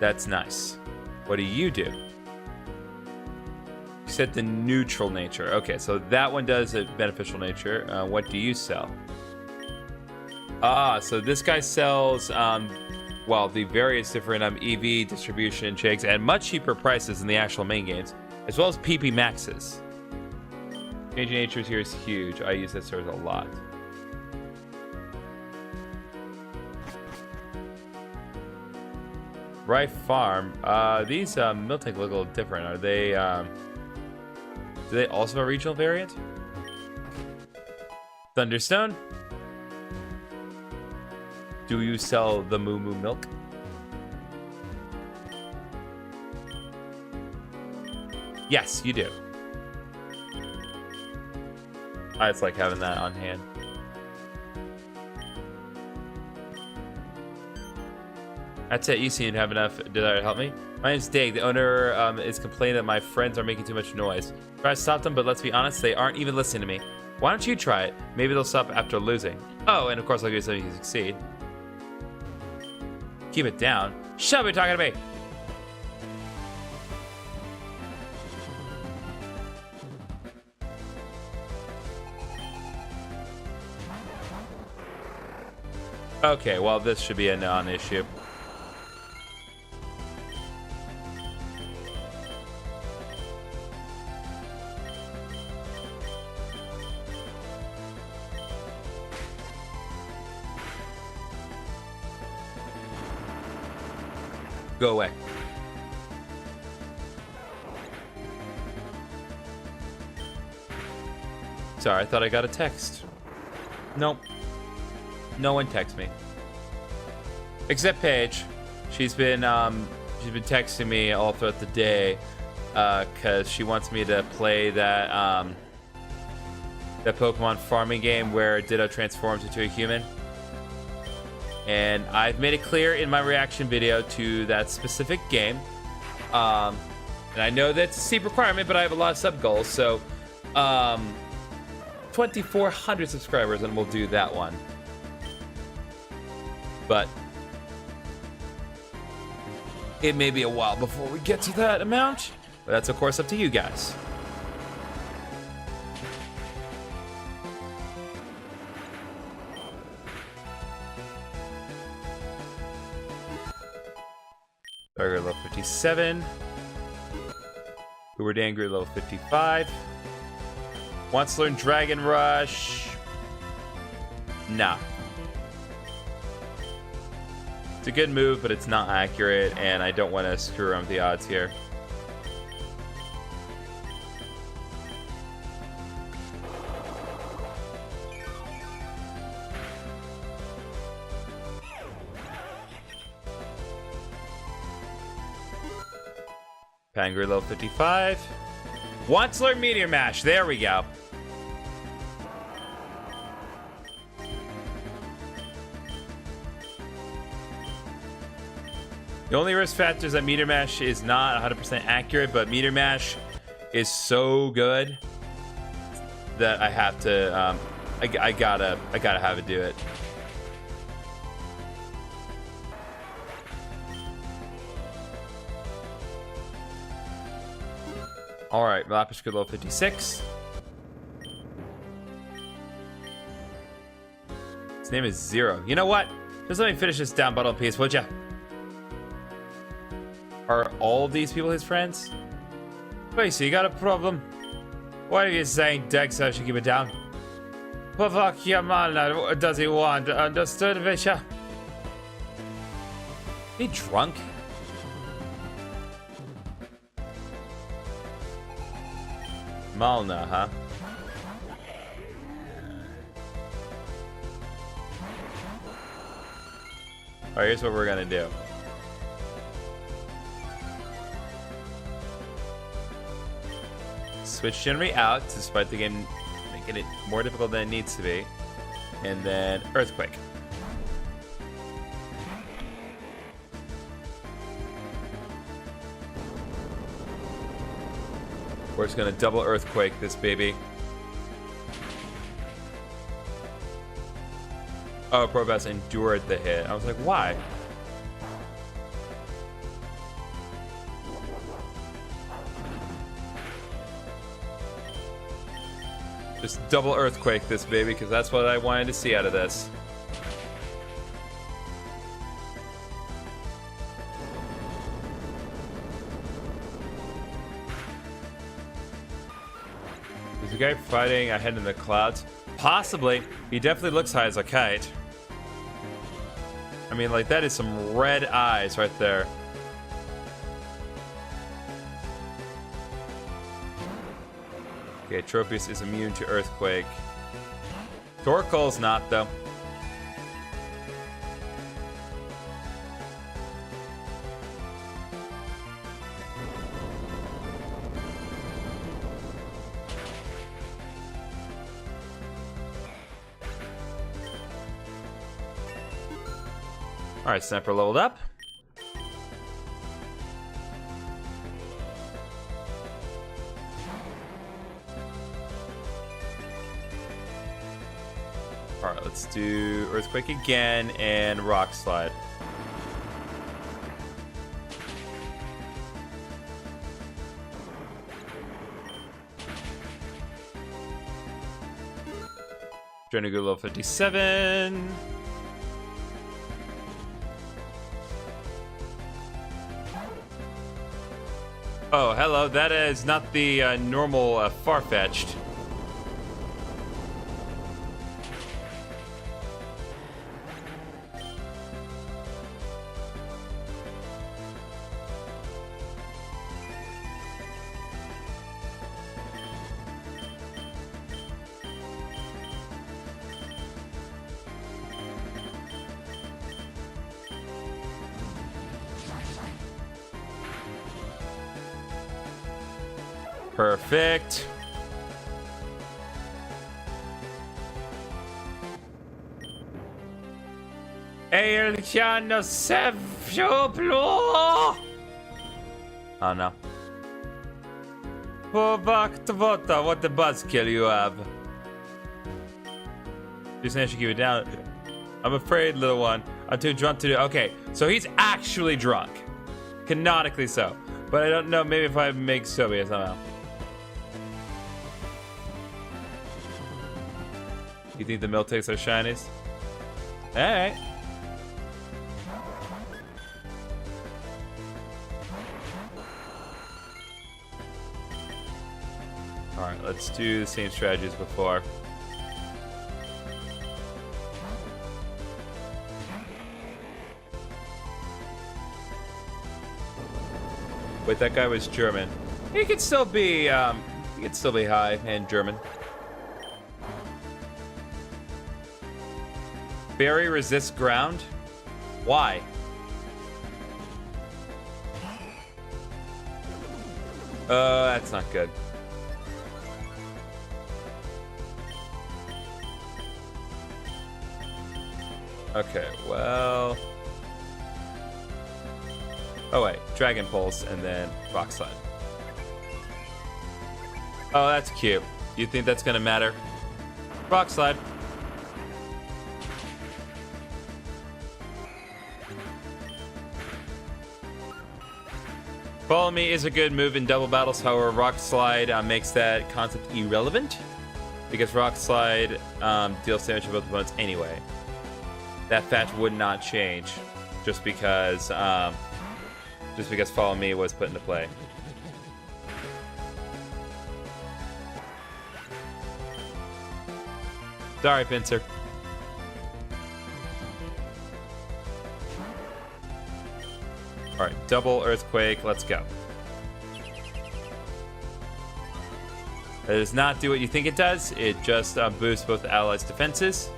That's nice. What do? You set the neutral nature. Okay, so that one does a beneficial nature. What do you sell? So this guy sells, well, the various different EV distribution shakes at much cheaper prices than the actual main games, as well as PP Maxes. Changing natures here is huge. I use that service a lot. Bright Farm. These Miltank look a little different. Are they? Do they also have a regional variant? Thunderstone. Do you sell the Moo Moo milk? Yes, you do. I just like having that on hand. That's it. You seem to have enough. Did that help me? My name's Dig. The owner is complaining that my friends are making too much noise. Try to stop them, but let's be honest, they aren't even listening to me. Why don't you try it? Maybe they'll stop after losing. Oh, and of course I'll give you something if you succeed. Keep it down. Shut up, you're talking to me. Okay, well, this should be a non-issue. Go away. Sorry, I thought I got a text. Nope. No one texted me. Except Paige. She's been texting me all throughout the day because she wants me to play that that Pokemon farming game where Ditto transforms into a human. And I've made it clear in my reaction video to that specific game. And I know that's a steep requirement, but I have a lot of sub goals. So 2,400 subscribers and we'll do that one. But it may be a while before we get to that amount. But that's, of course, up to you guys. Burger level 57. Uber Dangry level 55. Wants to learn Dragon Rush. Nah. It's a good move, but it's not accurate, and I don't want to screw around with the odds here. Pangry level 55. Wants to learn Meteor Mash. There we go. The only risk factor is that Meteor Mash is not 100% accurate, but Meteor Mash is so good that I have to, I gotta have it do it. All right, Lapis good level 56. His name is Zero. You know what? Just let me finish this down bottle piece, would ya? Are all of these people his friends? Wait, so you got a problem? What are you saying, Dex? I should keep it down. What fuck your man does he want? Understood, Visha? He drunk? Malna, huh? Alright, here's what we're gonna do. Switch Generate out, despite the game making it more difficult than it needs to be. And then Earthquake. We're just gonna double Earthquake this baby. Oh, Probass endured the hit. I was like, why? Just double Earthquake this baby, because that's what I wanted to see out of this. Is the guy fighting ahead in the clouds? Possibly. He definitely looks high as a kite. I mean, like, that is some red eyes right there. Okay, Tropius is immune to Earthquake. Torkoal's not, though. Alright, Sniper leveled up. Alright, let's do Earthquake again and Rock Slide. Drainagu level 57. Oh, hello. That is not the normal Farfetch'd. Perfect. Oh no. What the buzzkill you have? Just I should keep it down. I'm afraid, little one. I'm too drunk to do. Okay, so he's actually drunk. Canonically so. But I don't know, maybe if I make Sobia somehow. You think the Miltanks are shinies? Alright. Alright, let's do the same strategy as before. Wait, that guy was German. He could still be high and German. Berry resists ground? Why? That's not good. Okay, well... Oh wait, Dragon Pulse and then Rock Slide. Oh, that's cute. You think that's gonna matter? Rock Slide. Follow Me is a good move in double battles, however, Rock Slide makes that concept irrelevant because Rock Slide deals damage to both opponents anyway. That fact would not change just because Follow Me was put into play. Sorry, Pincer. Alright, double Earthquake, let's go. It does not do what you think it does, it just boosts both allies' defenses.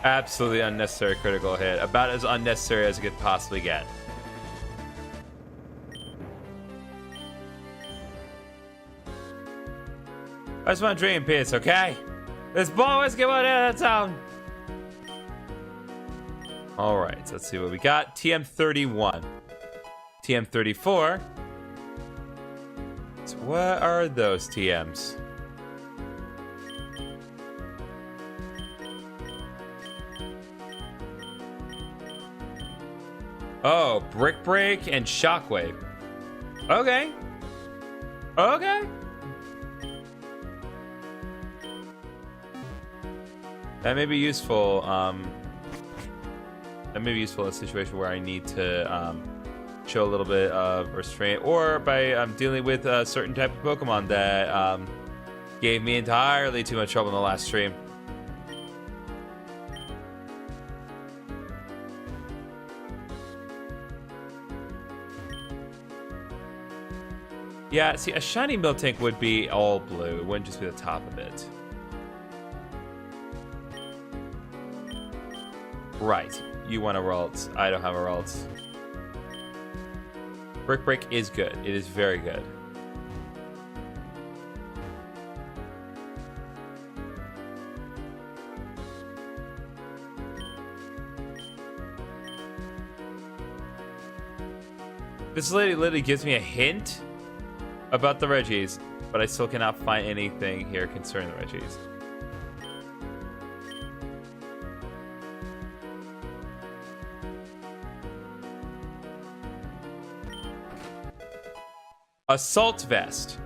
Absolutely unnecessary critical hit. About as unnecessary as it could possibly get. I just want to drink in peace, okay? This boy always get one out of town. Alright, so let's see what we got. TM31. TM34. So what are those TMs? Oh, Brick Break and Shockwave. Okay. Okay. That may be useful. That may be useful in a situation where I need to show a little bit of restraint, or by dealing with a certain type of Pokemon that gave me entirely too much trouble in the last stream. Yeah, see, a shiny Miltank would be all blue. It wouldn't just be the top of it. Right. You want a Ralts. I don't have a Ralts. Brick Break is good. It is very good. This lady literally gives me a hint about the Reggies, but I still cannot find anything here concerning the Reggies. Assault Vest.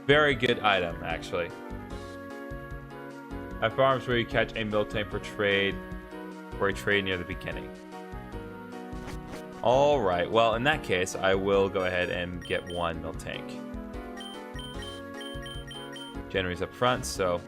Very good item, actually. At farms where you catch a Miltank for a trade near the beginning. Alright, well, in that case, I will go ahead and get one Miltank. January's up front, so...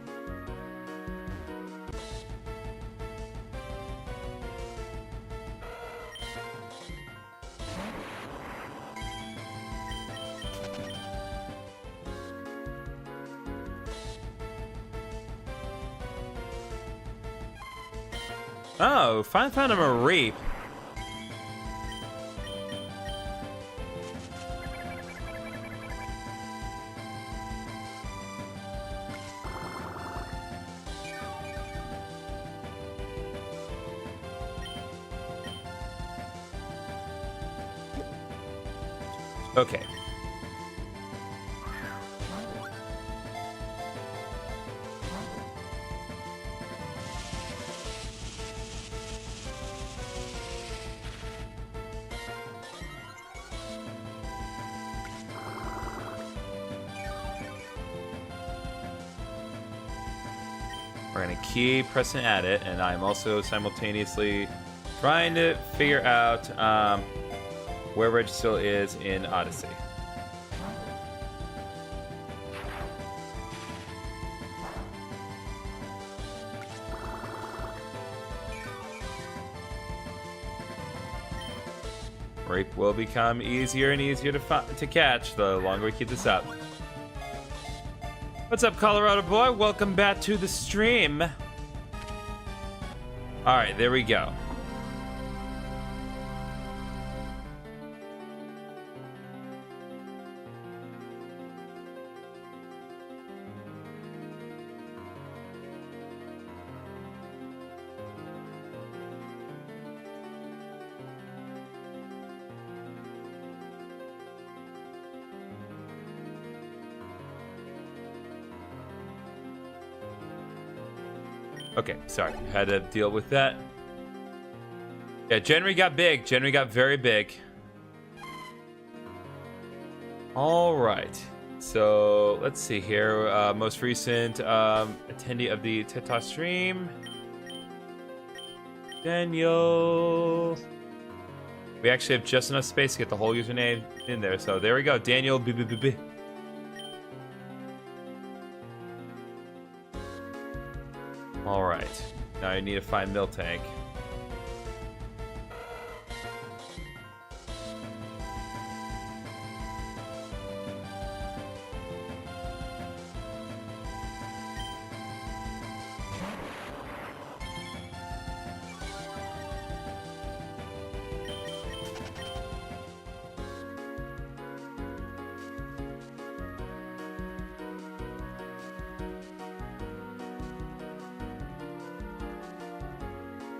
Oh, finally found him a reap. Okay. We're gonna keep pressing at it, and I'm also simultaneously trying to figure out where Reg still is in Odyssey. Rape will become easier and easier to catch the longer we keep this up. What's up, Colorado boy? Welcome back to the stream. All right, there we go. Okay, sorry, had to deal with that. Yeah, January got big. January got very big. All right, so let's see here. Most recent attendee of the TikTok stream, Daniel. We actually have just enough space to get the whole username in there. So there we go, Daniel. B. All right, now I need to find Miltank.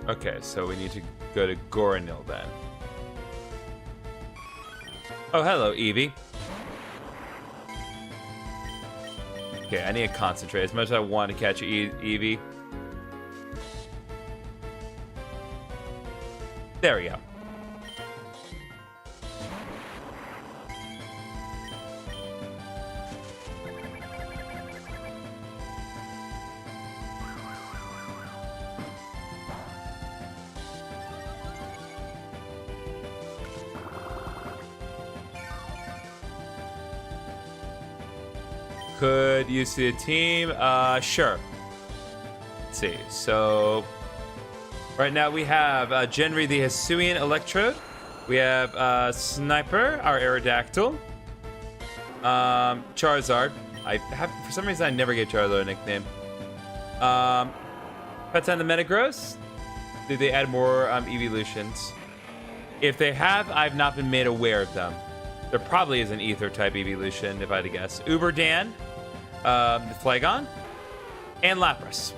Okay, so we need to go to Goranil then. Oh, hello, Eevee. Okay, I need to concentrate. As much as I want to catch Eevee. There we go. Could you see a team? Sure. Let's see. So, right now we have Genry the Hisuian Electrode. We have Sniper, our Aerodactyl. Charizard. For some reason, I never gave Charizard a nickname. Petan the Metagross. Did they add more evolutions? If they have, I've not been made aware of them. There probably is an Ether type evolution, if I had to guess. Uberdan, the Flagon, and Lapras.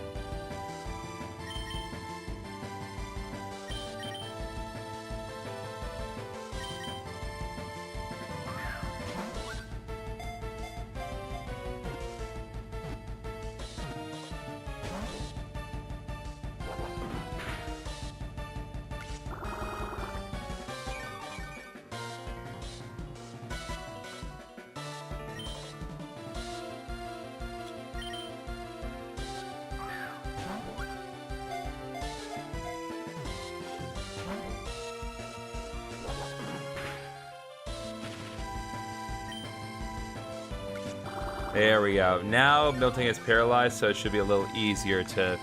There we go. Now Miltank is paralyzed, so it should be a little easier to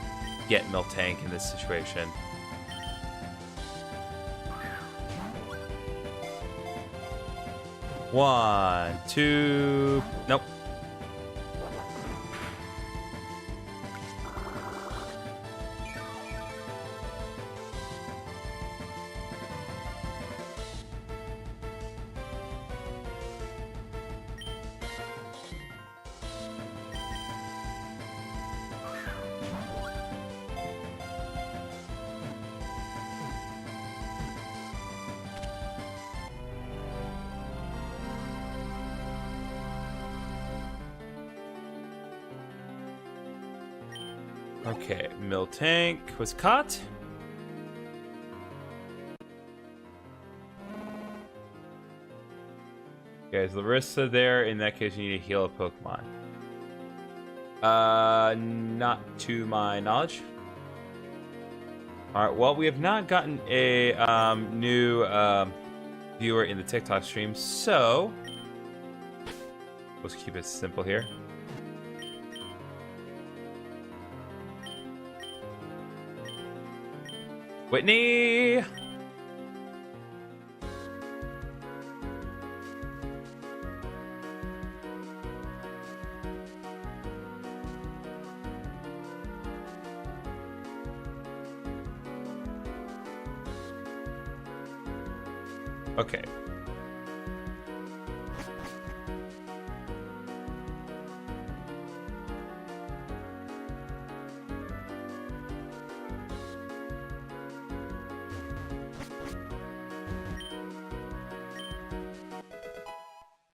get Miltank in this situation. One, two, nope. Okay, Miltank was caught. Okay, is Larissa there? In that case, you need to heal a Pokemon. Not to my knowledge. All right, well, we have not gotten a new viewer in the TikTok stream, so let's keep it simple here. Whitney! Okay.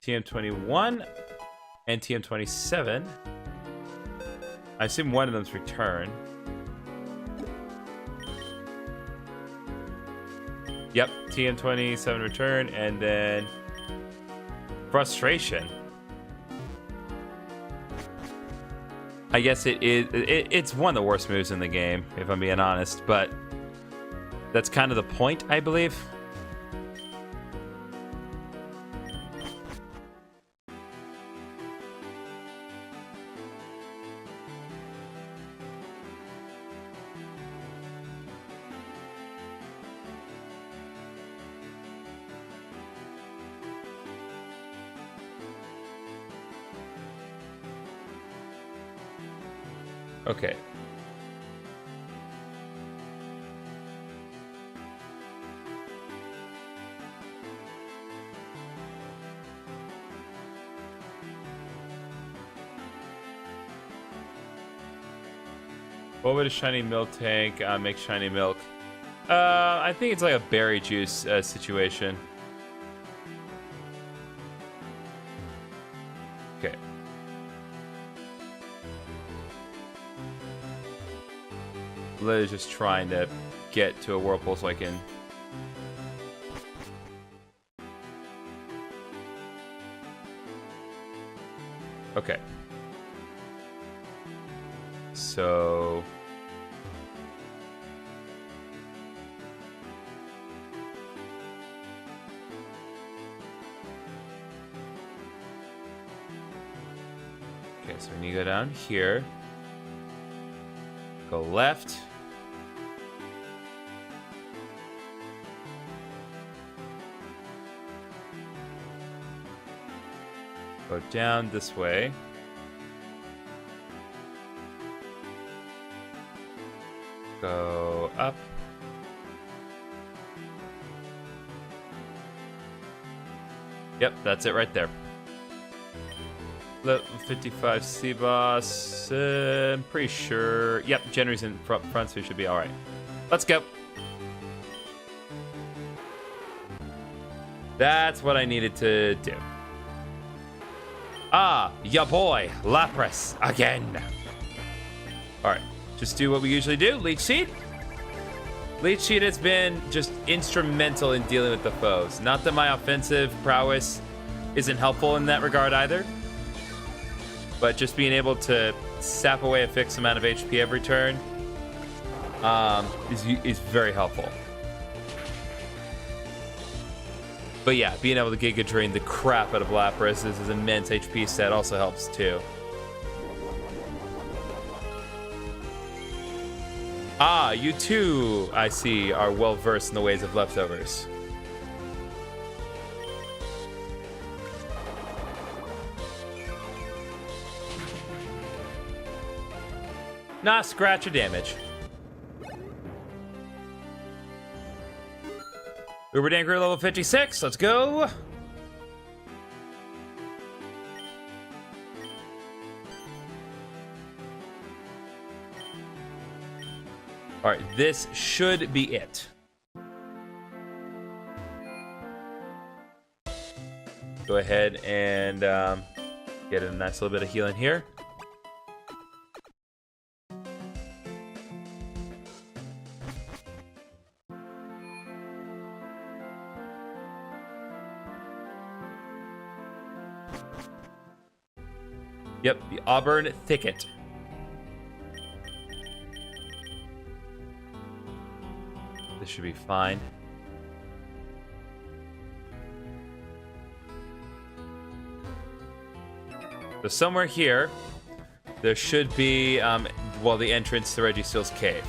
TM21 and TM27. I assume one of them's return. Yep, TM27 return, and then frustration. I guess it's one of the worst moves in the game, if I'm being honest, but that's kind of the point, I believe. Okay. What would a shiny milk tank make shiny milk? I think it's like a berry juice situation. Okay. Literally just trying to get to a whirlpool so I can. Okay. So. Okay, so we need to go down here. Go left. Go down this way. Go up. Yep, that's it right there. Level 55 C-Boss. I'm pretty sure. Yep, Jenry's in front, so we should be alright. Let's go. That's what I needed to do. Ah, ya boy, Lapras again. Alright, just do what we usually do. Leech Seed. Leech Seed has been just instrumental in dealing with the foes. Not that my offensive prowess isn't helpful in that regard either. But just being able to sap away a fixed amount of HP every turn is very helpful. But yeah, being able to Giga Drain the crap out of Lapras as his immense HP set also helps too. Ah, you too, I see, are well versed in the ways of leftovers. Nah, scratch or damage. Uber Danker level 56, let's go. All right, this should be it. Go ahead and get a nice little bit of healing here. Yep, the Auburn Thicket. This should be fine. So somewhere here, there should be, the entrance to Registeel's cave.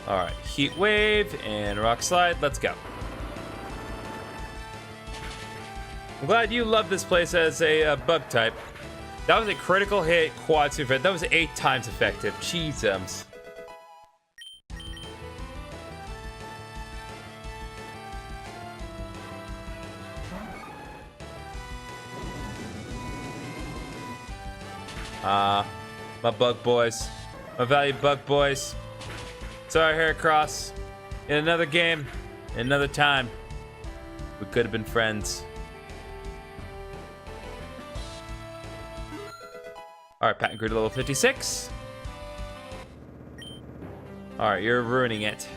All right, Heat Wave and Rock Slide. Let's go. I'm glad you love this place as a bug type. That was a critical hit quad super. That was 8 times effective. Jeezums. My bug boys. My valued bug boys. Sorry, Heracross. In another game, in another time, we could have been friends. Alright, Patent Grew to level 56. Alright, you're ruining it.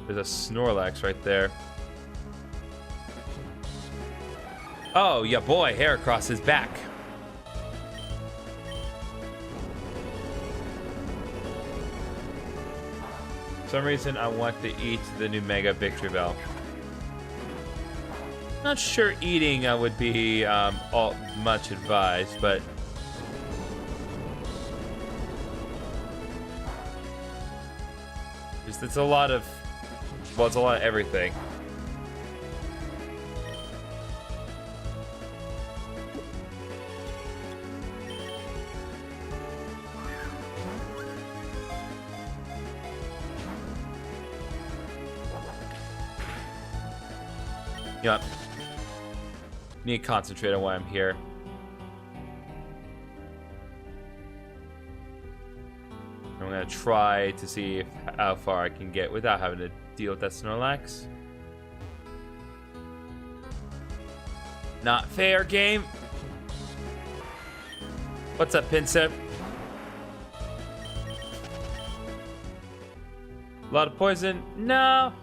There's a Snorlax right there. Oh, yeah, boy, Heracross is back. For some reason, I want to eat the new Mega Victory Bell. Not sure eating would be all much advised, but it's a lot of, well, it's a lot of everything. Yep. Need to concentrate on why I'm here. I'm gonna try to see how far I can get without having to deal with that Snorlax. Not fair, game. What's up, Pinsir? A lot of poison? No.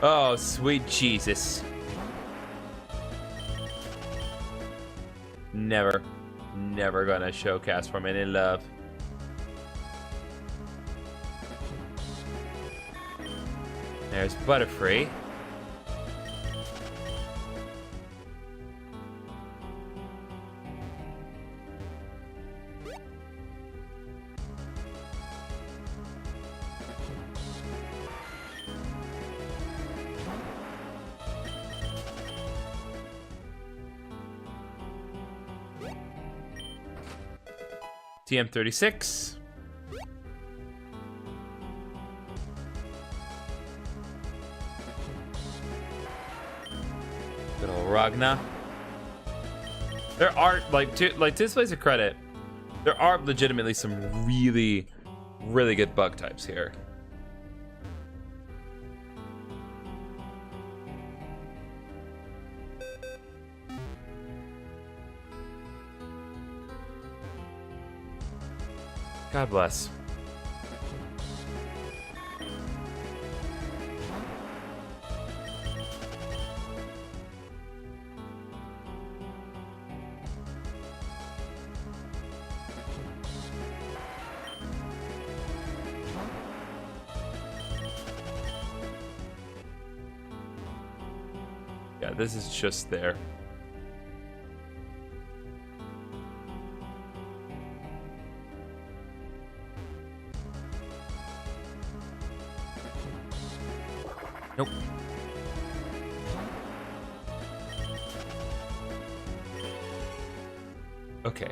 Oh, sweet Jesus. Never gonna showcast for me any love. There's Butterfree. TM36. Good old Ragna. There are, to this place of credit, there are legitimately some really good bug types here. God bless. Yeah, this is just there. Nope. Okay.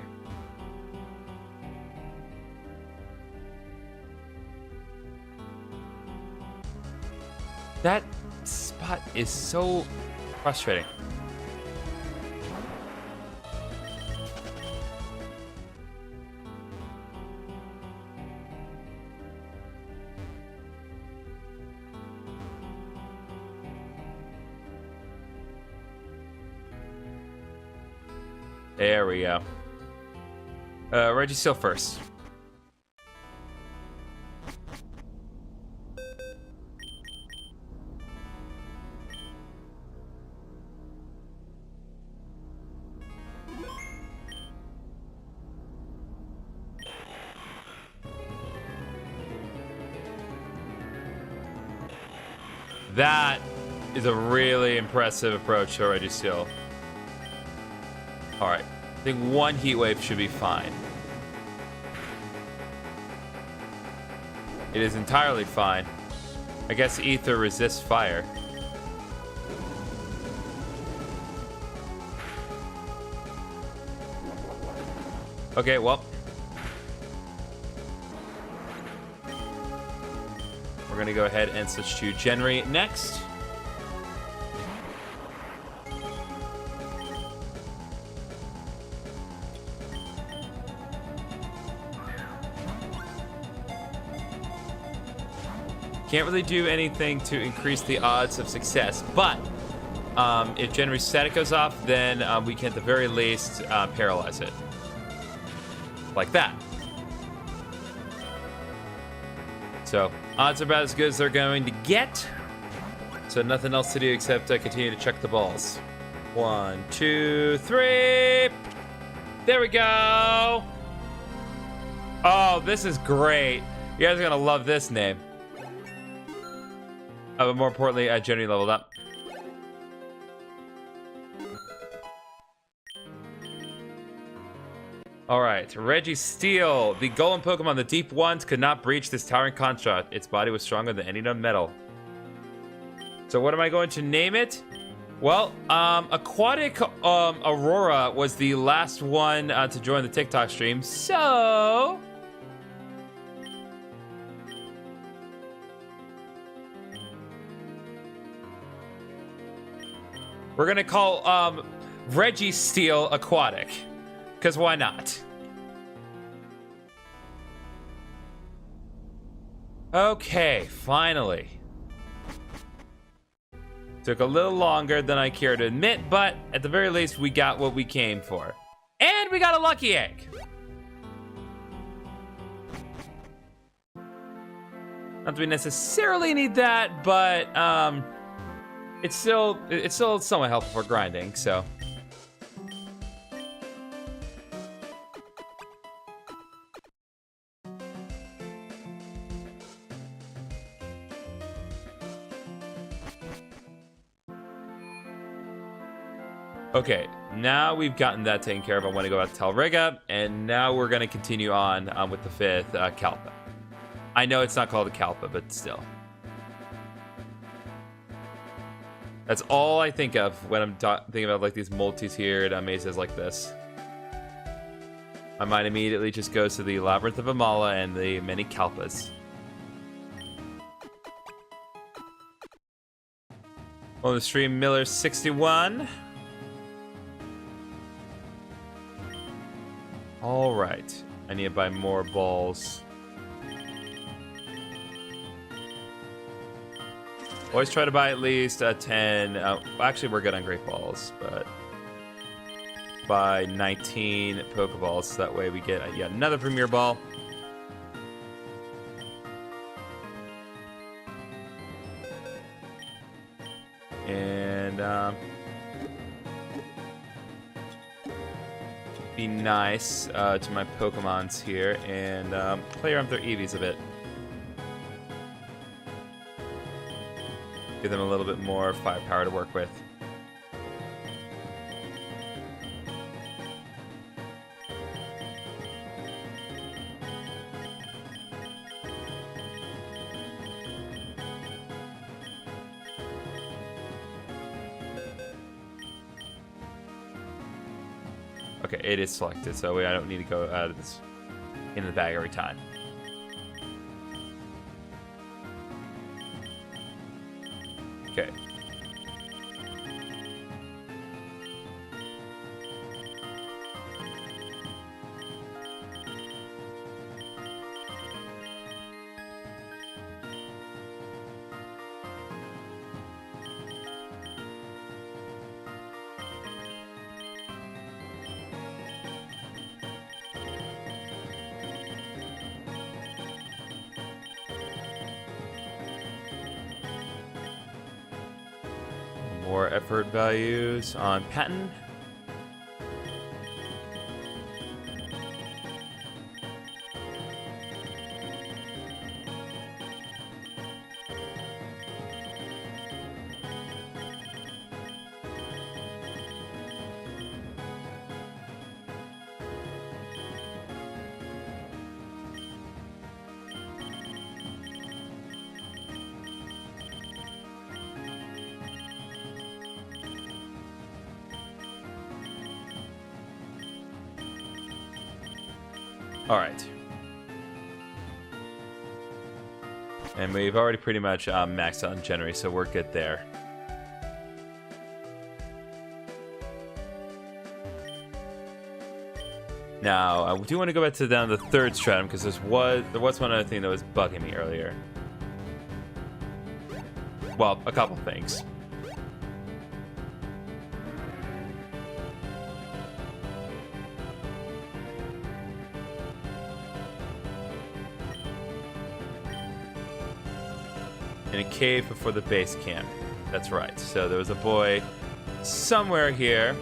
That spot is so frustrating. There we go. Registeel first. That is a really impressive approach to Registeel. Alright. I think one heat wave should be fine. It is entirely fine. I guess ether resists fire. Okay, well. We're gonna go ahead and switch to Genry next. Can't really do anything to increase the odds of success, but if Genry static goes off, then we can at the very least paralyze it. Like that. So, odds are about as good as they're going to get. So nothing else to do except continue to check the balls. 1, 2, 3. There we go. Oh, this is great. You guys are gonna love this name. But more importantly, Genry leveled up. Alright, Registeel. The golem Pokemon, the deep ones, could not breach this towering construct. Its body was stronger than any known metal. So what am I going to name it? Well, Aquatic Aurora was the last one to join the TikTok stream, so... we're gonna call Registeel Aquatic, because why not? Okay, finally. Took a little longer than I care to admit, but at the very least, we got what we came for. And we got a lucky egg. Not that we necessarily need that, but it's still somewhat helpful for grinding, so. Okay, now we've gotten that taken care of. I want to go back to Talriga, and now we're going to continue on with the 5th Kalpa. I know it's not called a Kalpa, but still. That's all I think of when I'm thinking about like these multi-tiered mazes like this. My mind immediately just goes to the Labyrinth of Amala and the many Kalpas. On the stream, Miller61. All right, I need to buy more balls. Always try to buy at least 10. Actually, we're good on great balls, but buy 19 Pokeballs. So that way we get yet another Premier Ball. And be nice to my Pokemons here and play around with their EVs a bit. Give them a little bit more firepower to work with. Okay, it is selected, so I don't need to go out of this in the bag every time. Okay, More effort values on Patton. All right. And we've already pretty much maxed out on January, so we're good there. Now, I do want to go back to down the third stratum because there was one other thing that was bugging me earlier. Well, a couple things. In a cave before the base camp. That's right. So there was a boy somewhere here.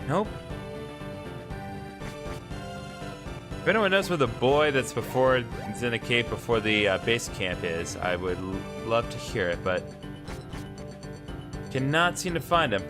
Nope. If anyone knows where the boy that's in a cave before the base camp is, I would love to hear it, but cannot seem to find him.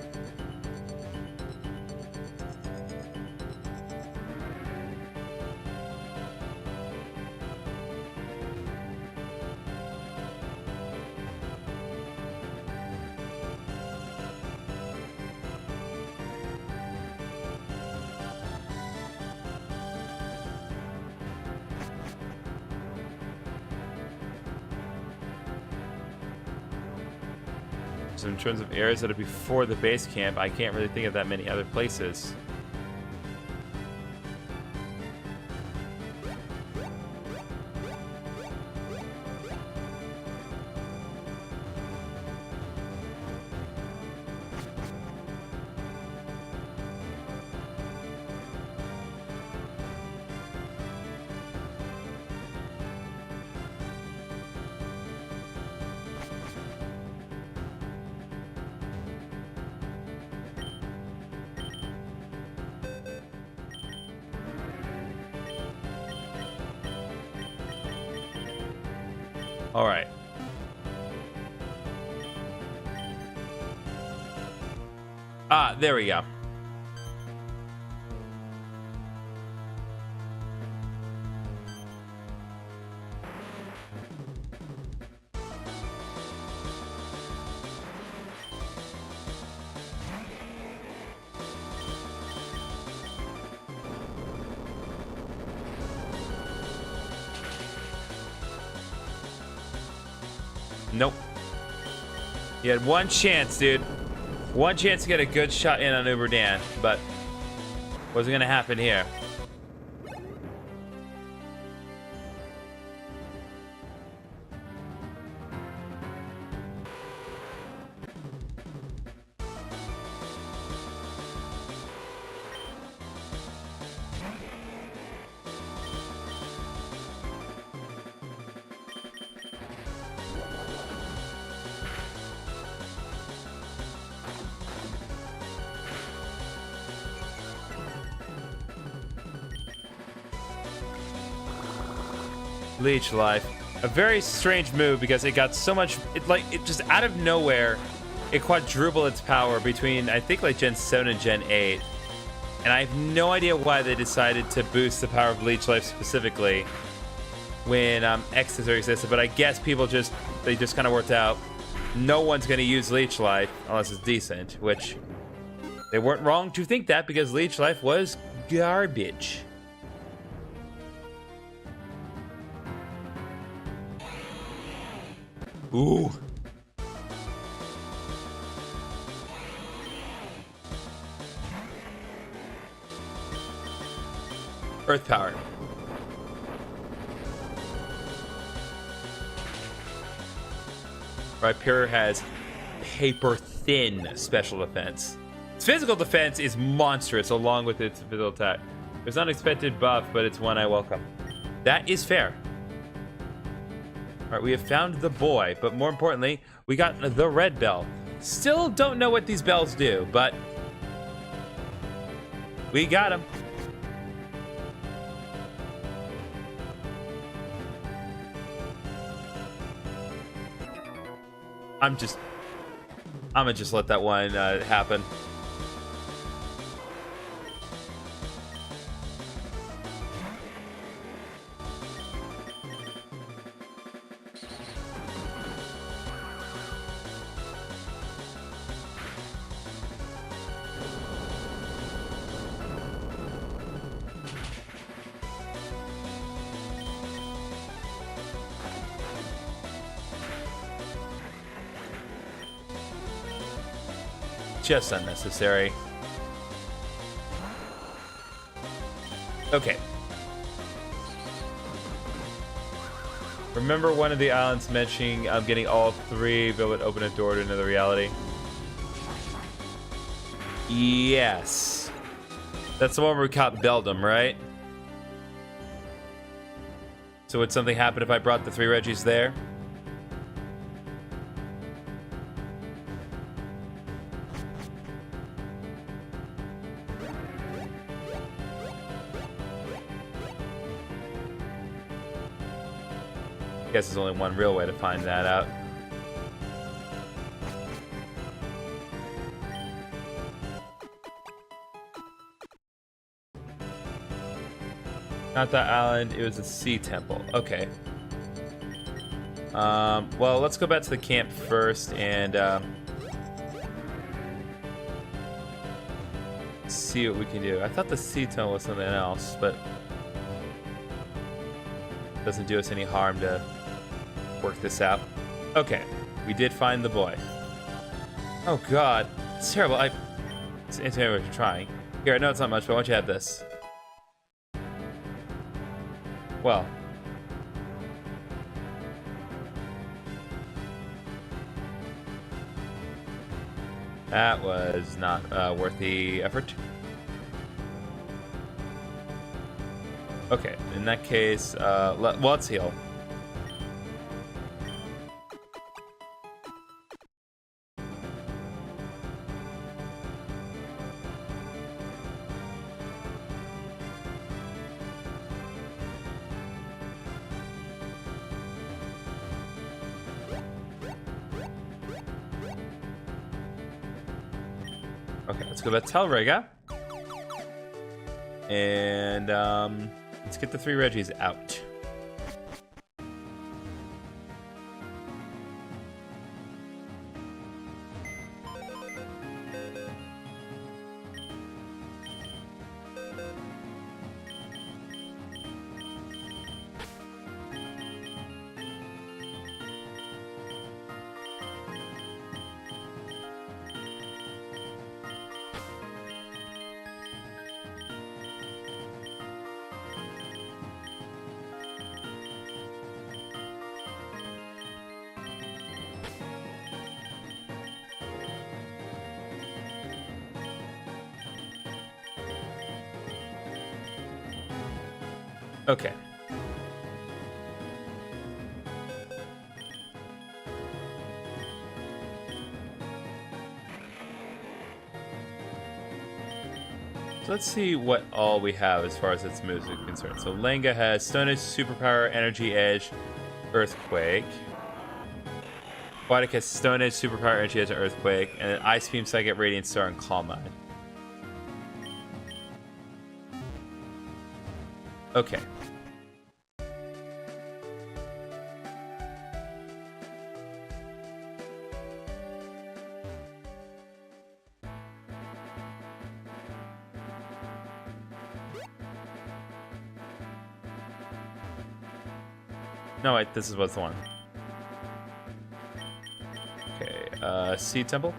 So in terms of areas that are before the base camp, I can't really think of that many other places. All right. Ah, there we go. Nope. You had one chance, dude. One chance to get a good shot in on Uber Dan, but wasn't gonna happen here. Leech Life. A very strange move because it got so much, it just out of nowhere, it quadrupled its power between, I think, like Gen 7 and Gen 8. And I have no idea why they decided to boost the power of Leech Life specifically when X-Scissor existed, but I guess people just kind of worked out no one's going to use Leech Life unless it's decent, which they weren't wrong to think that because Leech Life was garbage. Ooh. Earth power. Rhyperior has paper thin special defense. Its physical defense is monstrous along with its physical attack. There's an unexpected buff, but it's one I welcome. That is fair. All right, we have found the boy, but more importantly, we got the red bell. Still don't know what these bells do, but we got them. I'm gonna just let that one happen. Just unnecessary. Okay. Remember one of the islands mentioning getting all three, but would open a door to another reality? Yes. That's the one where we caught Beldum, right? So would something happen if I brought the 3 Reggies there? I guess there's only one real way to find that out. Not that island, it was a sea temple. Okay. Well, let's go back to the camp first and see what we can do. I thought the sea temple was something else, but doesn't do us any harm to work this out. Okay, we did find the boy. Oh god, it's terrible. It's anyway what you're trying. Here, I know it's not much, but I want you to have this. Well. That was not worth the effort. Okay, in that case, let's heal. Okay, let's go to Telrega. And let's get the 3 Reggies out. Okay. So let's see what all we have as far as its moves are concerned. So Lenga has Stone Edge, Superpower, Energy Edge, Earthquake. Aquatic has Stone Edge, Superpower, Energy Edge, and Earthquake. And then Ice Beam, Psychic, Radiant Star, and Calm Mind. Okay. No, wait, this is what's the one. Okay, Seed Temple.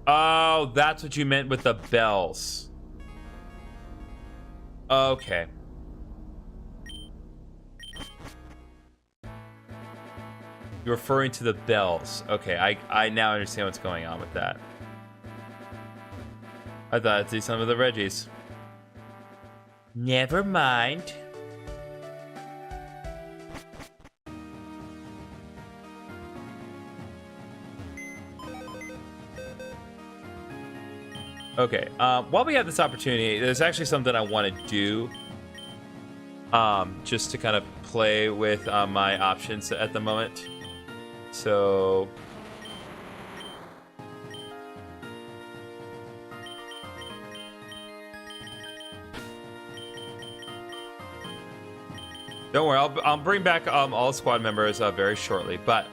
Oh, that's what you meant with the bells. Okay. You're referring to the bells. Okay, I now understand what's going on with that. I thought I'd see some of the Reggies. Never mind. Okay, while we have this opportunity, there's actually something I want to do. Just to kind of play with my options at the moment. So... don't worry, I'll bring back all squad members very shortly, but...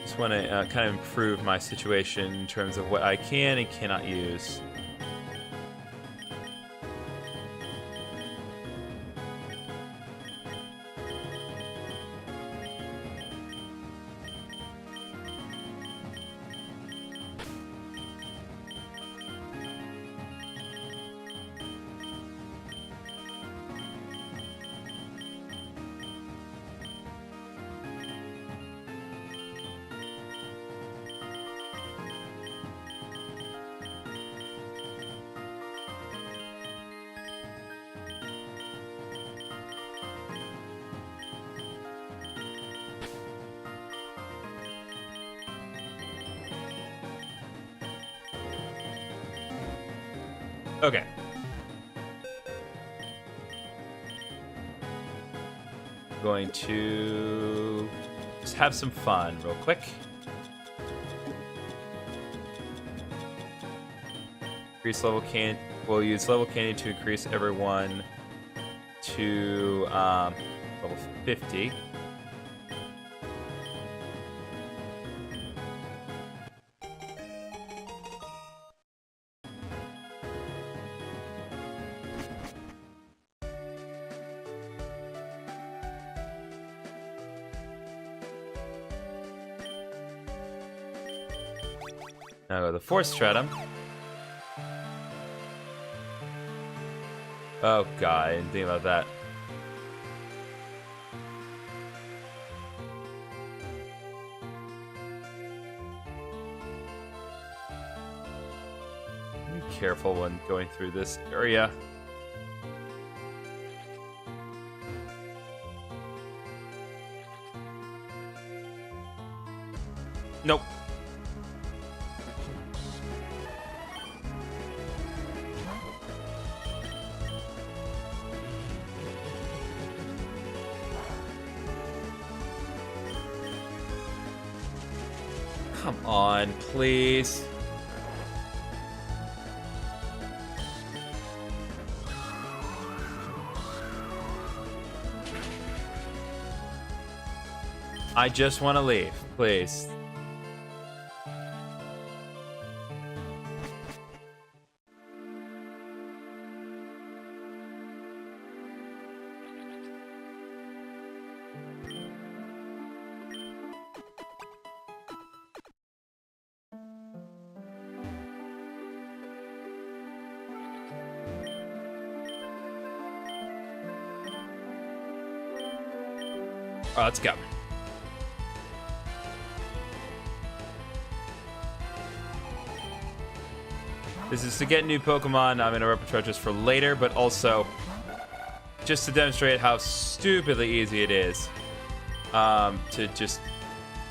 just want to kind of improve my situation in terms of what I can and cannot use. Okay. Going to just have some fun real quick. Increase level can. We'll use level candy to increase everyone to level 50. Now go to the Force Stratum. Oh god, I didn't think about that. Be careful when going through this area. Nope. Come on, please. I just want to leave, please. let's go. This is to get new Pokemon in a repertoire just for later, but also just to demonstrate how stupidly easy it is to just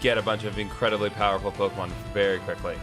get a bunch of incredibly powerful Pokemon very quickly.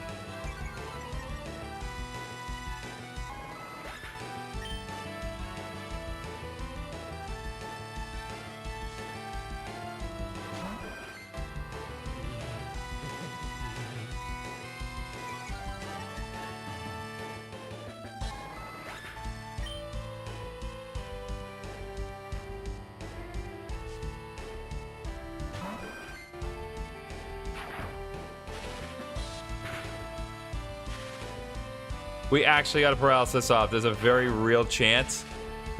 We actually got a paralysis off. There's a very real chance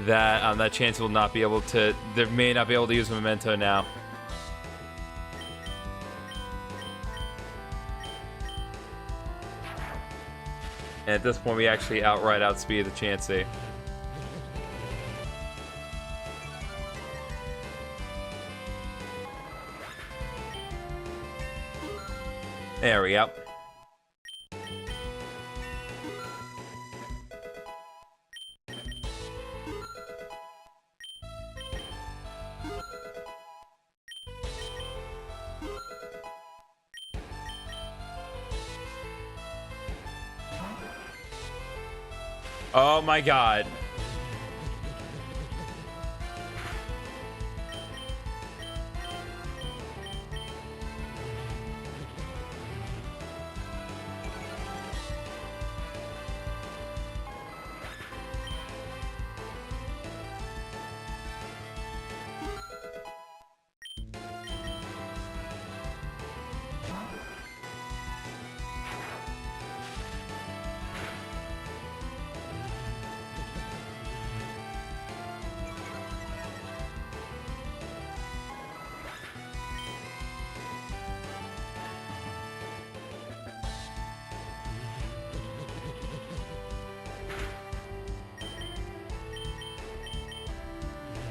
that that chance will not be able to. They may not be able to use Memento now. And at this point, we actually outright outspeed the Chansey. There we go. Oh my god.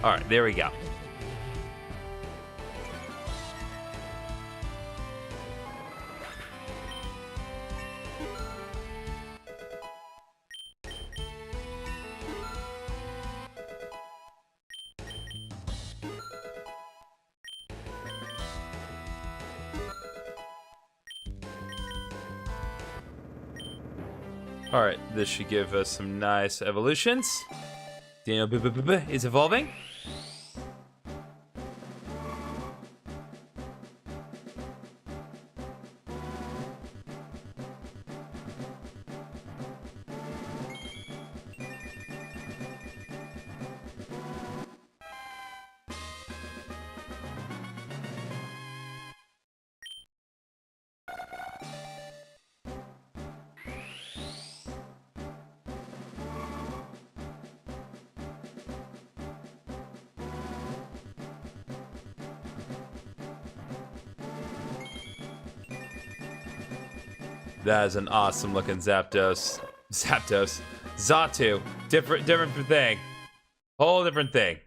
All right, there we go. All right, this should give us some nice evolutions. Daniel is evolving. That is an awesome looking Zapdos. Xatu. Different thing. Whole different thing.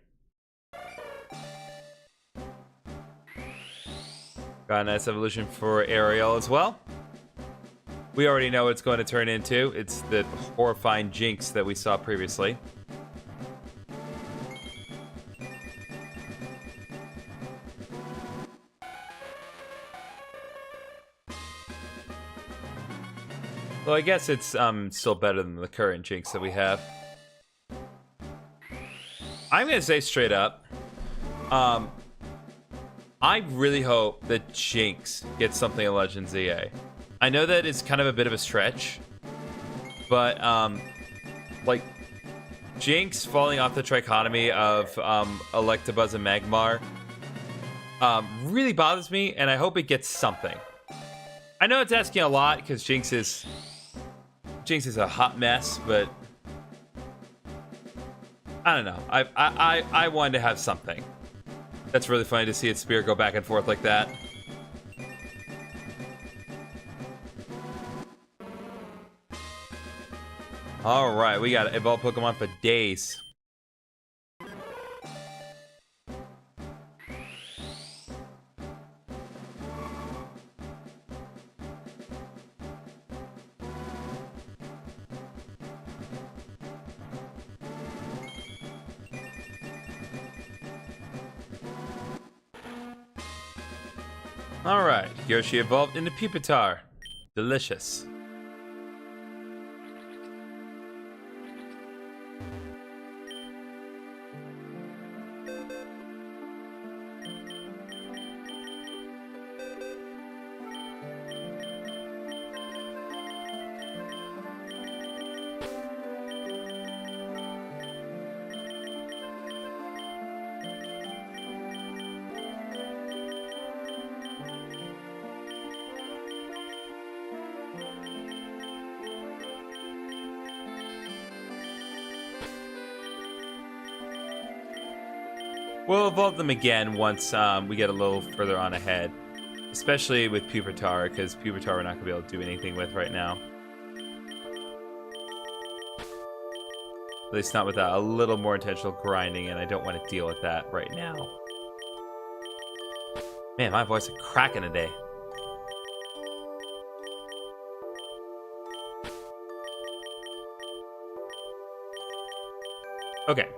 Got a nice evolution for Ariel as well. We already know what it's going to turn into. It's the horrifying Jinx that we saw previously. Well, I guess it's still better than the current Jinx that we have. I'm gonna say straight up, I really hope that Jinx gets something in Legend ZA. I know that it's kind of a bit of a stretch, but like Jinx falling off the trichotomy of Electabuzz and Magmar really bothers me, and I hope it gets something. I know it's asking a lot because Jinx is a hot mess, but I don't know. I wanted to have something. That's really funny to see its spear go back and forth like that. All right, we got evolved Pokemon for days. Alright, Yoshi evolved into Pupitar. Delicious. We'll evolve them again once we get a little further on ahead. Especially with Pupitar, because Pupitar we're not going to be able to do anything with right now. At least not without a little more intentional grinding, and I don't want to deal with that right now. Man, my voice is cracking today. Okay.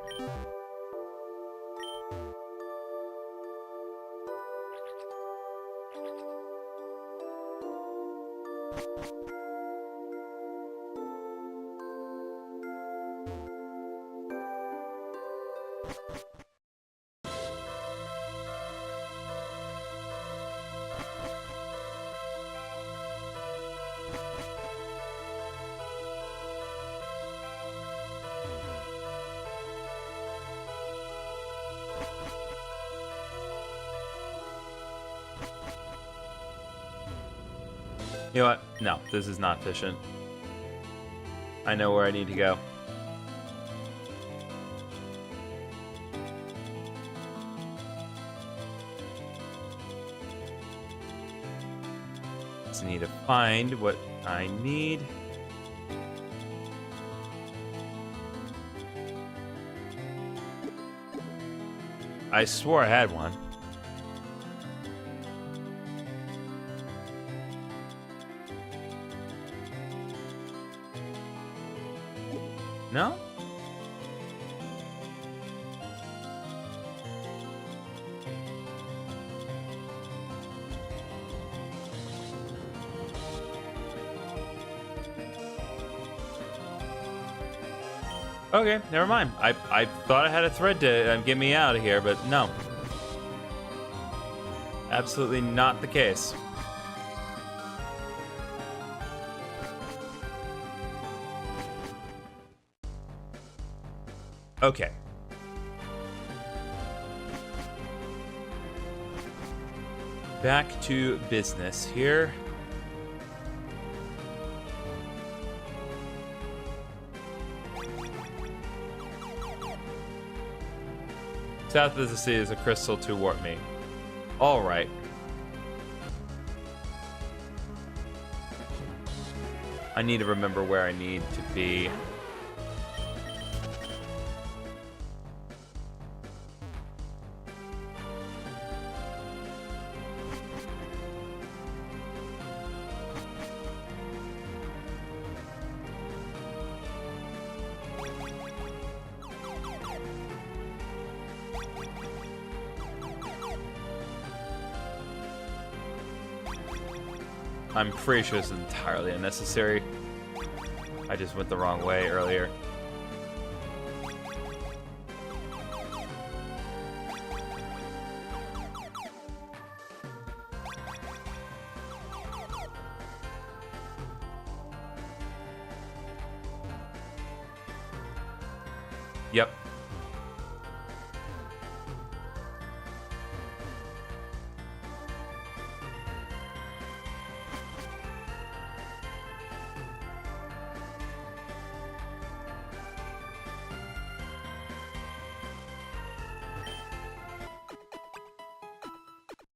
You know what? No, this is not efficient. I know where I need to go. Just need to find what I need. I swore I had one. No? Okay, never mind. I thought I had a thread to get me out of here, but no. Absolutely not the case. Okay. Back to business here. South of the sea is a crystal to warp me. All right. I need to remember where I need to be. I'm pretty sure it's entirely unnecessary. I just went the wrong way earlier. Yep.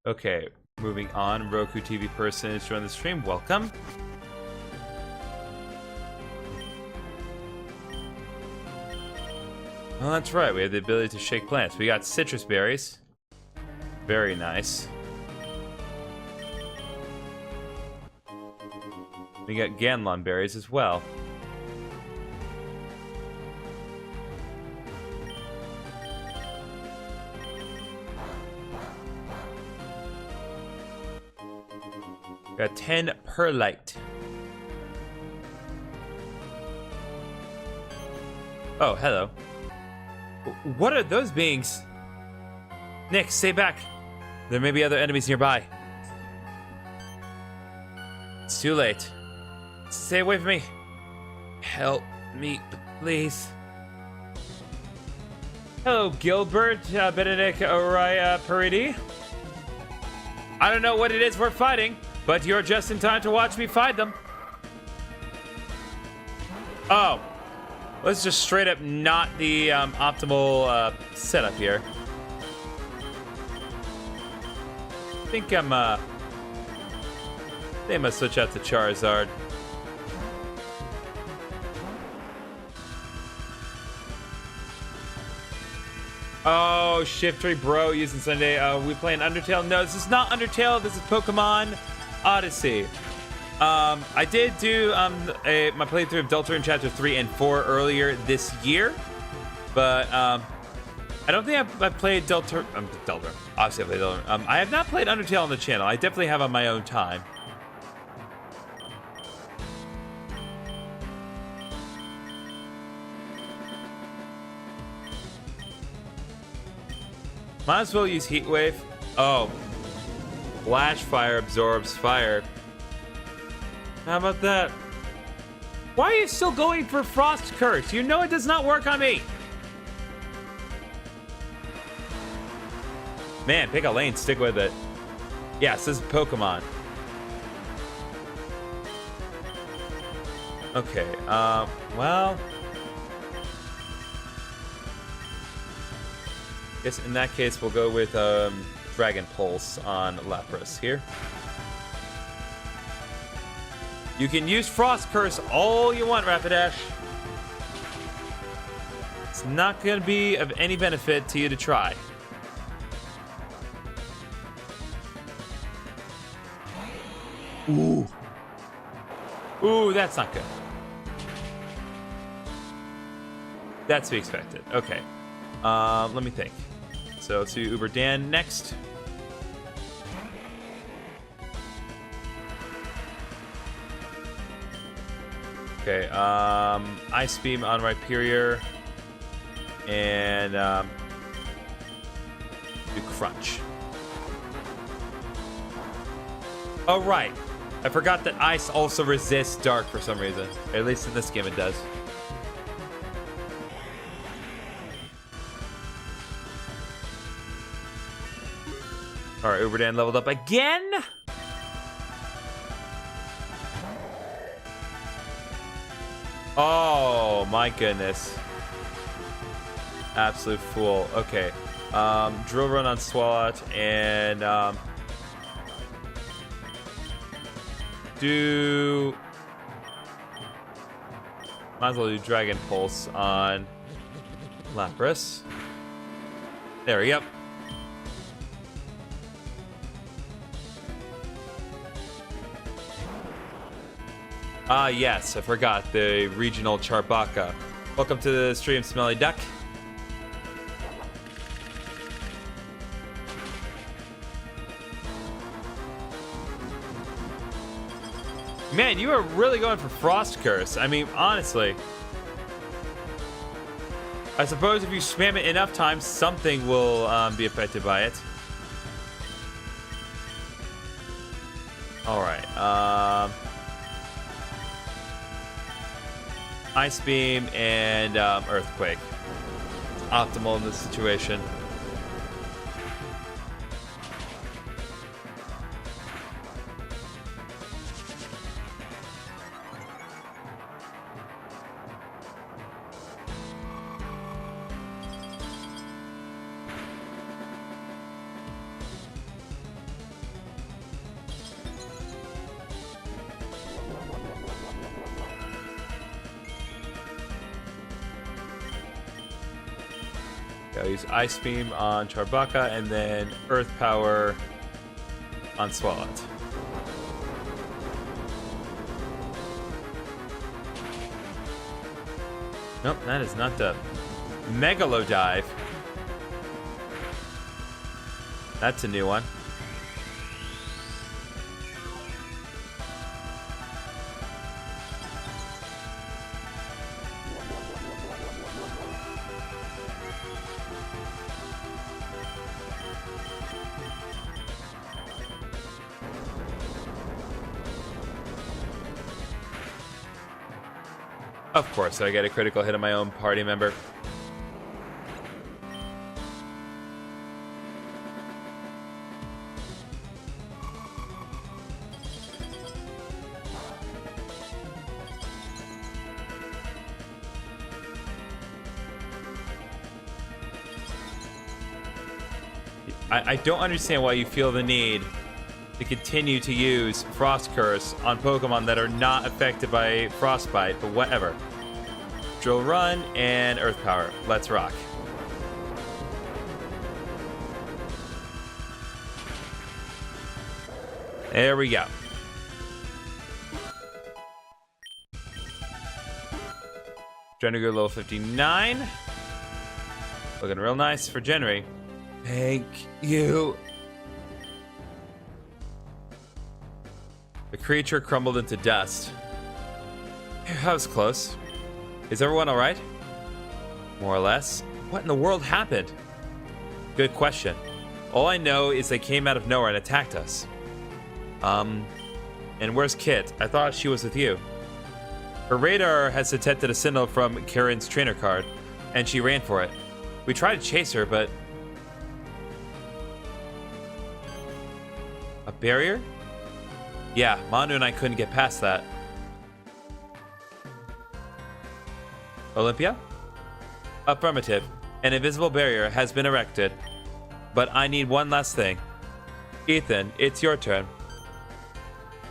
Okay, moving on. Roku TV person is joining the stream. Welcome. Oh, that's right. We have the ability to shake plants. We got citrus berries. Very nice. We got Ganlon berries as well. Got 10 perlite. Oh, hello. What are those beings? Nick, stay back. There may be other enemies nearby. It's too late. Stay away from me. Help me, please. Hello, Gilbert, Benedict, Oriya, Paridi. I don't know what it is we're fighting, but you're just in time to watch me fight them. Oh. Let's just straight up not the optimal setup here. I think they must switch out to Charizard. Oh, Shifty bro, using Sunday. We playing Undertale? No, this is not Undertale. This is Pokemon Odyssey. I did do my playthrough of Deltarune Chapter 3 and 4 earlier this year, but I don't think I've played Deltarune. Obviously, I played Deltarune. I have not played Undertale on the channel. I definitely have on my own time. Might as well use Heat Wave. Oh, Flash Fire absorbs fire. How about that? Why are you still going for Frost Curse? You know it does not work on me. Man, pick a lane, stick with it. Yes, this is Pokemon. Okay, well. Guess in that case, we'll go with Dragon Pulse on Lapras here. You can use Frost Curse all you want, Rapidash. It's not going to be of any benefit to you to try. Ooh. Ooh, that's not good. That's to be expected. Okay. Let me think. So let's do Uber Dan next. Okay, Ice Beam on Rhyperior, and do Crunch. Oh, right. I forgot that Ice also resists Dark for some reason. At least in this game it does. Alright, Uberdan leveled up again? Oh my goodness. Absolute fool. Okay. Drill Run on Swalot and do might as well do Dragon Pulse on Lapras. There we go. Ah, yes, I forgot the regional Charbaka. Welcome to the stream, Smelly Duck. Man, you are really going for Frost Curse. I mean, honestly. I suppose if you spam it enough times, something will be affected by it. Alright, Ice Beam and Earthquake. Optimal in this situation. I'll use Ice Beam on Charbaka and then Earth Power on Swalot. Nope, that is not the Megalo Dive. That's a new one. Of course, I get a critical hit on my own party member. I don't understand why you feel the need to continue to use Frost Curse on Pokemon that are not affected by Frostbite, but whatever. Drill Run and Earth Power. Let's rock. There we go. Genry level 59. Looking real nice for Genry. Thank you. The creature crumbled into dust. That was close. Is everyone alright? More or less. What in the world happened? Good question. All I know is they came out of nowhere and attacked us. And where's Kit? I thought she was with you. Her radar has detected a signal from Karen's trainer card, and she ran for it. We tried to chase her, but... A barrier? Yeah, Manu and I couldn't get past that. Olympia? Affirmative. An invisible barrier has been erected. But I need one last thing. Ethan, it's your turn.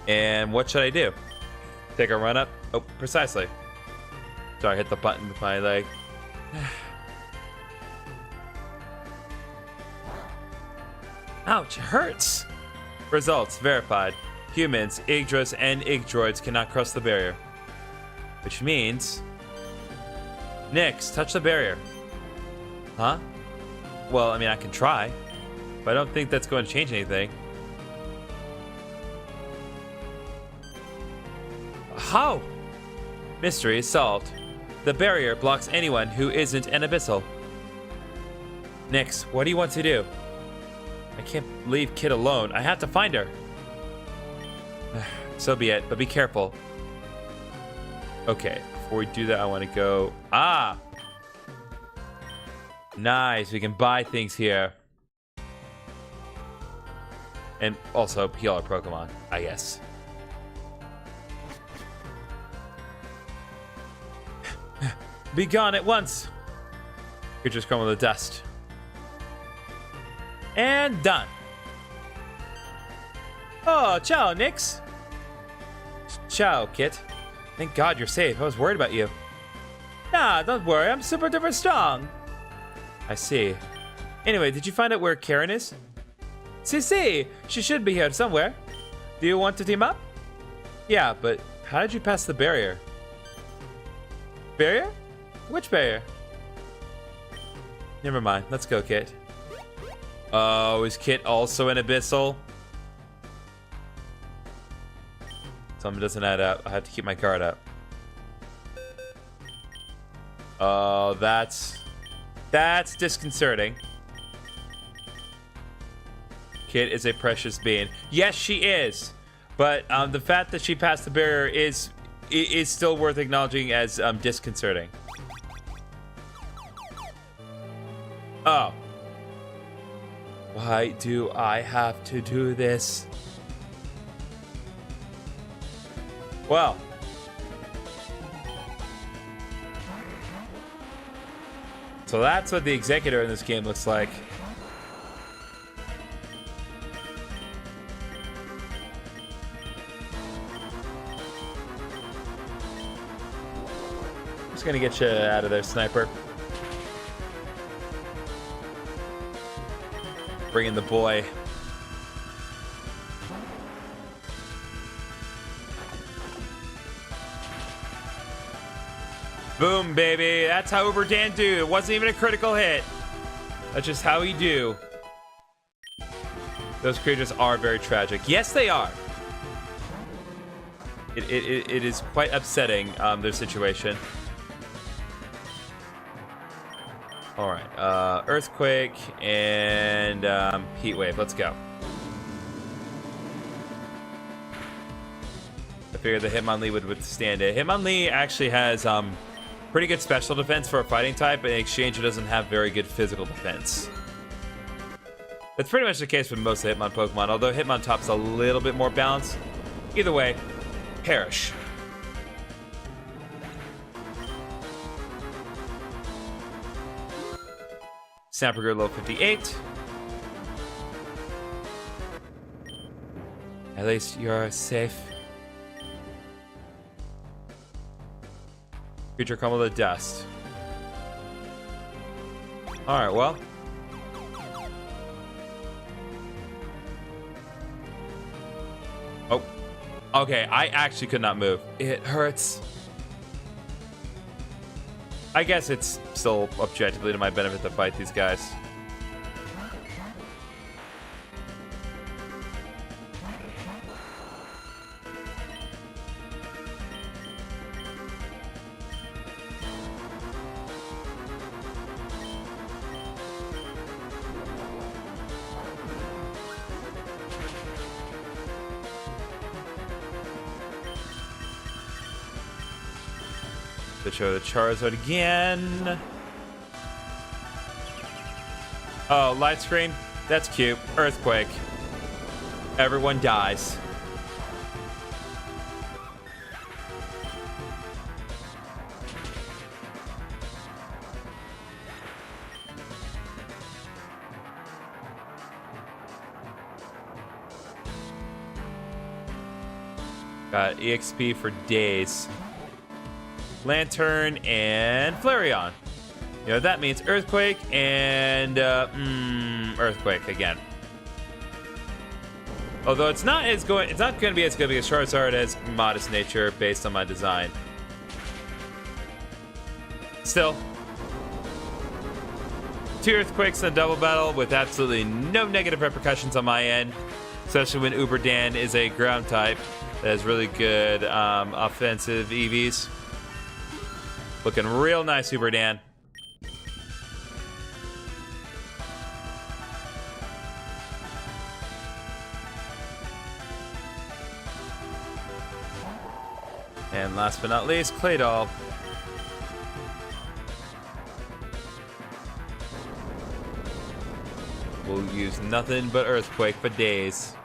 And what should I do? Take a run up? Oh, precisely. Sorry, I hit the button with my leg. Ouch, it hurts. Results verified. Humans, Yggdras, and Yggdroids cannot cross the barrier. Which means... Nyx, touch the barrier. Huh? Well, I mean, I can try. But I don't think that's going to change anything. How? Mystery is solved. The barrier blocks anyone who isn't an abyssal. Nyx, what do you want to do? I can't leave Kit alone. I have to find her. So be it, but be careful. Okay, before we do that, I want to go... Ah! Nice, we can buy things here. And also heal our Pokemon, I guess. Be gone at once! Creatures crumble to dust. And done. Oh, ciao, Nyx. Ciao, Kit. Thank God you're safe. I was worried about you. Nah, don't worry. I'm super duper strong. I see. Anyway, did you find out where Karen is? See, she should be here somewhere. Do you want to team up? Yeah, but how did you pass the barrier? Barrier? Which barrier? Never mind. Let's go, Kit. Oh, is Kit also an abyssal? Something doesn't add up. I have to keep my guard up. Oh, that's disconcerting. Kit is a precious being. Yes, she is. But the fact that she passed the barrier is still worth acknowledging as disconcerting. Oh. Why do I have to do this? Well. So that's what the executor in this game looks like. Just gonna get you out of there, sniper. Bring in the boy. Boom, baby. That's how Uber Dan do. It wasn't even a critical hit. That's just how he do. Those creatures are very tragic. Yes, they are. It is quite upsetting, their situation. All right, Earthquake and Heat Wave. Let's go. figured the Hitmonlee would withstand it. Hitmonlee actually has pretty good special defense for a fighting type, but in exchange it doesn't have very good physical defense. That's pretty much the case with most of the Hitmon Pokemon, although Hitmontop's a little bit more balanced. Either way, perish. Snapper level 58. At least you're safe. Creature crumble to dust. Alright, well. Oh. Okay, I actually could not move. It hurts. I guess it's still objectively to my benefit to fight these guys. To show the Charizard again. Oh, light screen? That's cute. Earthquake. Everyone dies. Got EXP for days. Lantern and Flareon. You know, that means Earthquake and Earthquake again. Although it's not going to be as good because Charizard has modest nature based on my design. Still, 2 Earthquakes in a double battle with absolutely no negative repercussions on my end, especially when Uberdan is a ground type that has really good offensive EVs. Looking real nice, Uberdan. And last but not least, Claydol. We'll use nothing but Earthquake for days.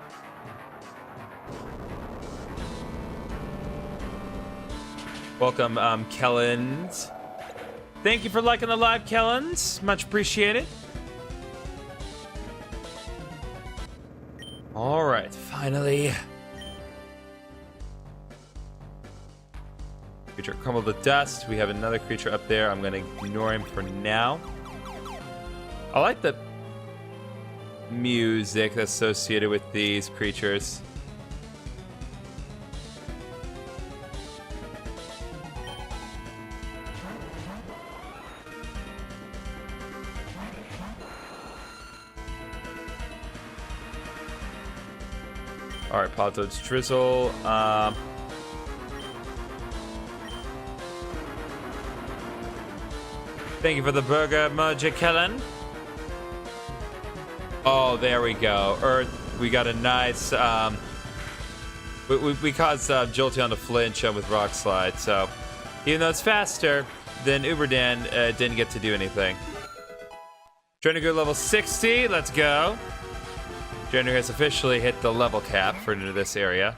Welcome, Kellens. Thank you for liking the live, Kellens. Much appreciated. All right, finally. Creature crumble to dust. We have another creature up there. I'm going to ignore him for now. I like the music associated with these creatures. All right, Politoed's Drizzle. Thank you for the burger, Moja Kellen. Oh, there we go. Earth, we got a nice. We caused Jolteon to flinch with Rock Slide, so even though it's faster than Uberdan, didn't get to do anything. Trying to go level 60. Let's go. Jenner has officially hit the level cap for this area.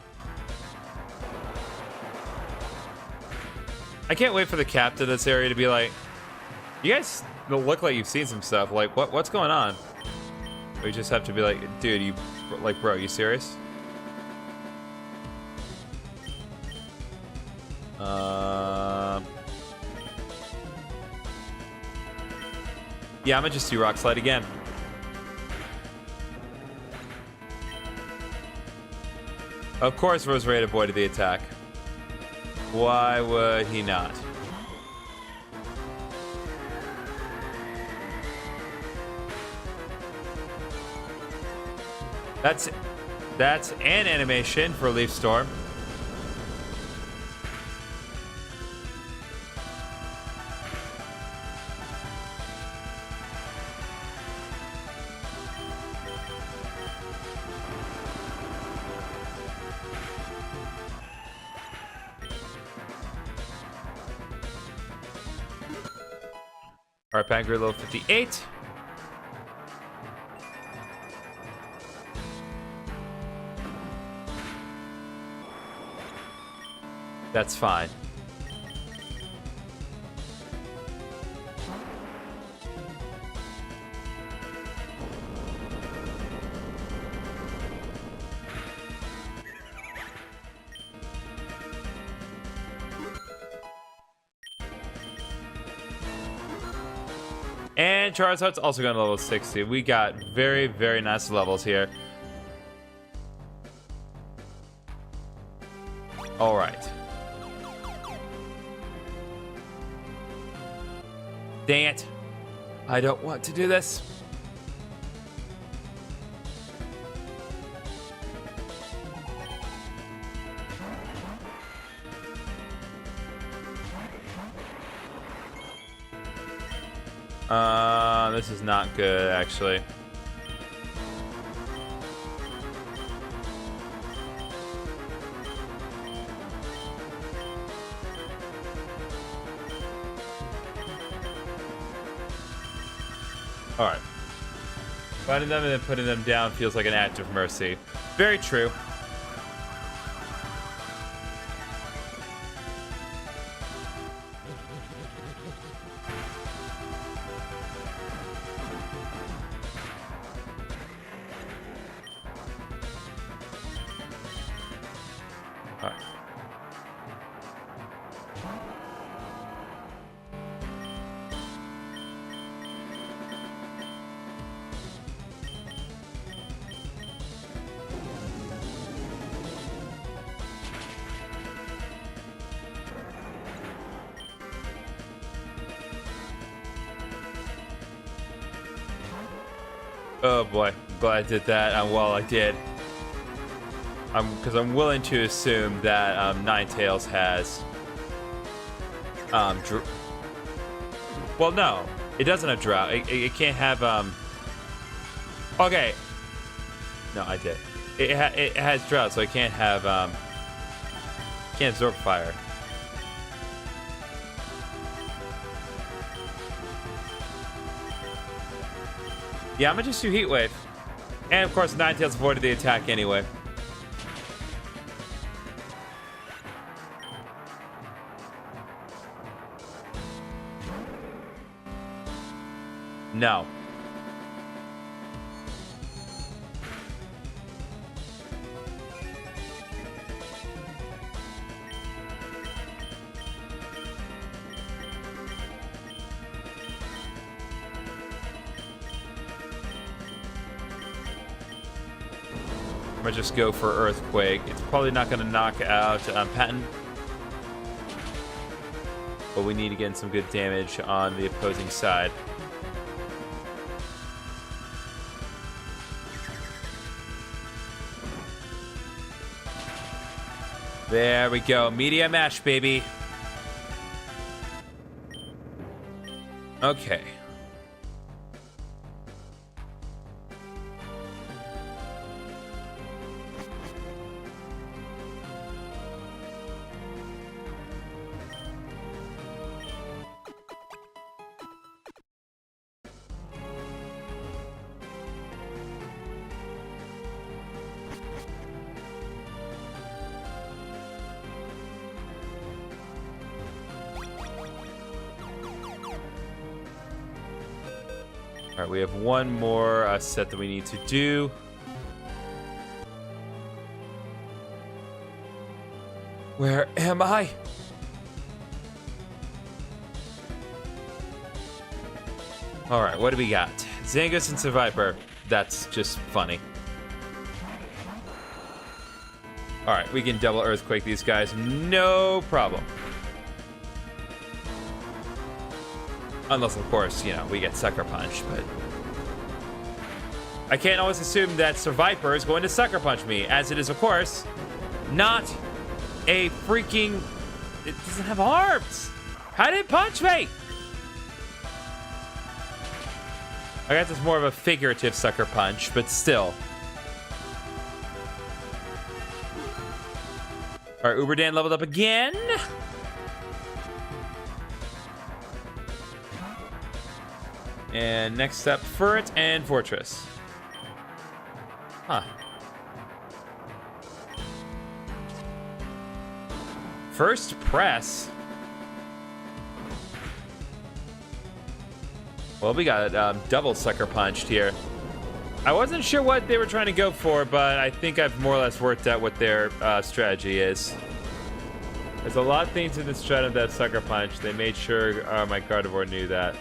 I can't wait for the cap to this area to be like, you guys look like you've seen some stuff. Like, what's going on? We just have to be like, dude, bro, you serious? Yeah, I'm gonna just do Rock Slide again. Of course, Roserade avoided the attack. Why would he not? That's an animation for Leaf Storm. Alright, Pangri level 58. That's fine. And Charizard's also going to level 60. We got very, very nice levels here. All right. Dang it. I don't want to do this. This is not good, actually. All right. Finding them and then putting them down feels like an act of mercy. Very true. All right. Oh boy, glad I did that. Well, I did. Because I'm willing to assume that Ninetales has. Well, no, it doesn't have drought. It can't have. Okay. No, I did. It has drought, so it can't have. Can't absorb fire. Yeah, I'm gonna just do Heat Wave. And of course, Ninetales avoided the attack anyway. No. I'm gonna just go for Earthquake. It's probably not gonna knock out Patton, but we need to get some good damage on the opposing side. There we go. Media Mash, baby. Okay. All right, we have one more set that we need to do. Where am I? All right, what do we got? Zangus and Survivor. That's just funny. All right, we can double Earthquake these guys, no problem. Unless, of course, you know, we get Sucker Punch, but I can't always assume that Survivor is going to Sucker Punch me, as it is, of course, not a freaking... It doesn't have arms! How did it punch me? I guess it's more of a figurative Sucker Punch, but still. All right, Uberdan leveled up again. And next up, Ferret and Fortress. Huh. First press. Well, we got double sucker punched here. I wasn't sure what they were trying to go for, but I think I've more or less worked out what their strategy is. There's a lot of things in the strat of that sucker punch. They made sure my Gardevoir knew that.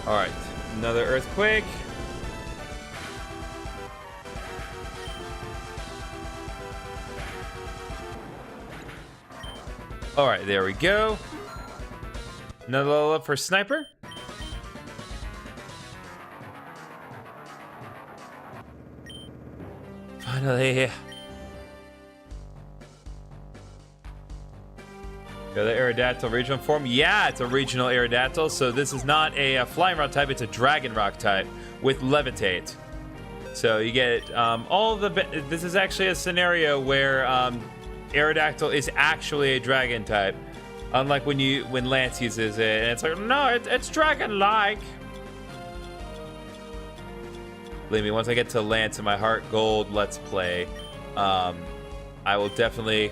All right, another earthquake. All right, there we go. Another level up for Sniper. Finally. The Aerodactyl regional form. Yeah, it's a regional Aerodactyl, so this is not a Flying Rock type, it's a Dragon Rock type with Levitate. So you get all the... This is actually a scenario where Aerodactyl is actually a Dragon type. Unlike when Lance uses it, and it's like, no, it's Dragon-like. Believe me, once I get to Lance in my Heart Gold Let's Play, I will definitely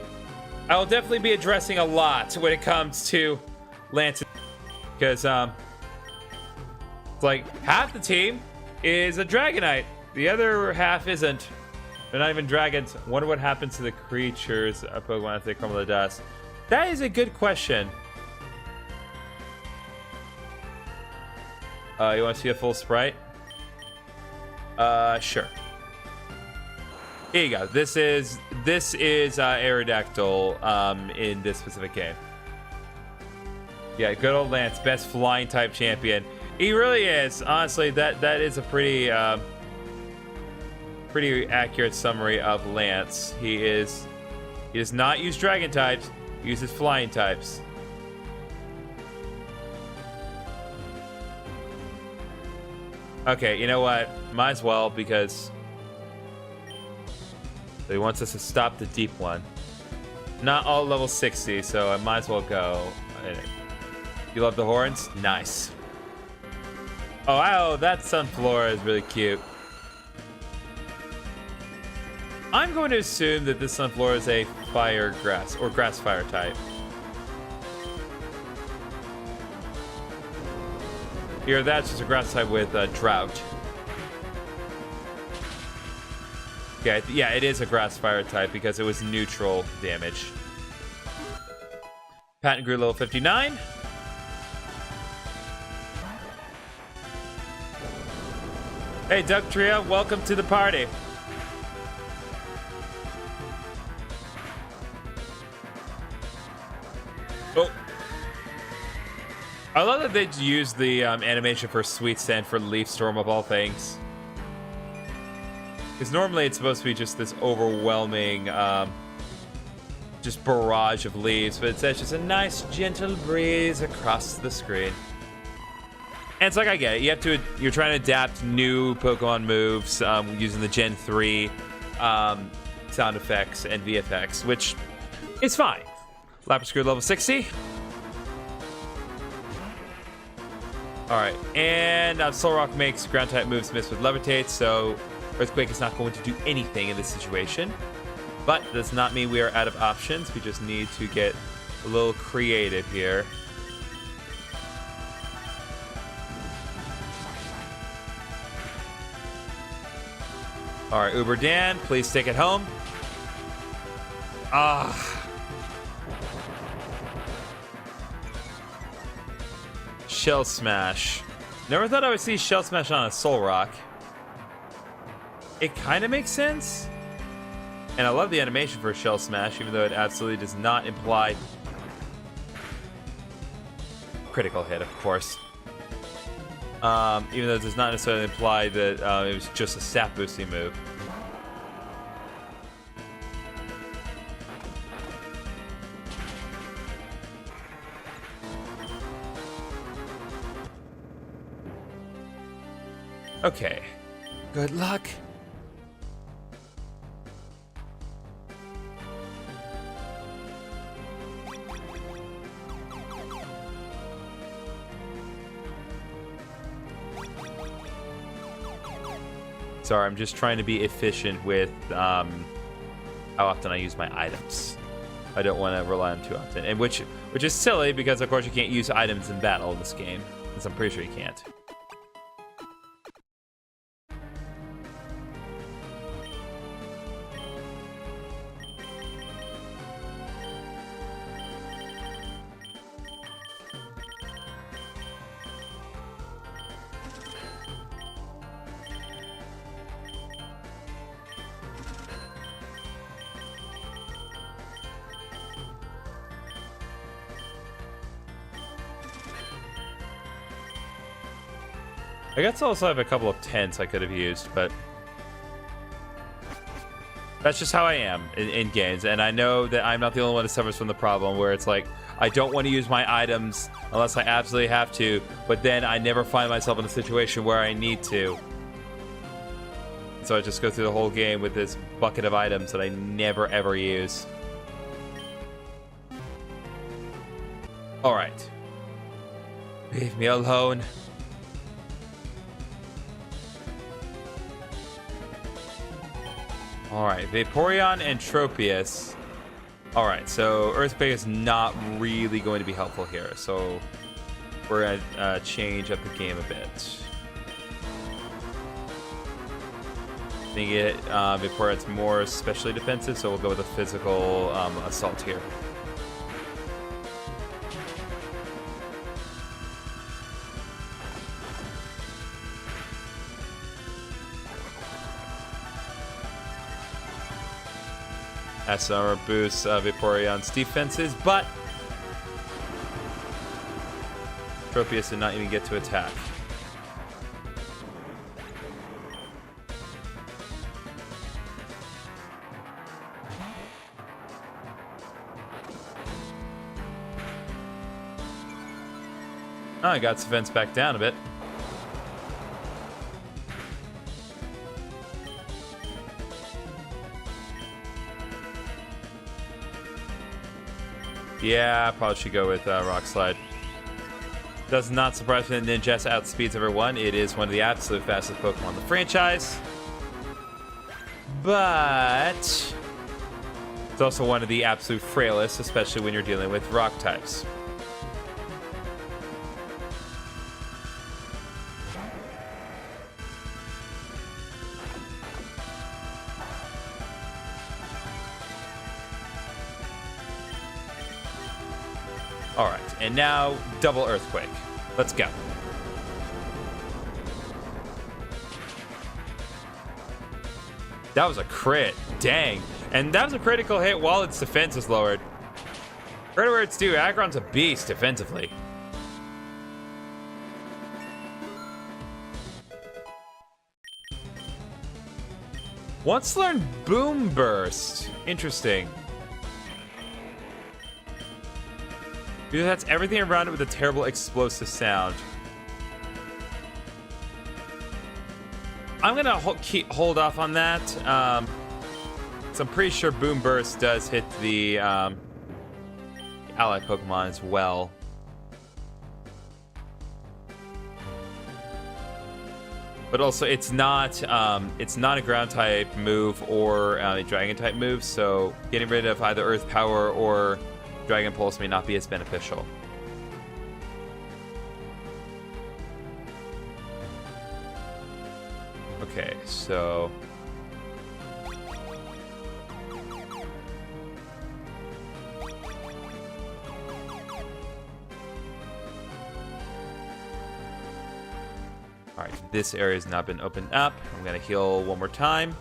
be addressing a lot when it comes to Lance, because it's like half the team is a Dragonite, the other half isn't. They're not even dragons. I wonder what happens to the creatures of Pokemon if they crumble to dust. That is a good question. You want to see a full sprite? Sure. Here you go. This is Aerodactyl in this specific game. Yeah, good old Lance, best flying type champion. He really is. Honestly, that is a pretty accurate summary of Lance. He does not use dragon types. He uses flying types. Okay, you know what? Might as well, because he wants us to stop the deep one. Not all level 60, so I might as well go. You love the horns? Nice. Oh, wow, that Sunflora is really cute. I'm going to assume that this Sunflora is a fire grass or grass fire type. Here, that's just a grass type with drought. Okay, yeah, it is a grass fire type because it was neutral damage. Patent grew level 59. Hey, Doug Trio, welcome to the party. Oh. I love that they used the animation for Sweet Sand for Leaf Storm of all things. Because normally it's supposed to be just this overwhelming, just barrage of leaves, but it says just a nice gentle breeze across the screen. And it's like, I get it. You're trying to adapt new Pokemon moves using the Gen 3 sound effects and VFX, which is fine. Lapras grew level 60. All right, and Solrock makes ground type moves miss with Levitate, so Earthquake is not going to do anything in this situation. But does not mean we are out of options. We just need to get a little creative here. All right, Uber Dan, please take it home. Shell Smash. Never thought I would see Shell Smash on a Solrock. It kind of makes sense. And I love the animation for Shell Smash, even though it absolutely does not imply critical hit, of course. Even though it does not necessarily imply that it was just a stat boosting move. Okay. Good luck. Sorry, I'm just trying to be efficient with how often I use my items. I don't want to rely on too often, and which is silly because of course you can't use items in battle in this game, because I'm pretty sure you can't. I guess I also have a couple of tents I could have used, but that's just how I am in games. And I know that I'm not the only one who suffers from the problem where it's like, I don't want to use my items unless I absolutely have to, but then I never find myself in a situation where I need to. So I just go through the whole game with this bucket of items that I never ever use. Alright. Leave me alone. Alright, Vaporeon and Tropius. Alright, so Earthquake is not really going to be helpful here, so we're going to change up the game a bit. I think Vaporeon's more especially defensive, so we'll go with a physical assault here. SR boosts Vaporeon's defenses, but Tropius did not even get to attack. Oh, I got its defense back down a bit. Yeah, I probably should go with Rock Slide. Does not surprise me that Ninjas outspeeds everyone. It is one of the absolute fastest Pokemon in the franchise. But it's also one of the absolute frailest, especially when you're dealing with rock types. Alright, and now double Earthquake. Let's go. That was a crit. Dang. And that was a critical hit while its defense is lowered. Right where it's due, Aggron's a beast defensively. Wants to learn Boom Burst. Interesting. Because that's everything around it with a terrible explosive sound. I'm gonna hold off on that. So I'm pretty sure Boom Burst does hit the ally Pokemon as well. But also, it's not a ground type move or a dragon type move. So getting rid of either Earth Power or Dragon Pulse may not be as beneficial. Okay, so alright, this area has not been opened up. I'm gonna heal one more time.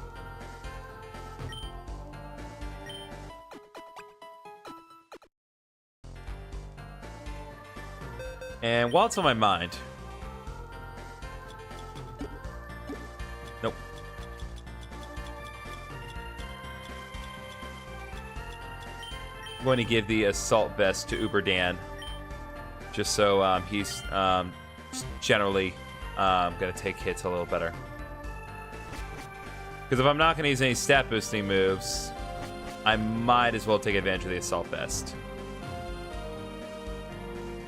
And while it's on my mind... Nope. I'm going to give the Assault Vest to Uberdan. Just so he's generally I'm gonna take hits a little better. Because if I'm not gonna use any stat boosting moves, I might as well take advantage of the Assault Vest.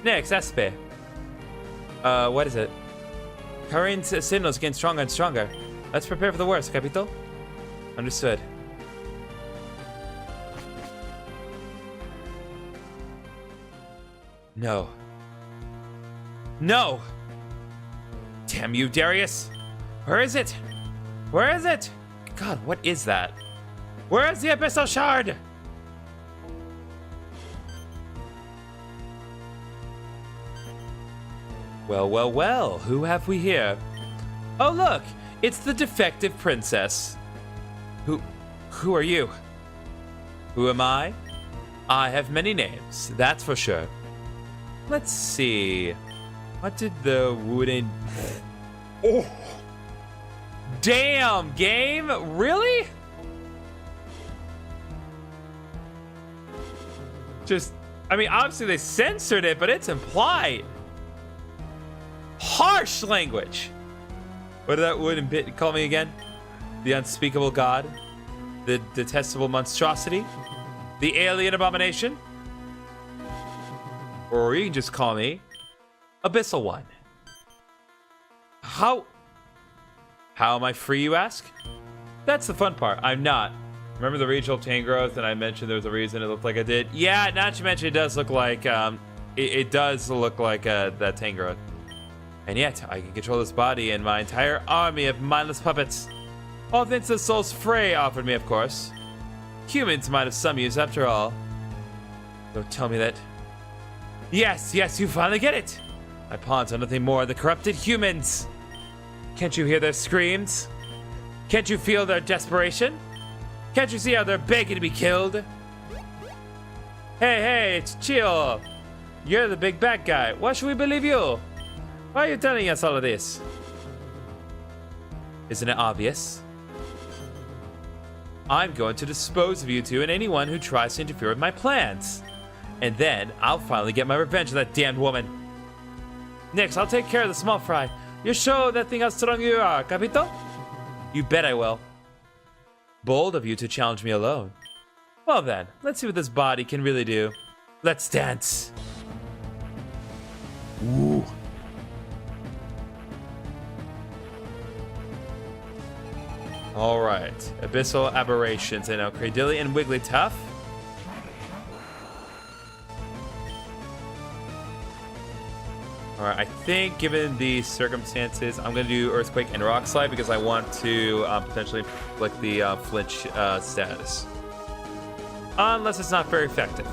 Next, Espe. What is it? Current signals getting stronger and stronger. Let's prepare for the worst, Capito. Understood. No. No! Damn you, Darius! Where is it? Where is it? God, what is that? Where is the Abyssal Shard? Well, well, well, who have we here? Oh, look! It's the defective princess. Who are you? Who am I? I have many names, that's for sure. Let's see. What did the wooden... Oh! Damn, game? Really? Just, I mean, obviously they censored it, but it's implied. Harsh language. What did that wooden bit call me again? The unspeakable god? The detestable monstrosity? The alien abomination? Or you can just call me Abyssal One. How am I free, you ask? That's the fun part. I'm not. Remember the regional obtain growth, and I mentioned there was a reason it looked like I did? Yeah, now that you mention it does look like, it does look like that Tangrowth. And yet, I can control this body and my entire army of mindless puppets. All thanks to the souls Frey offered me, of course. Humans might have some use after all. Don't tell me that. Yes, you finally get it. My pawns are nothing more than corrupted humans. Can't you hear their screams? Can't you feel their desperation? Can't you see how they're begging to be killed? Hey, it's chill. You're the big bad guy. Why should we believe you? Why are you telling us all of this? Isn't it obvious? I'm going to dispose of you two and anyone who tries to interfere with my plans. And then I'll finally get my revenge on that damned woman. Next, I'll take care of the small fry. You show that thing how strong you are, Capito? You bet I will. Bold of you to challenge me alone. Well then, let's see what this body can really do. Let's dance. Ooh. Alright, Abyssal Aberrations. I know, Cradilly and Wigglytuff. Alright, I think given the circumstances, I'm going to do Earthquake and Rock Slide because I want to potentially inflict the flinch status. Unless it's not very effective.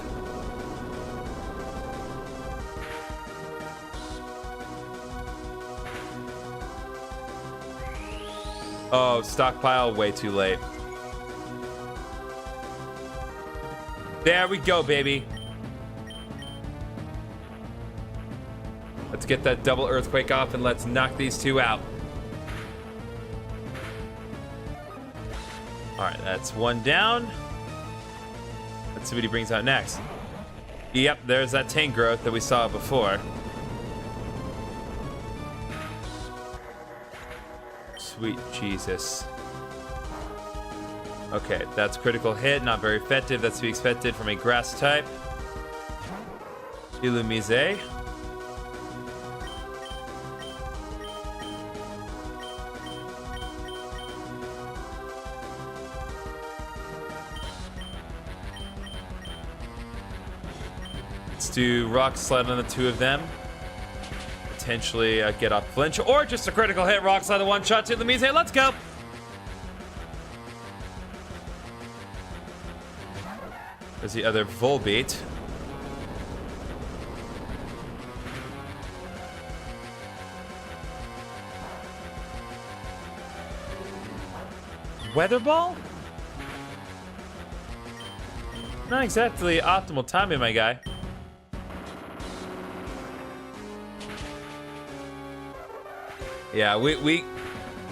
Oh, stockpile, way too late. There we go, baby. Let's get that double earthquake off and let's knock these two out. All right, that's one down. Let's see what he brings out next. Yep, there's that tank growth that we saw before. Sweet Jesus. Okay, that's critical hit, not very effective. That's to be expected from a grass type. Illumise. Let's do Rock Slide on the two of them. Potentially get off flinch, or just a critical hit. Rock Slide, the one shot to the Mise. Let's go. There's the other Volbeat. Weather Ball? Not exactly optimal timing, my guy. Yeah,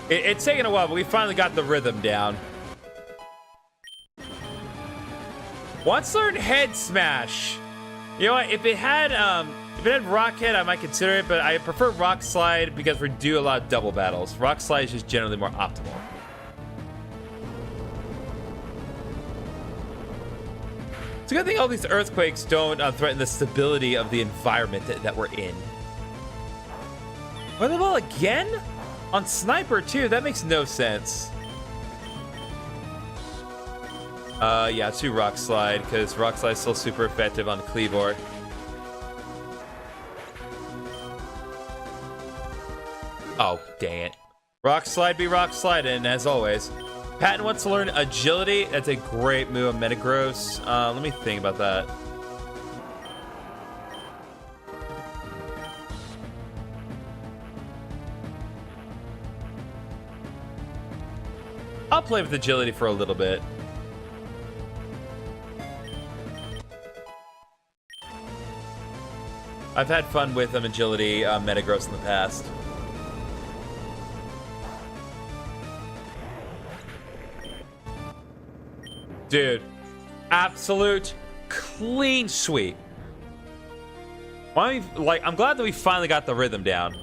it's taken a while, but we finally got the rhythm down. Once learned Head Smash. You know what? If it had If it had Rocket, I might consider it, but I prefer Rock Slide because we do a lot of double battles. Rock Slide is just generally more optimal. It's a good thing all these earthquakes don't threaten the stability of the environment that we're in. Weather ball again? On Sniper too? That makes no sense. Yeah, let's do Rock Slide, because Rock Slide is still super effective on Cleavor. Oh, dang it. Rock Slide be Rock Sliding, as always. Patton wants to learn Agility. That's a great move on Metagross. Let me think about that. I'll play with Agility for a little bit. I've had fun with Agility Metagross in the past. Dude, absolute clean sweep. I'm glad that we finally got the rhythm down.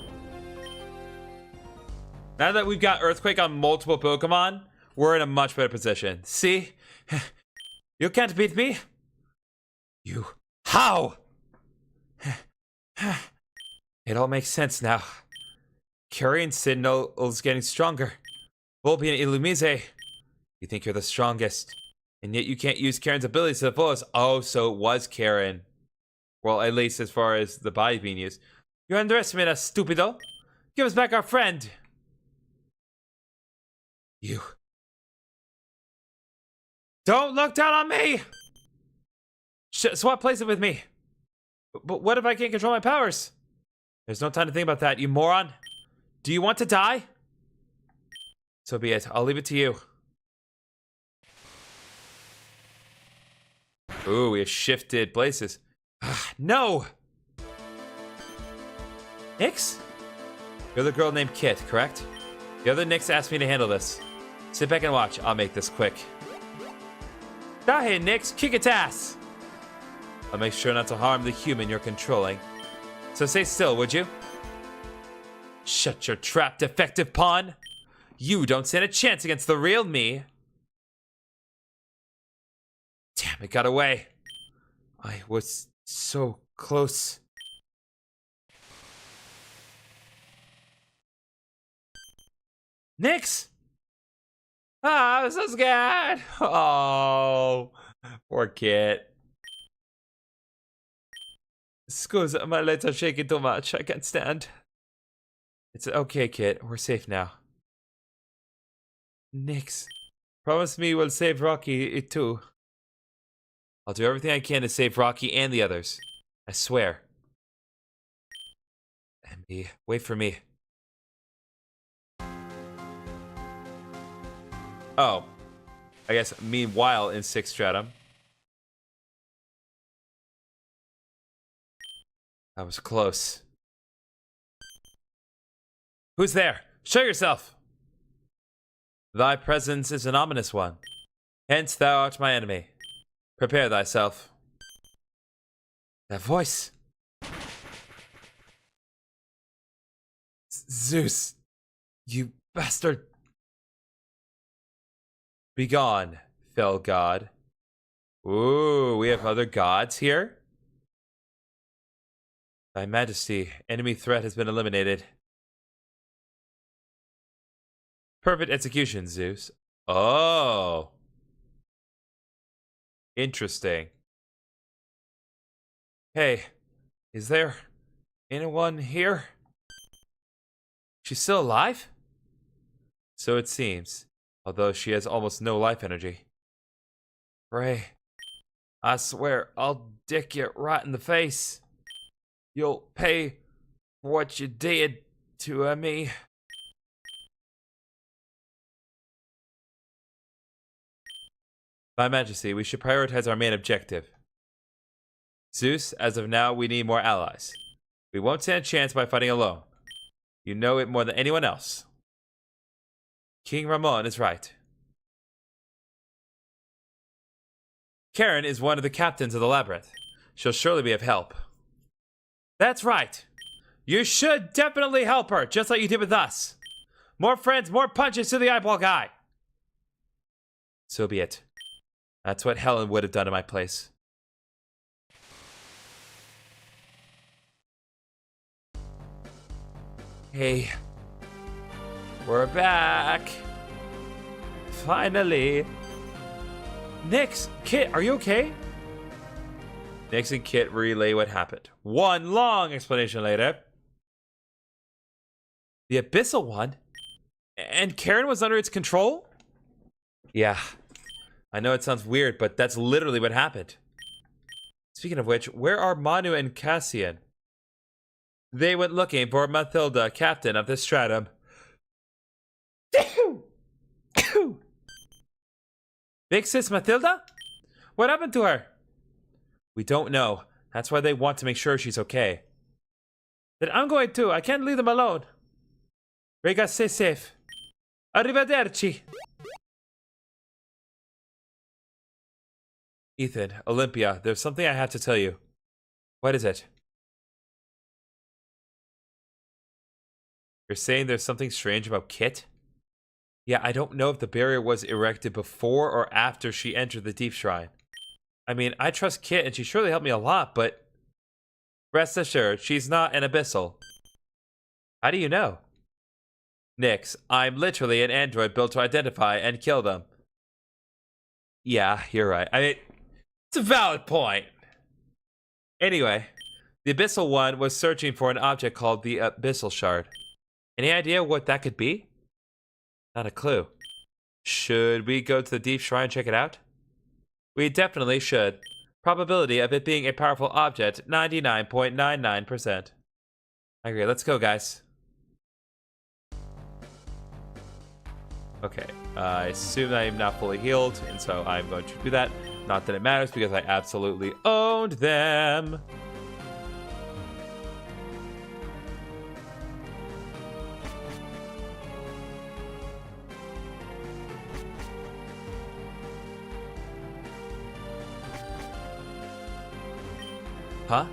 Now that we've got Earthquake on multiple Pokemon, we're in a much better position. See? You can't beat me. You. How? It all makes sense now. Carrion Signal is getting stronger. Volpe and Illumise. You think you're the strongest. And yet you can't use Karen's abilities to the fullest. Oh, so it was Karen. Well, at least as far as the body being used. You underestimate us, stupido. Give us back our friend. You. Don't look down on me! Swap places with me. But what if I can't control my powers? There's no time to think about that, you moron. Do you want to die? So be it. I'll leave it to you. Ooh, we have shifted places. No! Nyx? You're the girl named Kit, correct? The other Nyx asked me to handle this. Sit back and watch. I'll make this quick. Die here, Nyx. Kick its ass! I'll make sure not to harm the human you're controlling. So stay still, would you? Shut your trap, defective pawn! You don't stand a chance against the real me! Damn, it got away. I was so close. Nyx! Ah, I'm so scared! Oh, poor Kit. Scusa, my legs are shaking too much. I can't stand. It's okay, Kit. We're safe now. Nyx, promise me we'll save Rocky too. I'll do everything I can to save Rocky and the others. I swear. MB, wait for me. Oh. I guess meanwhile in 6th Stratum. That was close. Who's there? Show yourself! Thy presence is an ominous one. Hence thou art my enemy. Prepare thyself. That voice. Zeus, you bastard. Begone, fell god. Ooh, we have other gods here? Thy Majesty, enemy threat has been eliminated. Perfect execution, Zeus. Oh. Interesting. Hey, is there anyone here? She's still alive? So it seems, although she has almost no life energy. Ray, I swear I'll dick you right in the face. You'll pay for what you did to me. My Majesty, we should prioritize our main objective. Zeus, as of now, we need more allies. We won't stand a chance by fighting alone. You know it more than anyone else. King Ramon is right. Karen is one of the captains of the labyrinth. She'll surely be of help. That's right. You should definitely help her, just like you did with us. More friends, more punches to the eyeball guy. So be it. That's what Helen would have done in my place. Hey. We're back. Finally. Nyx, Kit, are you okay? Nyx and Kit relay what happened. One long explanation later. The Abyssal one? And Karen was under its control? Yeah. I know it sounds weird, but that's literally what happened. Speaking of which, where are Manu and Cassian? They went looking for Mathilda, captain of the Stratum. Big sis Mathilda? What happened to her? We don't know. That's why they want to make sure she's okay. Then I'm going too. I can't leave them alone. Rega, stay safe. Arrivederci. Ethan, Olympia, there's something I have to tell you. What is it? You're saying there's something strange about Kit? Yeah, I don't know if the barrier was erected before or after she entered the Deep Shrine. I mean, I trust Kit and she surely helped me a lot, but... Rest assured, she's not an Abyssal. How do you know? Nyx, I'm literally an android built to identify and kill them. Yeah, you're right. I mean, it's a valid point. Anyway, the Abyssal one was searching for an object called the Abyssal Shard. Any idea what that could be? Not a clue. Should we go to the Deep Shrine and check it out? We definitely should. Probability of it being a powerful object, 99.99%. I agree, let's go, guys. Okay, I assume I am not fully healed, and so I'm going to do that. Not that it matters, because I absolutely owned them. Huh?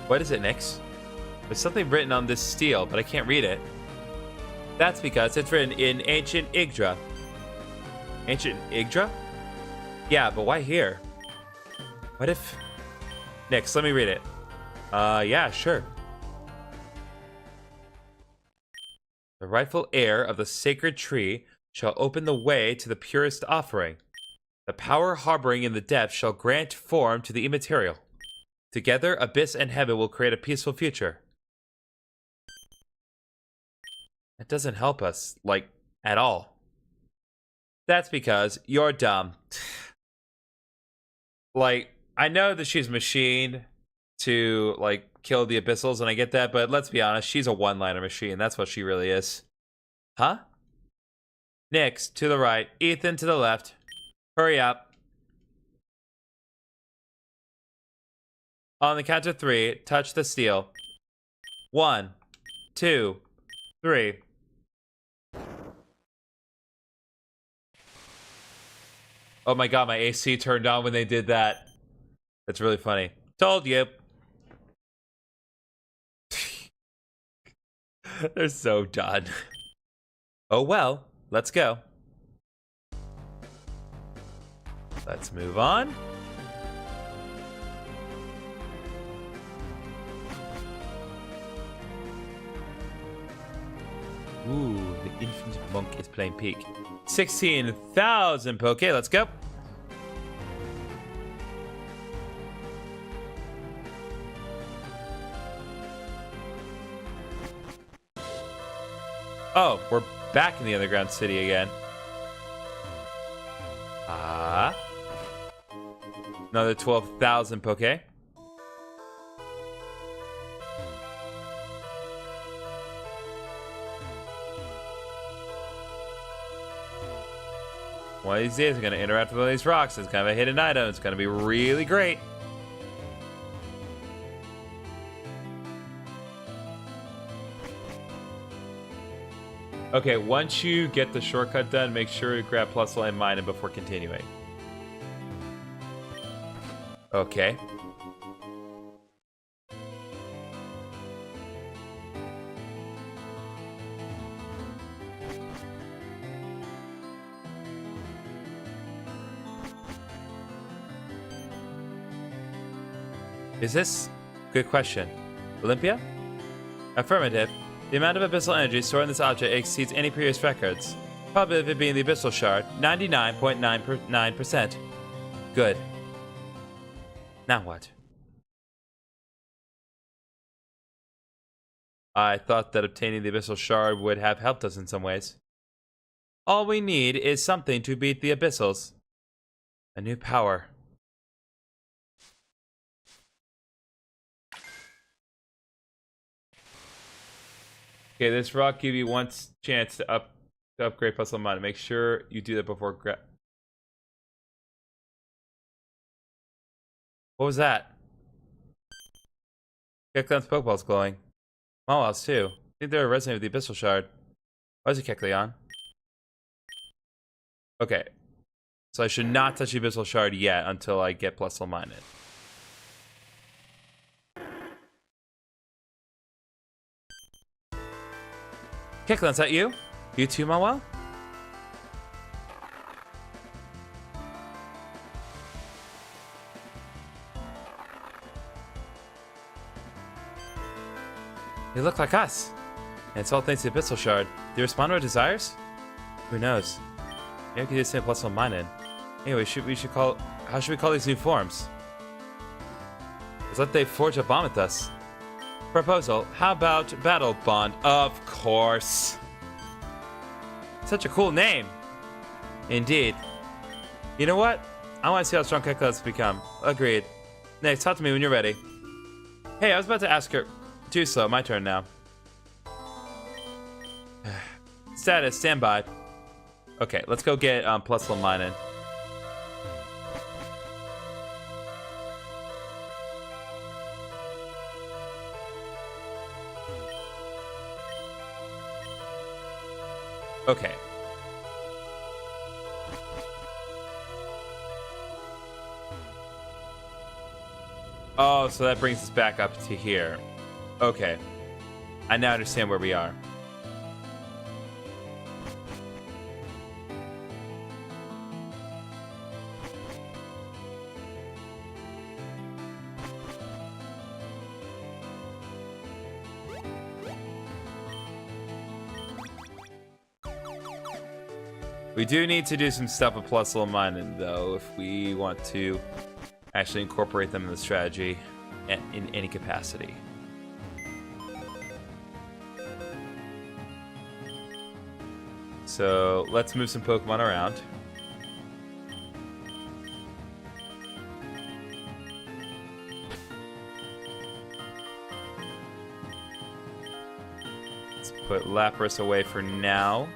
What is it, Nyx? There's something written on this steel, but I can't read it. That's because it's written in Ancient Yggdra. Ancient Yggdra? Yeah, but why here? What if... Nyx, let me read it. Yeah, sure. The rightful heir of the sacred tree shall open the way to the purest offering. The power harboring in the depths shall grant form to the immaterial. Together, Abyss and Heaven will create a peaceful future. That doesn't help us, like, at all. That's because you're dumb. Like, I know that she's machined to, like, kill the Abyssals, and I get that, but let's be honest, she's a one-liner machine. That's what she really is. Huh? Nyx, to the right. Ethan, to the left. Hurry up. On the count of 3, touch the steel. 1, 2, 3. Oh my god, my AC turned on when they did that. That's really funny. Told you. They're so done. Oh well, let's go. Let's move on. Ooh, the infant monk is playing peak. 16,000 Poke, let's go. Oh, we're back in the underground city again. Another 12,000 Poke. One of these days, I'm going to interact with one of these rocks. It's kind of a hidden item. It's going to be really great. Okay, once you get the shortcut done, make sure to grab plus line mine before continuing. Okay. Is this? Good question. Olympia? Affirmative. The amount of abyssal energy stored in this object exceeds any previous records. Probability of it being the abyssal shard, 99.99%. Good. Now what? I thought that obtaining the abyssal shard would have helped us in some ways. All we need is something to beat the abyssals. A new power. Okay, this rock give you one chance to upgrade plus level 9. Make sure you do that before What was that? Kecleon's Pokeball's glowing. Mawil's too. I think they're resonating with the abyssal shard. Why is it Kecleon? Okay. So I should not touch the abyssal shard yet until I get plus level 9 in. Kecleon, is that you? You too, Mawil? They look like us. And it's all thanks to the abyssal shard. Do you respond to our desires? Who knows? Maybe we can do the same plus level 9 in. Anyway, how should we call these new forms? Let's let they forge a bond with us. Proposal, how about Battle Bond? Of course. Such a cool name. Indeed. You know what? I want to see how strong Kecleon's become. Agreed. Next, talk to me when you're ready. Hey, I was about to ask her. Too slow, my turn now. Status, standby. Okay, let's go get plus level 9 in. Okay. Oh, so that brings us back up to here. Okay. I now understand where we are. We do need to do some stuff with plus level mining, though, if we want to actually incorporate them in the strategy in any capacity. So let's move some Pokemon around. Let's put Lapras away for now.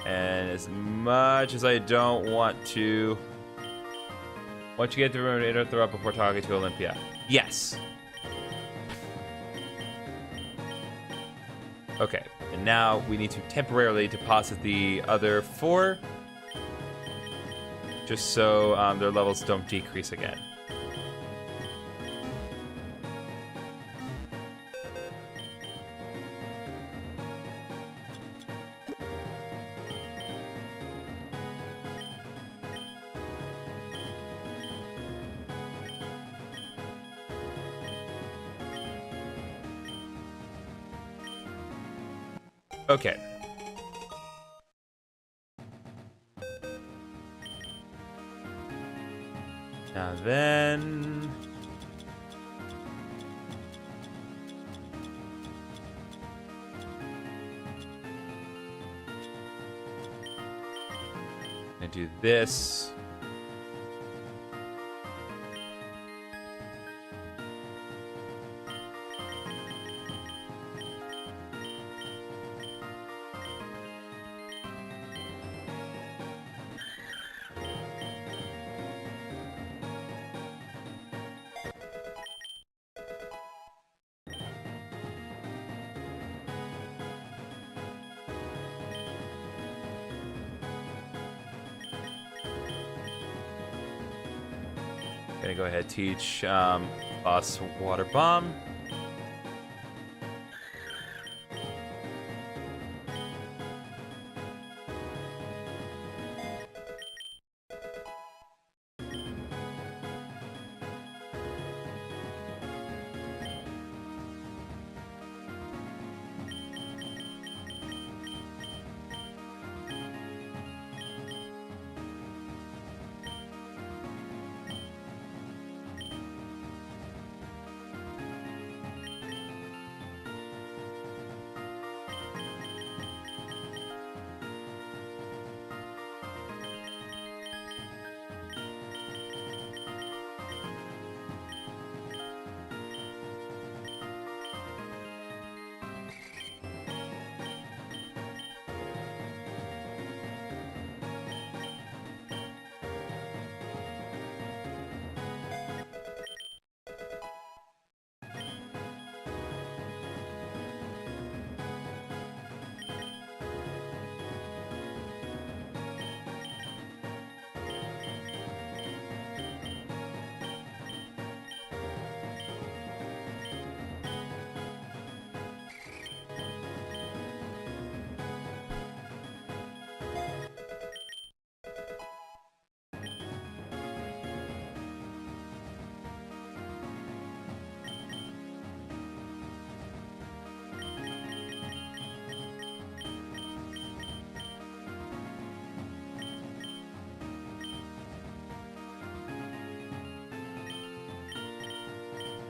And as much as I don't want to... Once you get to remember to interrupt before talking to Olympia. Yes! Okay, and now we need to temporarily deposit the other 4. Just so their levels don't decrease again. Okay. Now then... I do this. Gonna go ahead and teach Boss Water Bomb.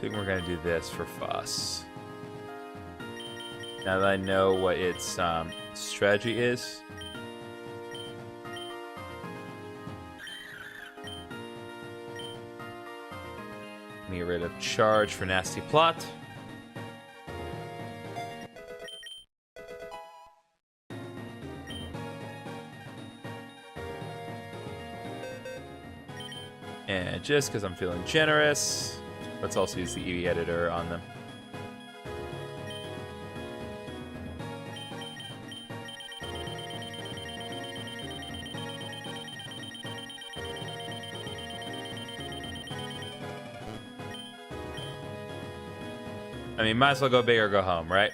think we're gonna do this for Fuss. Now that I know what its strategy is. Get rid of charge for nasty plot. And just because I'm feeling generous, let's also use the EV editor on them. I mean, might as well go big or go home, right?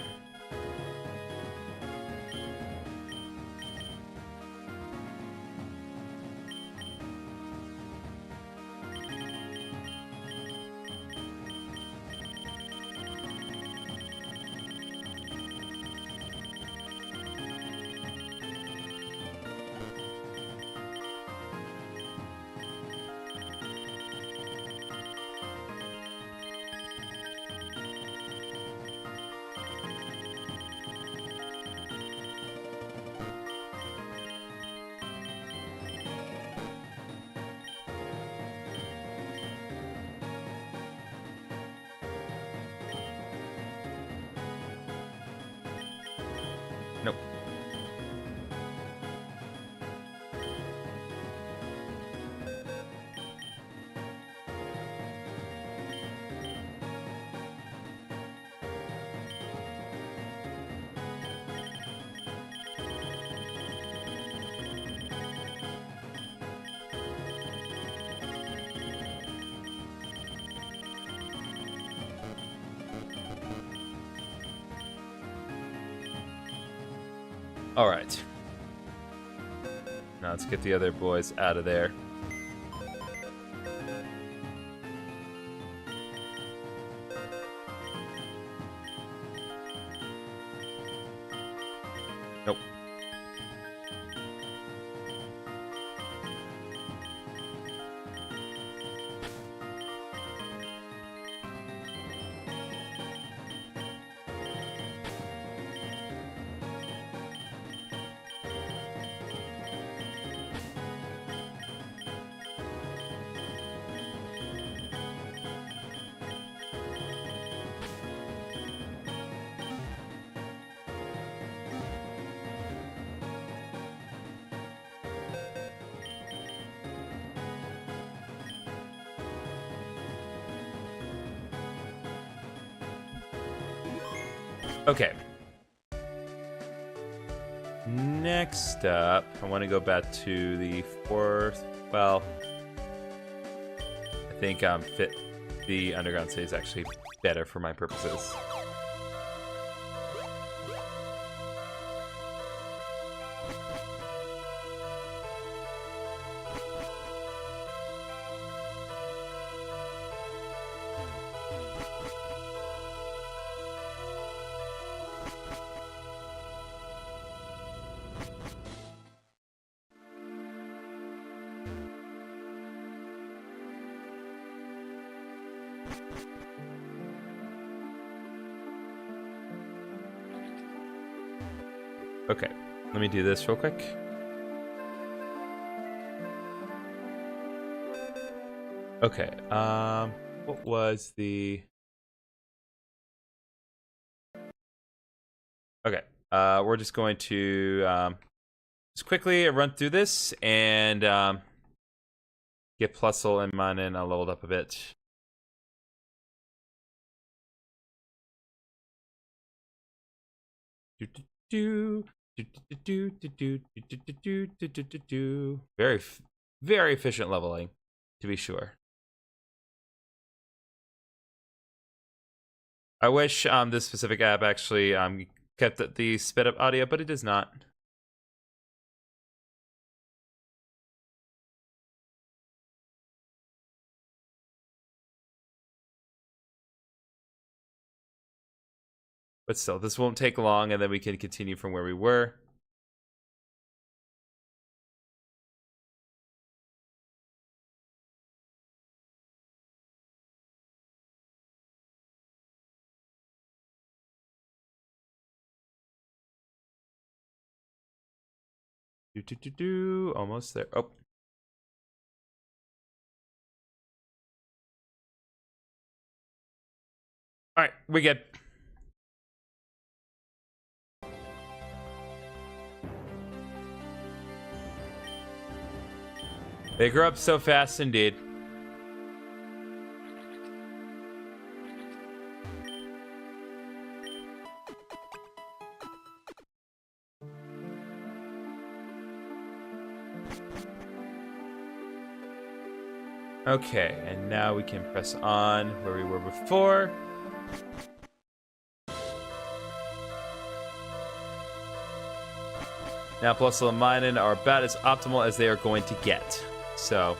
Nope. All right. Now let's get the other boys out of there. Nope. Okay. Next up, I want to go back to the fourth. Well, I think fit the underground city is actually better for my purposes. Okay, let me do this real quick. Okay, what was the... Okay, we're just going to just quickly run through this and get Plusle and Manin leveled up a bit. Very, very efficient leveling, to be sure. I wish this specific app actually kept the sped up audio, but it does not. But still, this won't take long, and then we can continue from where we were. Almost there. Oh. All right, we good. They grow up so fast indeed. Okay, and now we can press on where we were before. Now Plus and Minun are about as optimal as they are going to get. So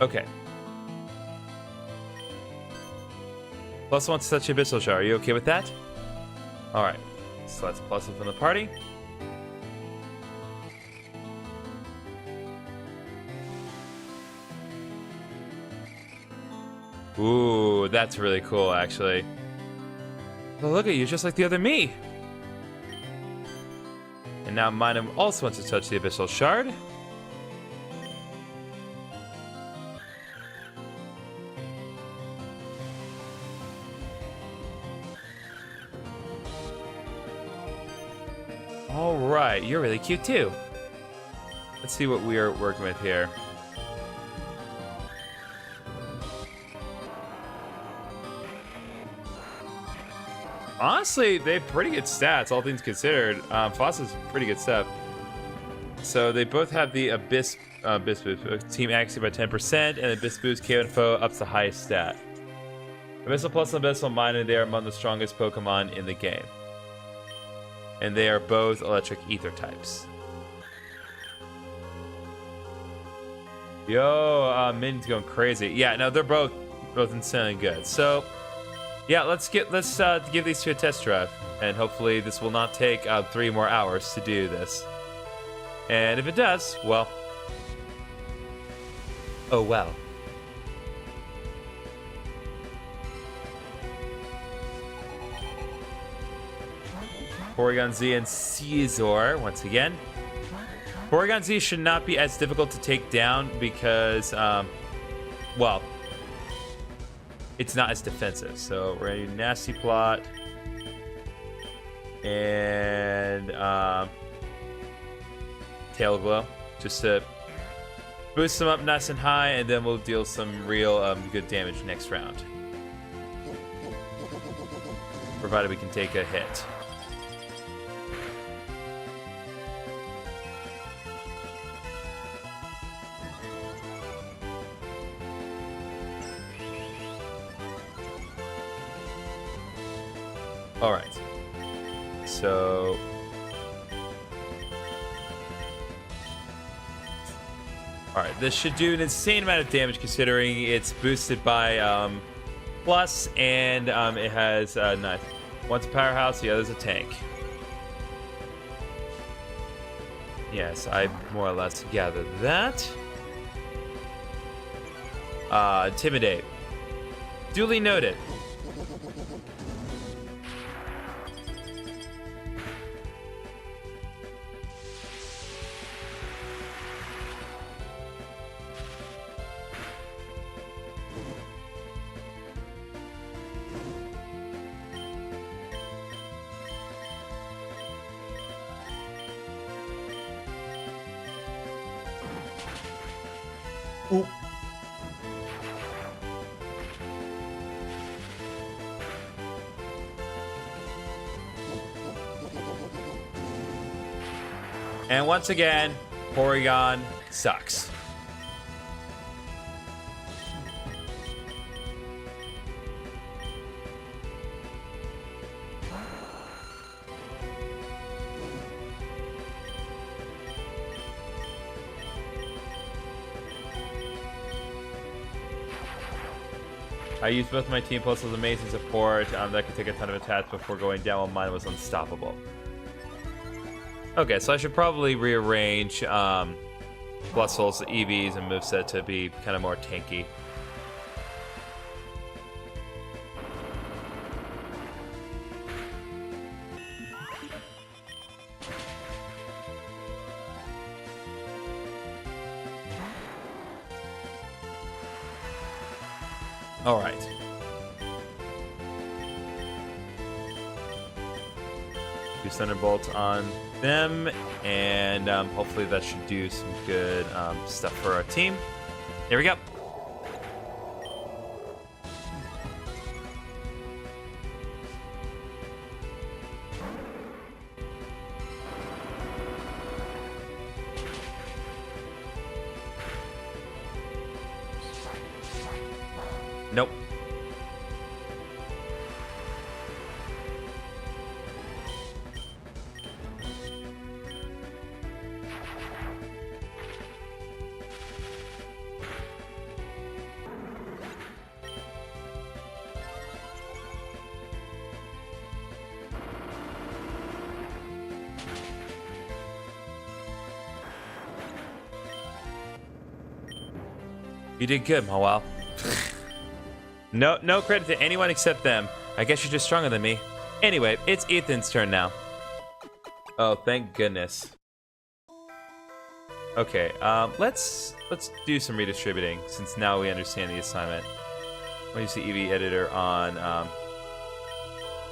okay. Plus wants to touch the Abyssal Shard. Are you okay with that? Alright. So let's plus him from the party. Ooh, that's really cool, actually. Well, look at you, just like the other me. And now Minun also wants to touch the Abyssal Shard. Alright, you're really cute too. Let's see what we are working with here. Honestly, they have pretty good stats, all things considered. Foss is pretty good stuff. So they both have the Abyss boost. Team accuracy by 10%, and Abyss boost KO info up to the highest stat. Abyssal Plus and Abyssal Minun, they are among the strongest Pokemon in the game. And they are both electric ether types. Yo, Min's going crazy. Yeah, no, they're both insanely good. So, yeah, let's give these two a test drive, and hopefully this will not take 3 more hours to do this. And if it does, well, oh well. Porygon Z and Caesar once again. Porygon Z should not be as difficult to take down because, well, it's not as defensive. So we're gonna do Nasty Plot and Tail Glow just to boost them up nice and high, and then we'll deal some real good damage next round, provided we can take a hit. All right, so all right, this should do an insane amount of damage considering it's boosted by plus, and it has nice. One's a powerhouse, the other's a tank. Yes, I more or less gathered that. Intimidate. Duly noted. Ooh. And once again, Porygon sucks. I used both my team plus with amazing support that could take a ton of attacks before going down while mine was unstoppable. Okay, so I should probably rearrange Blussel's EVs and moveset to be kind of more tanky. All right. Do Thunderbolt on them, and hopefully that should do some good stuff for our team. Here we go. Nope. You did good, Mawal. No credit to anyone except them. I guess you're just stronger than me. Anyway, it's Ethan's turn now. Oh, thank goodness. Okay, let's do some redistributing since now we understand the assignment. I'm gonna use the EV editor on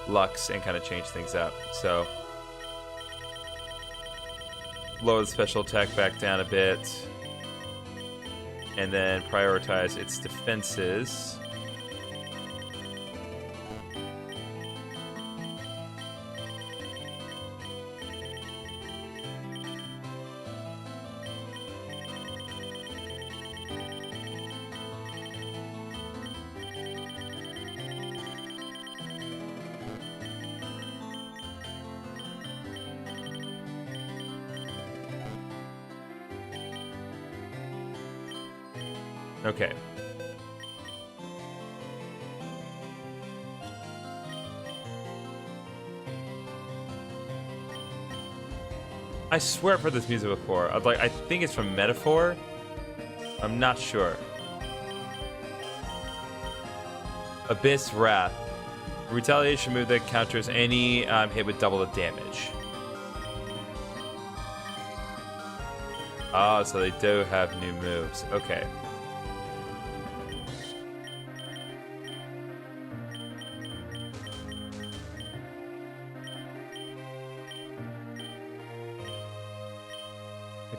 Lux and kind of change things up. So lower the special attack back down a bit, and then prioritize its defenses. Okay. I swear I've heard this music before. I think it's from Metaphor. I'm not sure. Abyss Wrath. A retaliation move that counters any hit with double the damage. Ah, so they do have new moves. Okay.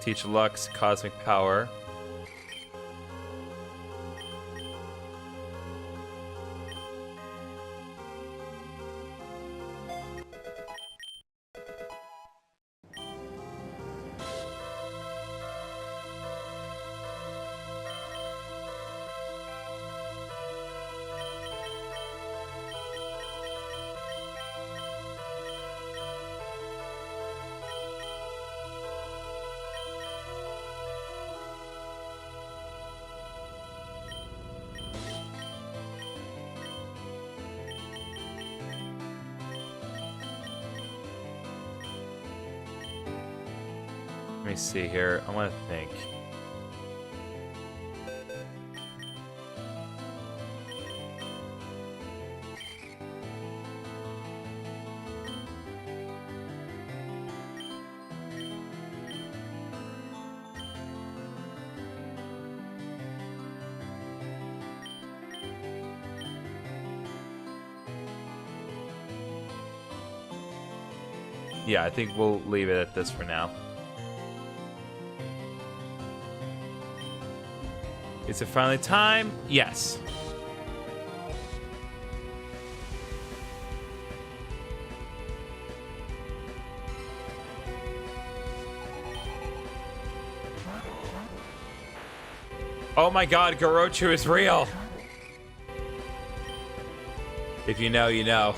Teach Lux Cosmic Power. Let me see here. I want to think. Yeah, I think we'll leave it at this for now. Is it finally time? Yes. Oh my god, Garochu is real! If you know, you know.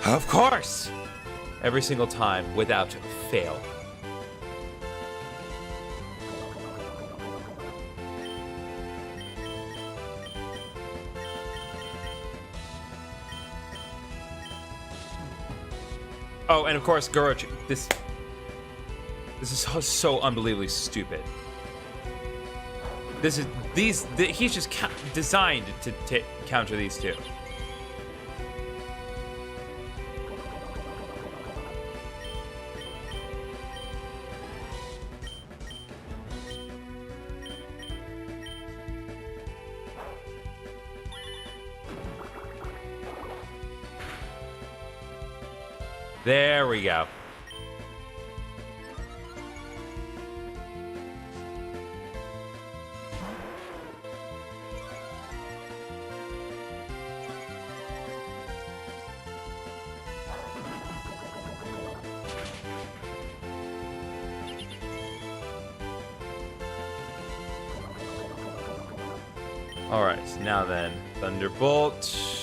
Of course! Every single time, without fail. Oh, and of course, Goroch, this is so unbelievably stupid. He's just designed to counter these two. There we go. All right, now then, Thunderbolt.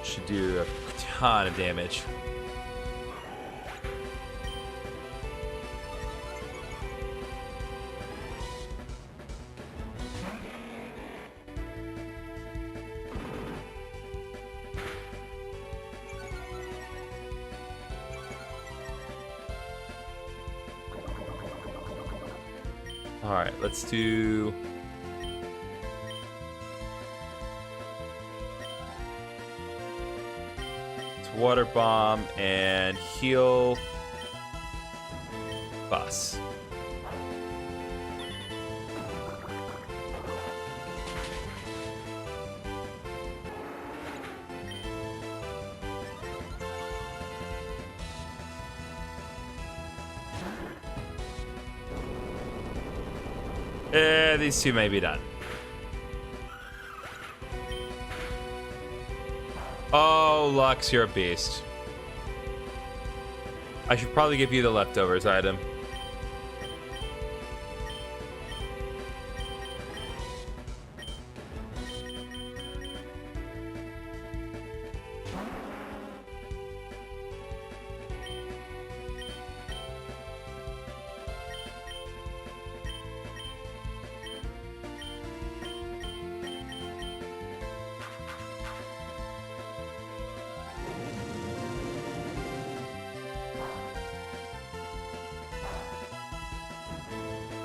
Should do a ton of damage. All right, let's do Water Bomb and heal Bus. These two may be done. Oh, Lux, you're a beast. I should probably give you the leftovers item.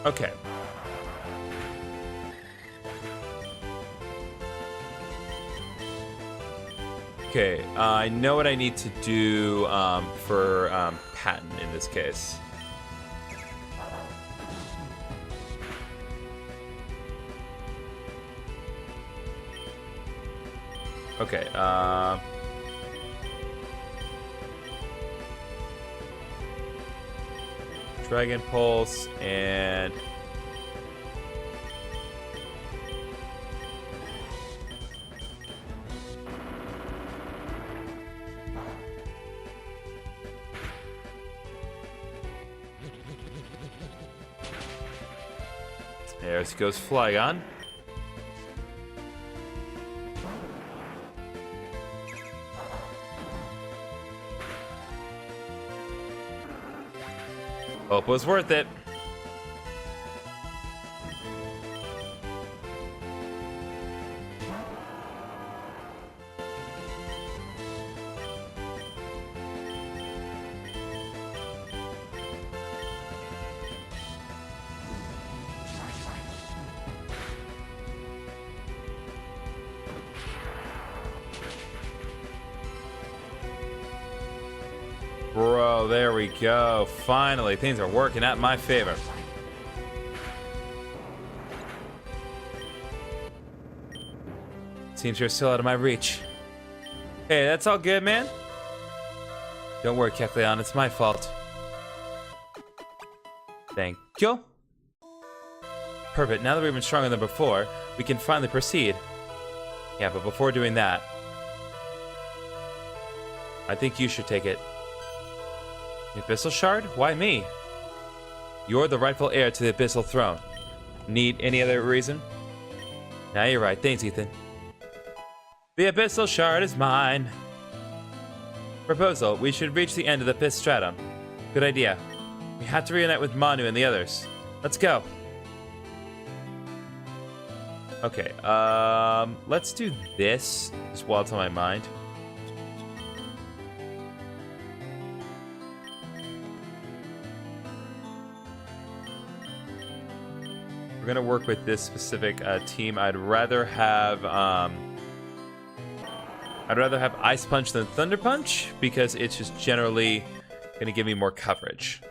Okay. Okay, I know what I need to do for Patton in this case. Okay, Dragon Pulse and there goes Flygon. Hope it was worth it. Bro, there we go. Finally, things are working out in my favor. Seems you're still out of my reach. Hey, that's all good, man. Don't worry, Kecleon, it's my fault. Thank you. Perfect, now that we've been stronger than before, we can finally proceed. Yeah, but before doing that, I think you should take it. The Abyssal Shard? Why me? You're the rightful heir to the Abyssal Throne. Need any other reason? Now you're right. Thanks, Ethan. The Abyssal Shard is mine. Proposal. We should reach the end of the 5th stratum. Good idea. We have to reunite with Manu and the others. Let's go. Okay, let's do this, just while it's on my mind. We're gonna work with this specific team. I'd rather have Ice Punch than Thunder Punch because it's just generally gonna give me more coverage.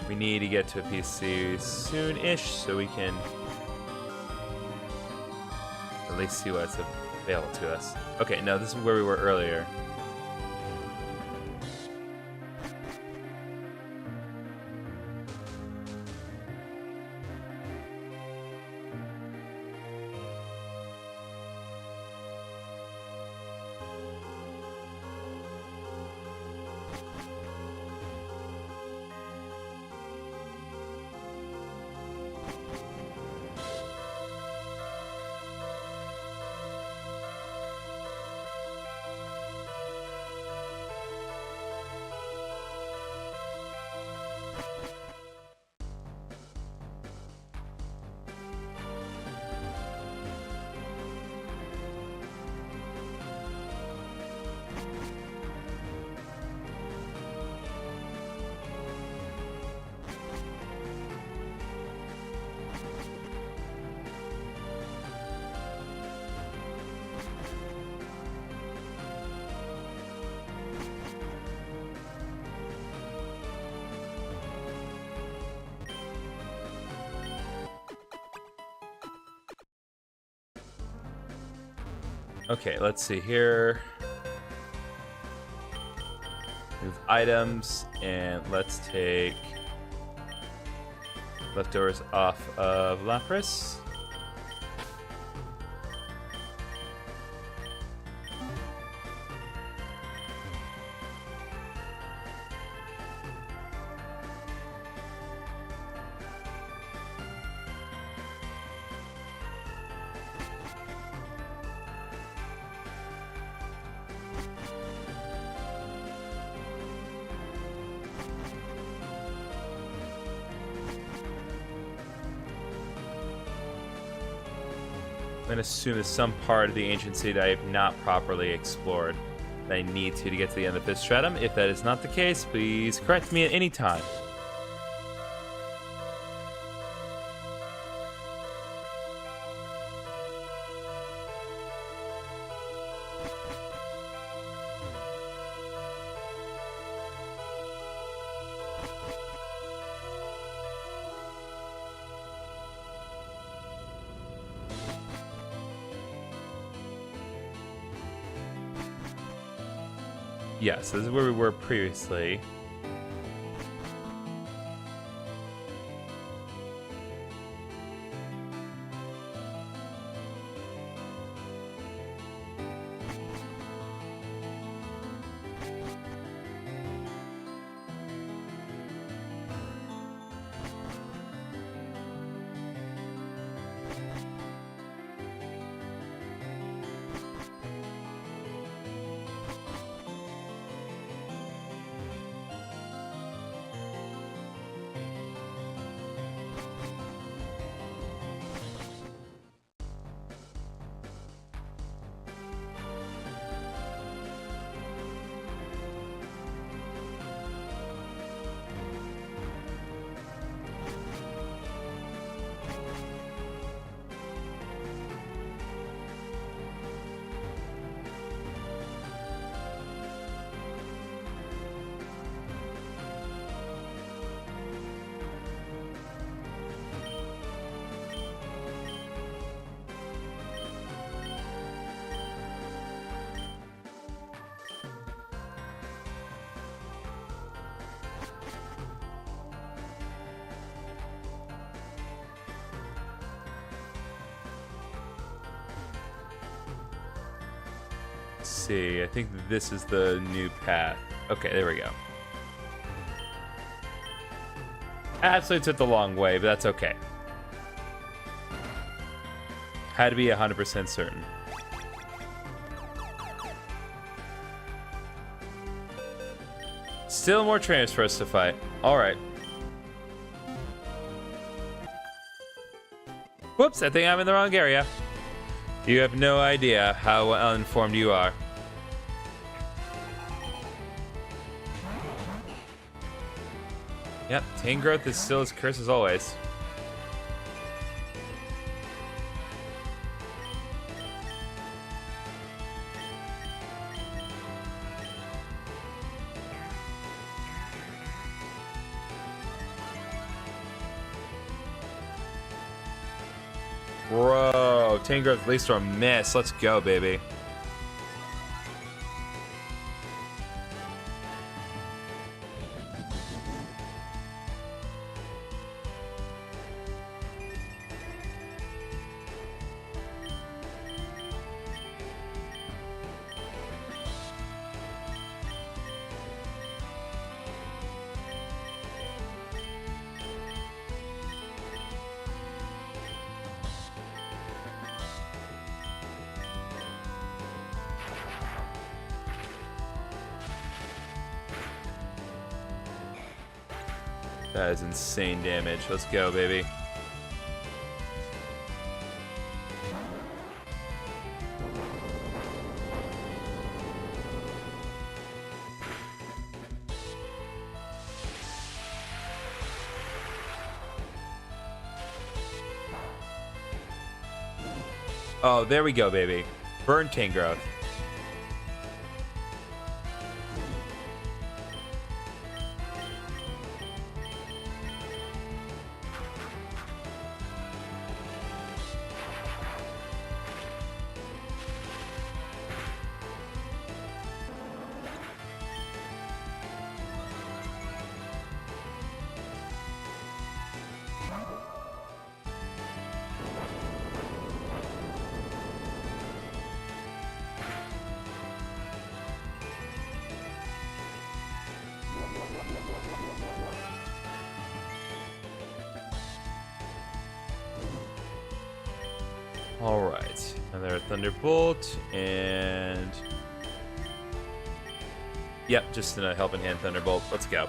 We need to get to a PC soon-ish so we can at least see what's available to us. Okay, no, this is where we were earlier. Okay, let's see here. Move items, and let's take leftovers off of Lapras. I'm gonna assume there's some part of the ancient city I have not properly explored that I need to get to the end of this stratum. If that is not the case, please correct me at any time. Yes, this is where we were previously. see. I think this is the new path. Okay, there we go. Absolutely took the long way, but that's okay. Had to be 100% certain. Still more trainers for us to fight. Alright. Whoops, I think I'm in the wrong area. You have no idea how uninformed you are. Yep, Tangrowth is still as cursed as always. Bro, Tangrowth at least or miss. Let's go, baby. That is insane damage. Let's go, baby. Oh, there we go, baby. Burn Tangrowth. Alright, another Thunderbolt, and... Yep, just a helping hand Thunderbolt. Let's go.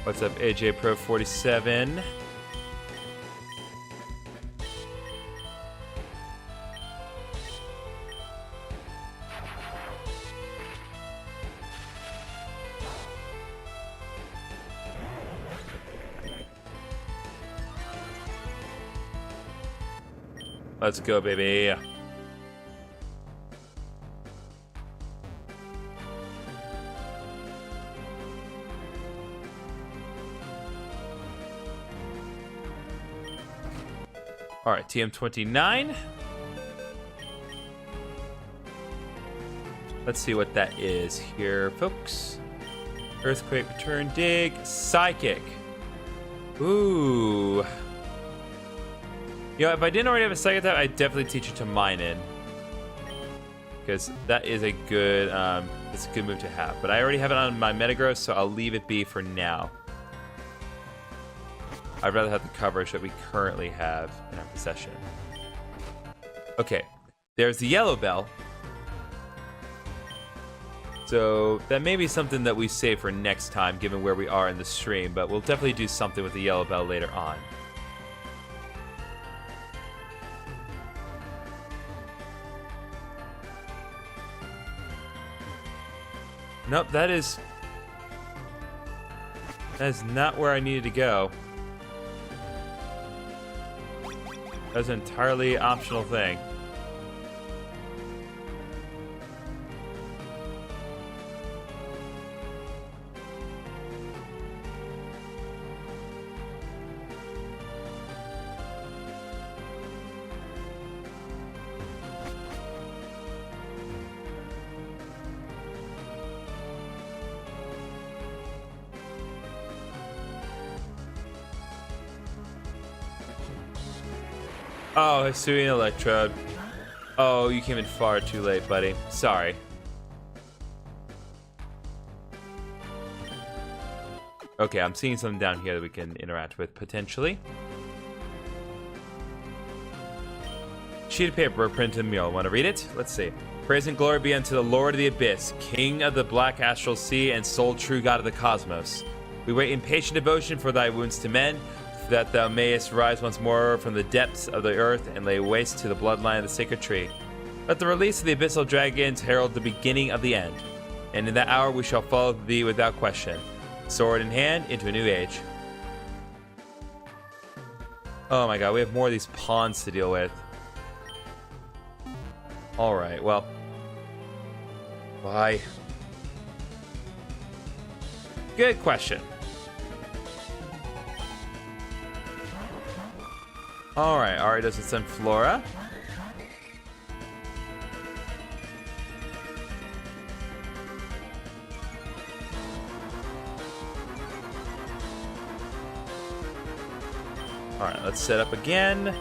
What's up, AJ Pro 47? Let's go, baby. All right, TM29. Let's see what that is here, folks. Earthquake, return, dig, psychic. Ooh. You know, if I didn't already have a psychic type, I'd definitely teach it to mine in. Because that is a good, it's a good move to have. But I already have it on my Metagross, so I'll leave it be for now. I'd rather have the coverage that we currently have in our possession. Okay, there's the yellow bell. So that may be something that we save for next time, given where we are in the stream, but we'll definitely do something with the yellow bell later on. Nope, that is not where I needed to go. That's an entirely optional thing. Oh, Hisuian Electrode. Oh, you came in far too late, buddy. Sorry. Okay, I'm seeing something down here that we can interact with, potentially. Sheet of paper printed in the mural. Want to read it? Let's see. Praise and glory be unto the Lord of the Abyss, King of the Black Astral Sea, and sole true God of the Cosmos. We wait in patient devotion for thy wounds to mend, that thou mayest rise once more from the depths of the earth and lay waste to the bloodline of the sacred tree. Let the release of the abyssal dragons herald the beginning of the end, and in that hour we shall follow thee without question, sword in hand, into a new age. Oh my god, we have more of these pawns to deal with. Alright, well. Why? Good question. Alright, Ari doesn't send Flora. Alright, let's set up again.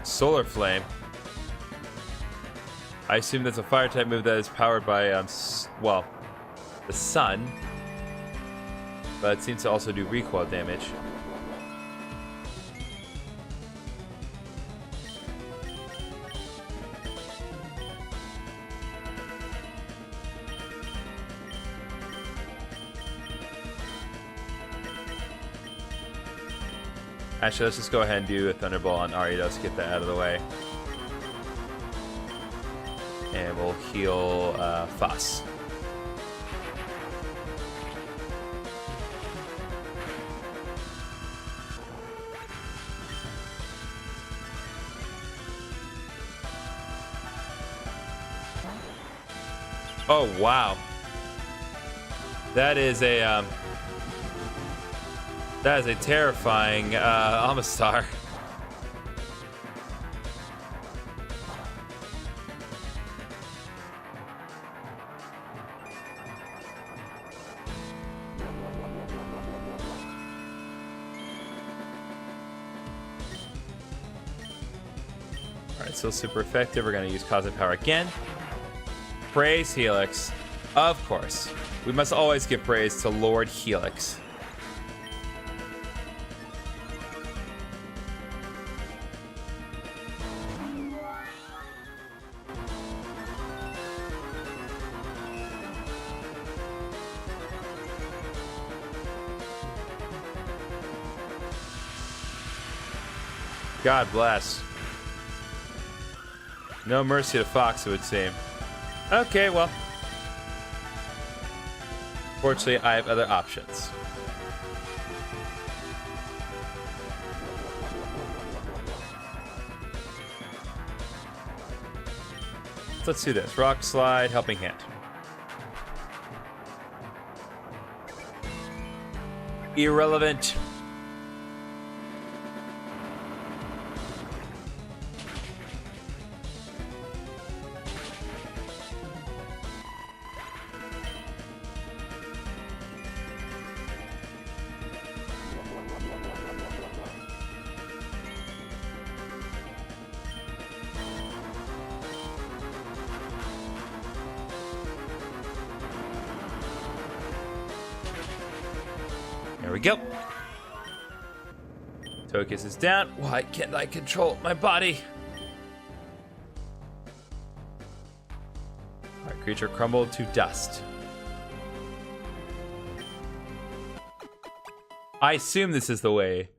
Solar Flame. I assume that's a fire type move that is powered by, well, the sun. But it seems to also do recoil damage. Actually, let's just go ahead and do a Thunderbolt on Aridos to get that out of the way. And we'll heal Fuss. Oh, wow. That is a terrifying Amistar. Alright, still super effective. We're going to use Cosmic Power again. Praise Helix. Of course. We must always give praise to Lord Helix. God bless. No mercy to Fox, it would seem. Okay, well. Fortunately, I have other options. So let's do this. Rock Slide, Helping Hand. Irrelevant. There we go. Tokus is down. Why can't I control my body? Alright, creature crumbled to dust. I assume this is the way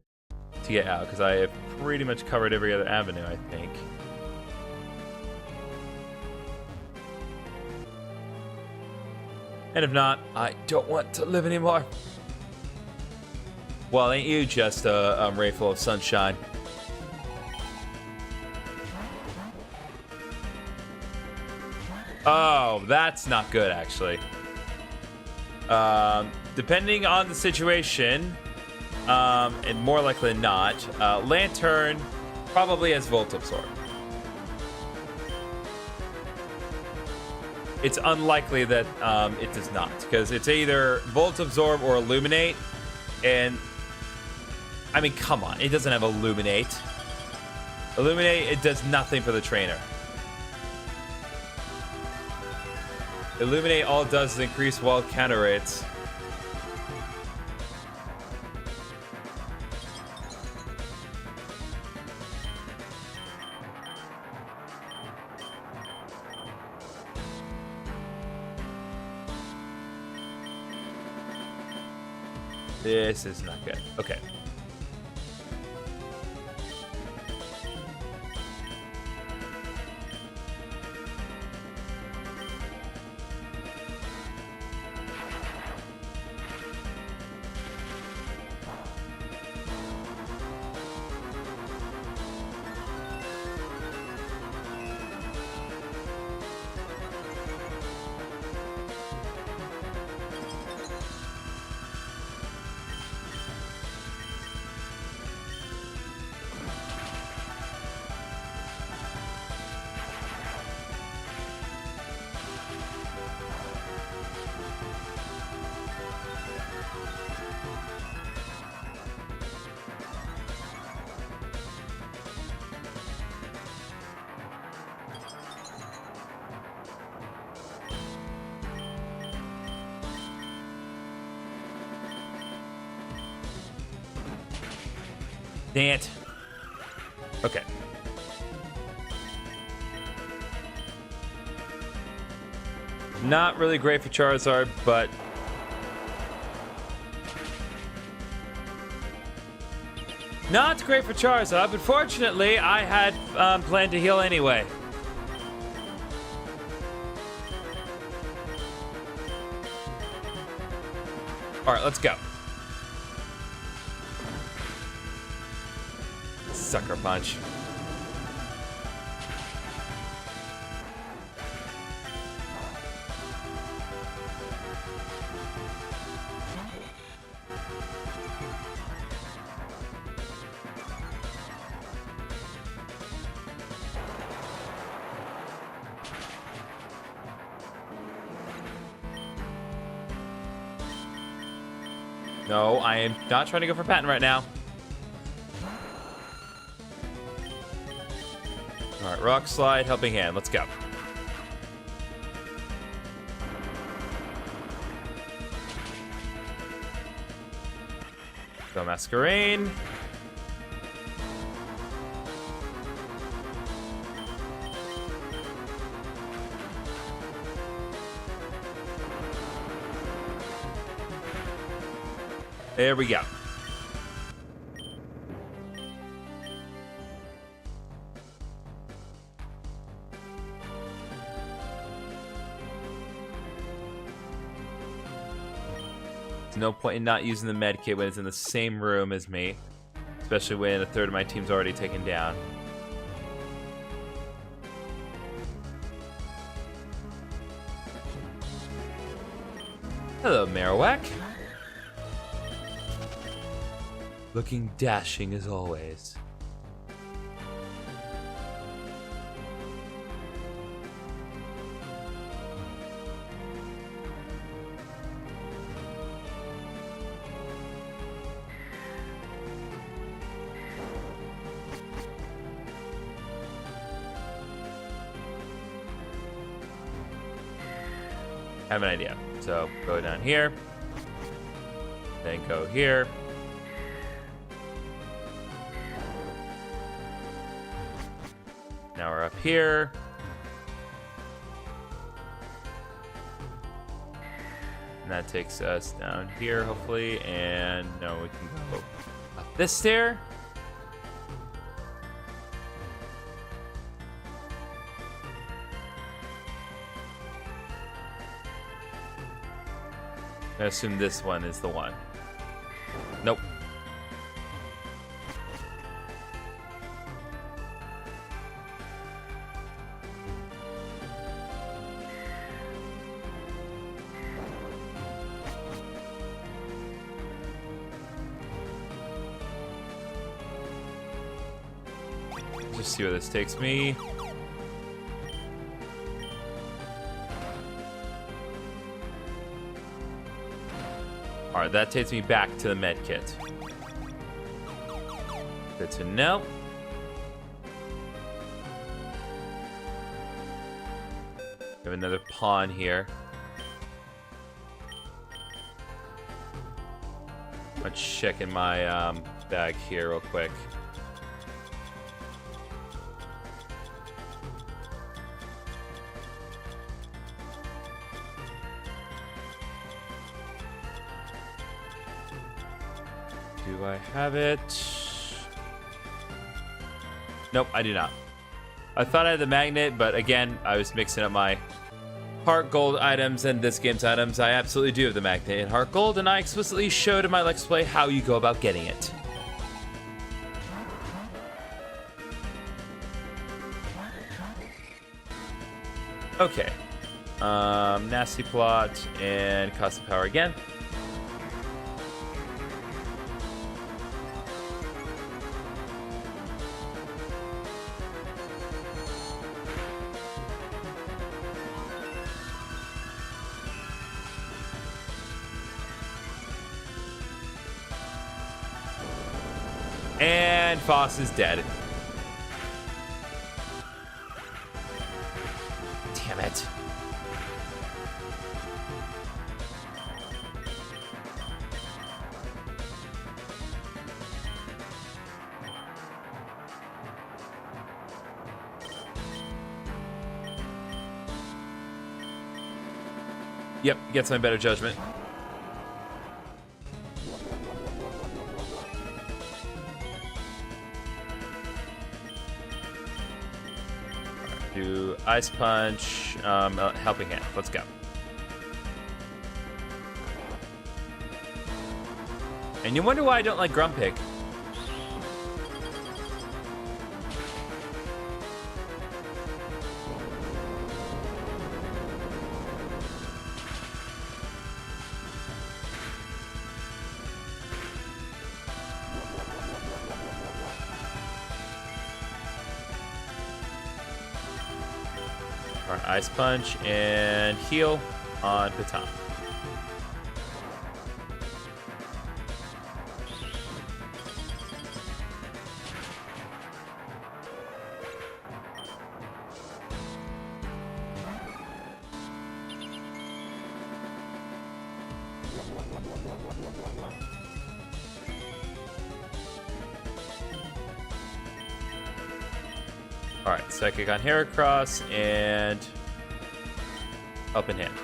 to get out, because I have pretty much covered every other avenue, I think. And if not, I don't want to live anymore. Well, ain't you just a ray full of sunshine? Oh, that's not good, actually. Depending on the situation, and more likely than not, Lantern probably has Volt Absorb. It's unlikely that it does not, because it's either Volt Absorb or Illuminate, and I mean, come on, it doesn't have Illuminate. Illuminate, it does nothing for the trainer. Illuminate, all it does is increase wild counter rates. This is not good. Okay. Dang it. Okay. Not really great for Charizard, but not great for Charizard, but fortunately, I had planned to heal anyway. All right, let's go. Sucker punch. No, I am not trying to go for patent right now. All right, Rock Slide, Helping Hand. Let's go. Go Masquerain. There we go. There's no point in not using the med kit when it's in the same room as me, especially when a third of my team's already taken down. Hello, Marowak. Looking dashing as always. I have an idea. So go down here, then go here. Now we're up here. And that takes us down here, hopefully. And no, we can go up this stair. I assume this one is the one. Nope. just see where this takes me. Alright, that takes me back to the med kit. Good to know. We have another pawn here. Let's check in my bag here real quick. Do I have it? Nope, I do not. I thought I had the magnet, but again, I was mixing up my Heart Gold items and this game's items. I absolutely do have the magnet in Heart Gold, and I explicitly showed in my Let's Play how you go about getting it. Okay. Nasty Plot and Cost of Power again. And Foss is dead. Damn it. Yep, gets my better judgment. Do Ice Punch, Helping Hand. Let's go. And you wonder why I don't like Grumpig. Alright, Ice Punch and heal on Baton. Alright, Psychic on Heracross and Up in Hand.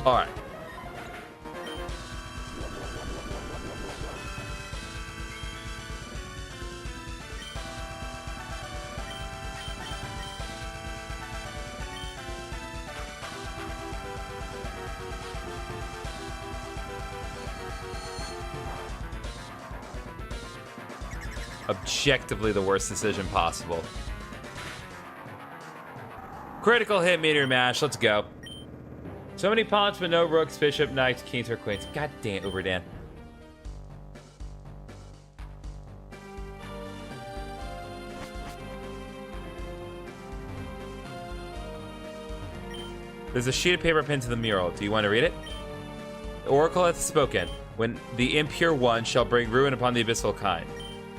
Alright. Objectively the worst decision possible. Critical hit, Meteor Mash. Let's go. So many pawns, but no rooks, bishop, knights, kings, or queens. God damn it, Uberdan. There's a sheet of paper pinned to the mural. Do you want to read it? The Oracle hath spoken. When the impure one shall bring ruin upon the abyssal kind.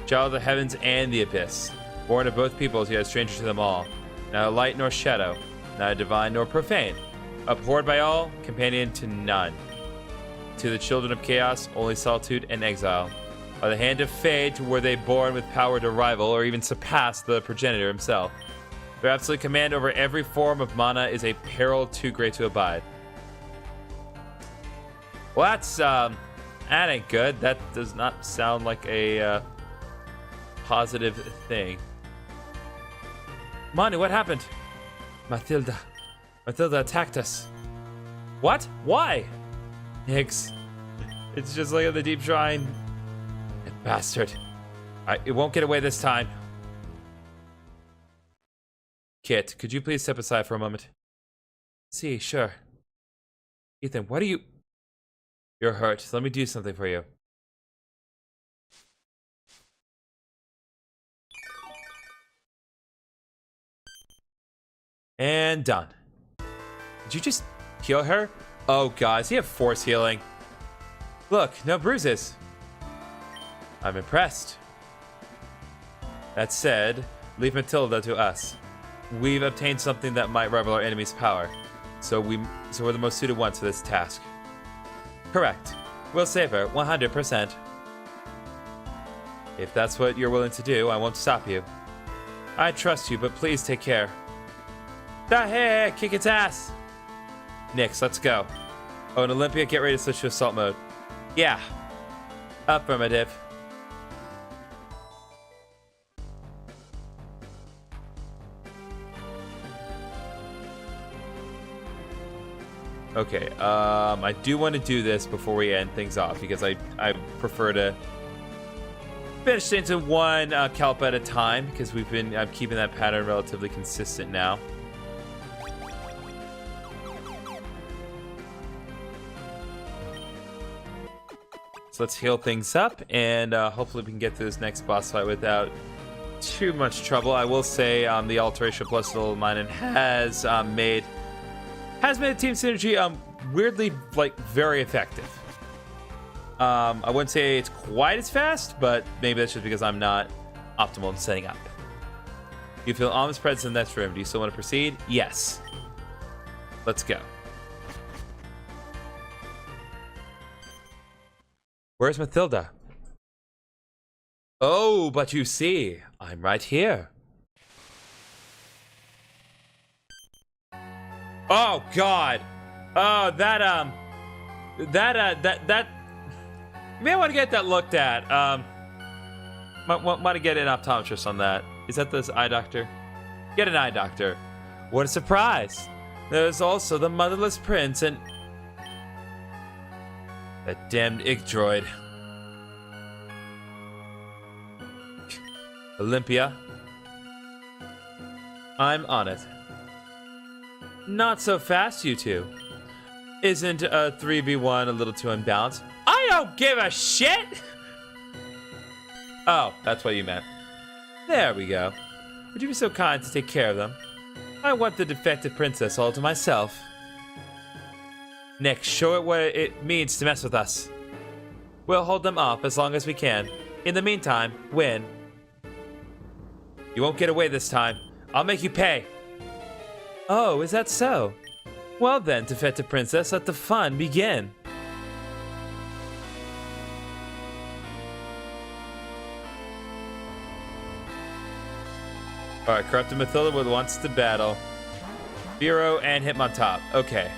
Child of the heavens and the abyss. Born of both peoples, yet a stranger to them all. Neither light nor shadow. Neither divine nor profane. Abhorred by all, companion to none. To the children of chaos, only solitude and exile. By the hand of fate were they born with power to rival or even surpass the progenitor himself. Their absolute command over every form of mana is a peril too great to abide. Well, that ain't good. That does not sound like a positive thing. Manu, what happened? Matilda attacked us. What? Why? Higgs. It's just like at the deep shrine. That bastard. It won't get away this time. Kit, could you please step aside for a moment? See, sure. Ethan, what are you... You're hurt. Let me do something for you. And done. Did you just heal her? Oh, guys, you have force healing. Look, no bruises. I'm impressed. That said, leave Matilda to us. We've obtained something that might rival our enemy's power. So we're the most suited ones for this task. Correct. We'll save her, 100%. If that's what you're willing to do, I won't stop you. I trust you, but please take care. Hey, kick its ass! Nyx, let's go. Oh, and Olympia, get ready to switch to assault mode. Yeah. Affirmative. Okay, I do want to do this before we end things off because I prefer to finish things in one kelp at a time because I'm keeping that pattern relatively consistent now. So let's heal things up and hopefully we can get through this next boss fight without too much trouble. I will say the alteration plus little mining has made the team synergy weirdly very effective. I wouldn't say it's quite as fast, but maybe that's just because I'm not optimal in setting up. You feel ominous presence in the next room. Do you still want to proceed? Yes. Let's go. Where's Matilda? Oh, but you see, I'm right here. Oh God! Oh, that you may want to get that looked at. Might want to get an optometrist on that. Is that this eye doctor? Get an eye doctor. What a surprise! There's also the motherless prince and that damned ick droid. Olympia, I'm on it. Not so fast, you two. Isn't a 3v1 a little too unbalanced? I don't give a shit! Oh, that's what you meant. There we go. Would you be so kind to take care of them? I want the defective princess all to myself. Nick, show it what it means to mess with us. We'll hold them off as long as we can. In the meantime, win. You won't get away this time. I'll make you pay. Oh, is that so? Well then, defective princess, let the fun begin. Alright, corrupted Matilda wants to battle. Vero and Hitmontop. Okay.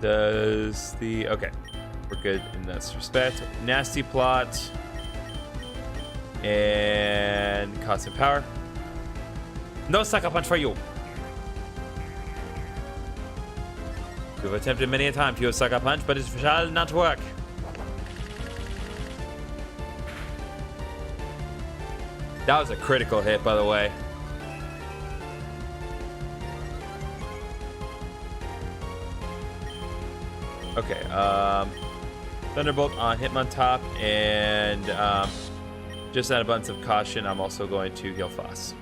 Okay. We're good in this respect. Nasty plot. And constant power. No sucker punch for you. We've attempted many a time to use sucker punch, but it shall not work. That was a critical hit, by the way. Okay, Thunderbolt on Hitmontop, and just out of abundance of caution, I'm also going to heal Foss.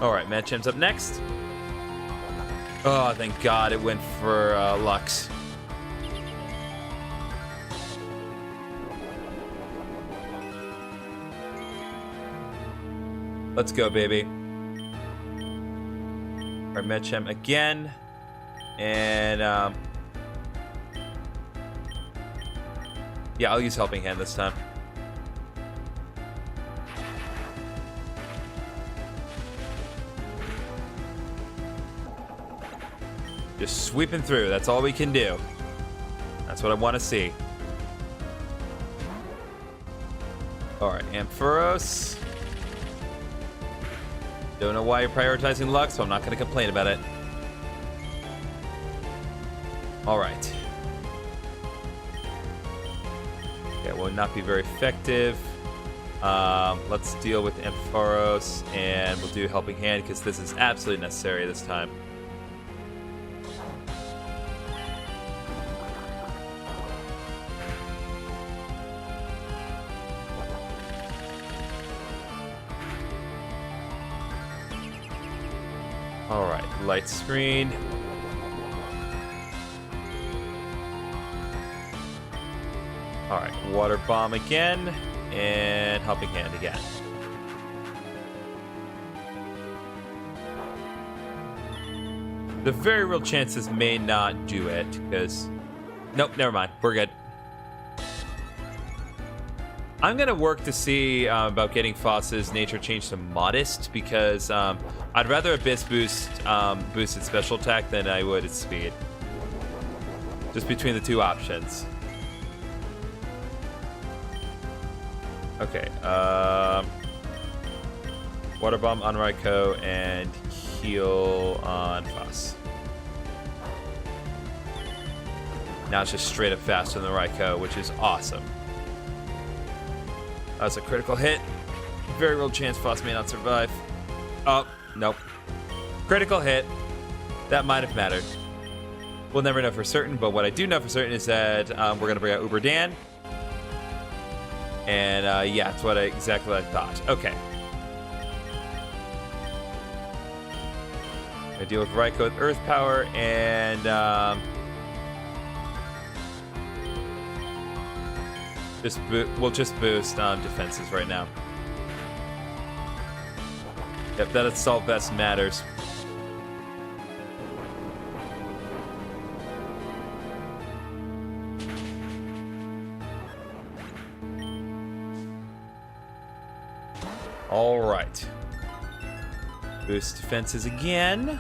Alright, Macham's up next. Oh, thank God it went for Lux. Let's go, baby. Alright, Machem again. And, yeah, I'll use Helping Hand this time. Just sweeping through. That's all we can do. That's what I want to see. Alright, Ampharos. Don't know why you're prioritizing luck, so I'm not going to complain about it. Alright. Yeah, will not be very effective. Let's deal with Ampharos, and we'll do Helping Hand, because this is absolutely necessary this time. Alright, light screen. Alright, water bomb again, and helping hand again. The very real chance this may not do it, because... Nope, never mind. We're good. I'm going to work to see about getting Foss's nature changed to modest, because I'd rather Abyss boost its special attack than I would its speed. Just between the two options. Okay, Water Bomb on Raikou and Heal on Foss. Now it's just straight up faster than the Raikou, which is awesome. That's a critical hit. Very real chance Foss may not survive. Oh, nope. Critical hit. That might have mattered. We'll never know for certain, but what I do know for certain is that we're going to bring out Uber Dan. And yeah, that's what exactly what I thought. Okay. I deal with Raikou with Earth Power, and we'll just boost defenses right now. Yep, that assault vest matters. All right. Boost defenses again.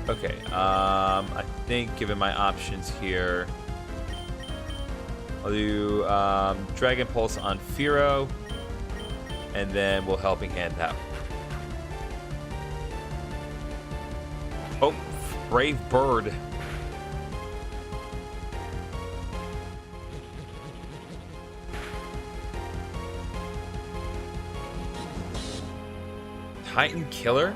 Okay, I think given my options here, I'll do Dragon Pulse on Fearow, and then we'll Helping Hand out. Oh, Brave Bird. Titan Killer?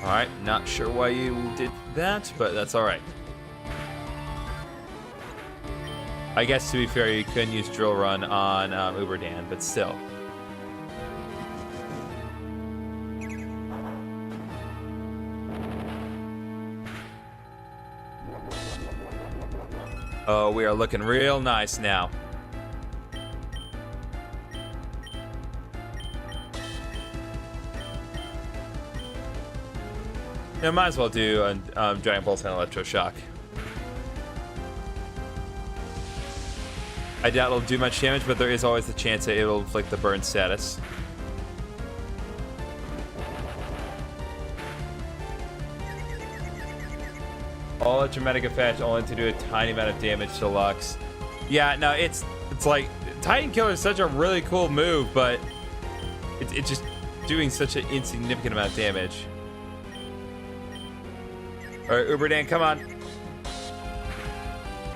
Alright, not sure why you did that, but that's alright. I guess to be fair, you couldn't use Drill Run on Uberdan, but still. Oh, we are looking real nice now. Yeah, might as well do Dragon Pulse and Electroshock. I doubt it'll do much damage, but there is always the chance that it'll inflict the burn status. All that dramatic effect only to do a tiny amount of damage to Lux. Yeah, no, it's like Titan Killer is such a really cool move, but it's just doing such an insignificant amount of damage. All right, Uberdan, come on.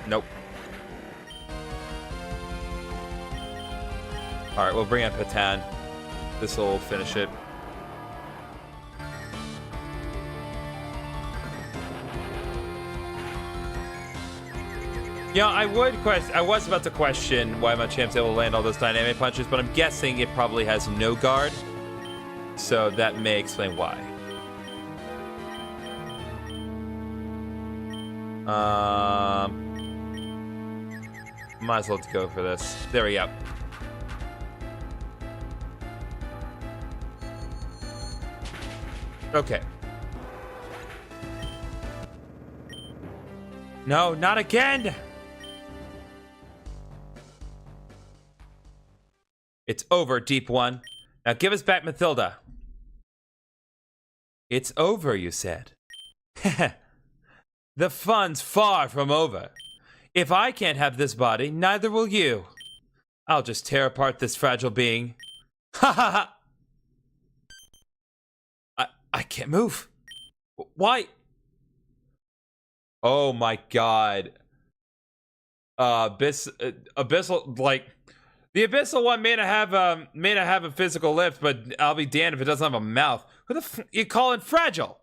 Nope. All right, we'll bring out Patan. This will finish it. Yeah, I was about to question why my champ's able to land all those dynamic punches, but I'm guessing it probably has no guard, so that may explain why. Might as well go for this. There we go. Okay. No, not again! It's over, Deep One. Now give us back Mathilda. It's over, you said. The fun's far from over. If I can't have this body, neither will you. I'll just tear apart this fragile being. Ha ha ha! I can't move. Why? Oh my god. Abyssal, like, the Abyssal one may not have a physical lips, but I'll be damned if it doesn't have a mouth. Who the f you calling fragile?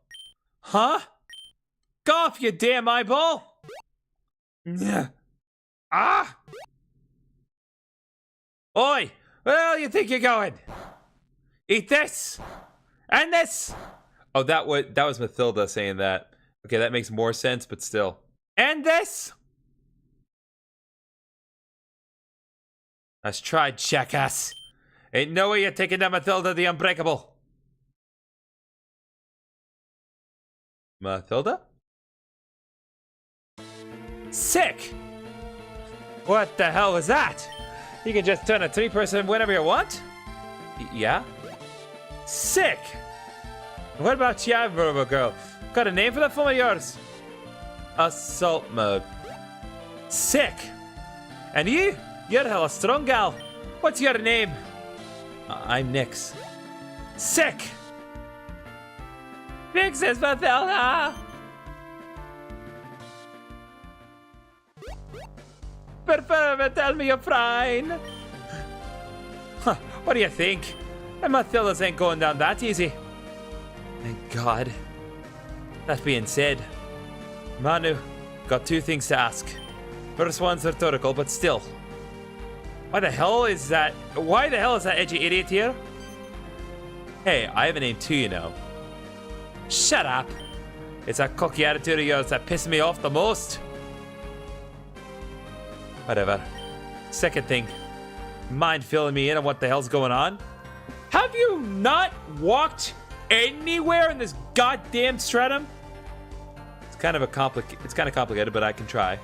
Huh? Go off, you damn eyeball! Yeah. Ah! Oi! Where you think you're going? Eat this! And this! Oh, that was Mathilda saying that. Okay, that makes more sense, but still. And this! Let's try, jackass. Ain't no way you're taking down Mathilda the Unbreakable. Mathilda? Sick! What the hell was that? You can just turn a 3-person whenever you want? Yeah? Sick! What about you, Verbo Girl? Got a name for that form of yours? Assault mode. Sick! And you? You're hella strong, gal. What's your name? I'm Nyx. Sick! Big says Mathilda! Perfect, tell me you're fine. Huh, what do you think? And Mathilda's ain't going down that easy. Thank God. That being said, Manu, got 2 things to ask. First one's rhetorical, but still. Why the hell is that edgy idiot here? Hey, I have a name too, you know. Shut up. It's that cocky attitude of yours that pisses me off the most. Whatever. Second thing, mind filling me in on what the hell's going on? Have you not walked anywhere in this goddamn stratum? It's kind of complicated, but I can try.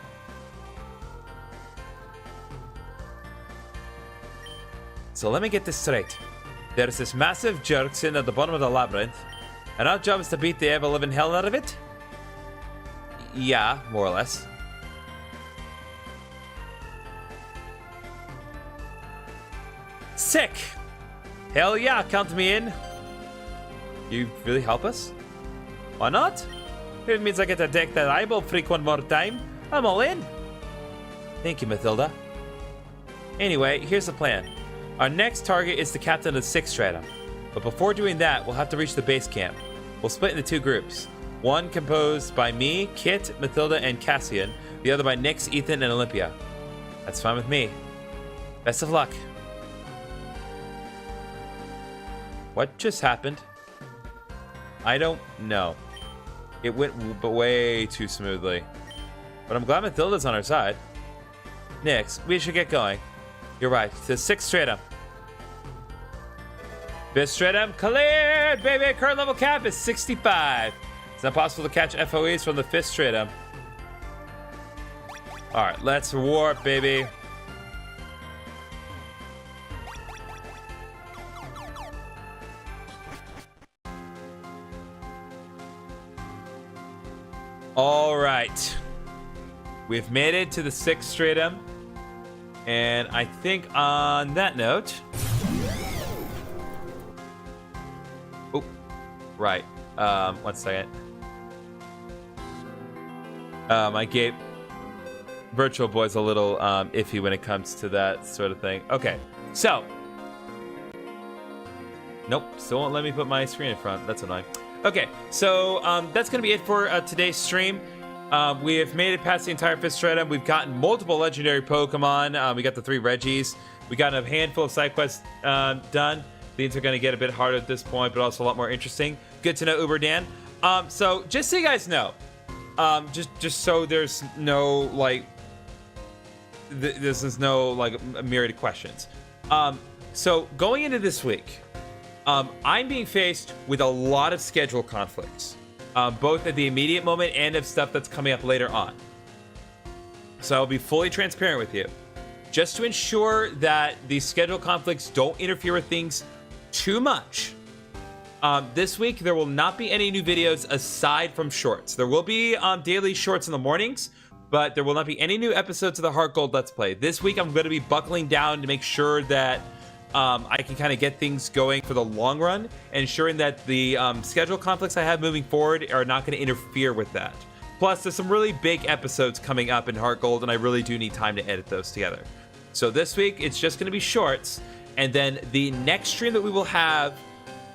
So let me get this straight. There's this massive jerk sitting at the bottom of the labyrinth, and our job is to beat the ever-living hell out of it? Yeah, more or less. Sick! Hell yeah, count me in. You really help us? Why not? If it means I get to deck that eyeball freak one more time, I'm all in. Thank you, Mathilda. Anyway, here's the plan. Our next target is the captain of the 6th stratum. But before doing that, we'll have to reach the base camp. We'll split into 2 groups. One composed by me, Kit, Mathilda, and Cassian. The other by Nyx, Ethan, and Olympia. That's fine with me. Best of luck. What just happened? I don't know. It went way too smoothly. But I'm glad Mathilda's on our side. Nyx, we should get going. You're right. The 6th stratum. 5th stratum cleared, baby. Current level cap is 65. It's not possible to catch FOEs from the 5th stratum. All right, let's warp, baby. All right. We've made it to the 6th stratum. And I think on that note... Oh, right. 1 second. My gate Virtual Boy's a little iffy when it comes to that sort of thing. Okay, so... Nope, still won't let me put my screen in front. That's annoying. Okay, so that's going to be it for today's stream. We have made it past the entire 5th stratum. We've gotten multiple legendary Pokemon. We got the 3 Reggies. We got a handful of side quests done. Things are going to get a bit harder at this point, but also a lot more interesting. Good to know, Uber Dan. So just so you guys know, just so there's no like, this is no like a myriad of questions. So going into this week, I'm being faced with a lot of schedule conflicts, both at the immediate moment and of stuff that's coming up later on. So I'll be fully transparent with you. Just to ensure that these schedule conflicts don't interfere with things too much, this week there will not be any new videos aside from shorts. There will be daily shorts in the mornings, but there will not be any new episodes of the Heart Gold Let's Play. This week I'm going to be buckling down to make sure that I can kind of get things going for the long run, and ensuring that the schedule conflicts I have moving forward are not going to interfere with that. Plus, there's some really big episodes coming up in Heart Gold, and I really do need time to edit those together. So this week, it's just going to be shorts, and then the next stream that we will have,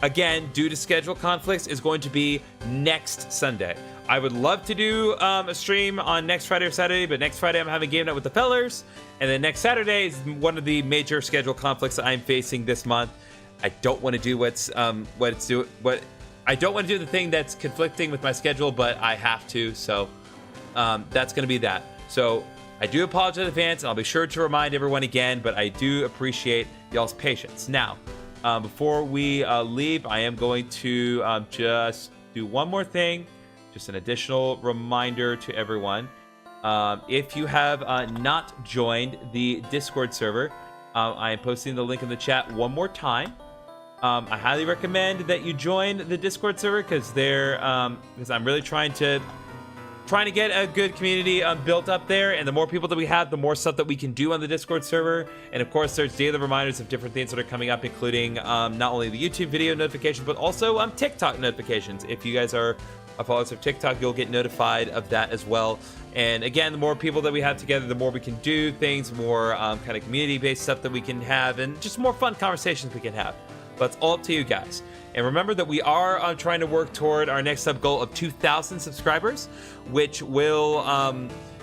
again, due to schedule conflicts, is going to be next Sunday. I would love to do a stream on next Friday or Saturday, but next Friday I'm having game night with the fellers, and then next Saturday is one of the major schedule conflicts that I'm facing this month. I don't want to do I don't want to do the thing that's conflicting with my schedule, but I have to, so that's going to be that. So I do apologize in advance, and I'll be sure to remind everyone again, but I do appreciate y'all's patience. Now, before we leave, I am going to just do one more thing. Just an additional reminder to everyone. If you have not joined the Discord server, I am posting the link in the chat one more time. I highly recommend that you join the Discord server because I'm really trying to get a good community built up there, and the more people that we have, the more stuff that we can do on the Discord server. And of course, there's daily reminders of different things that are coming up, including not only the YouTube video notification, but also TikTok notifications. If you guys are followers of TikTok, you'll get notified of that as well. And again, the more people that we have together, the more we can do things, more kind of community-based stuff that we can have, and just more fun conversations we can have. But it's all up to you guys. And remember that we are trying to work toward our next sub goal of 2,000 subscribers, which will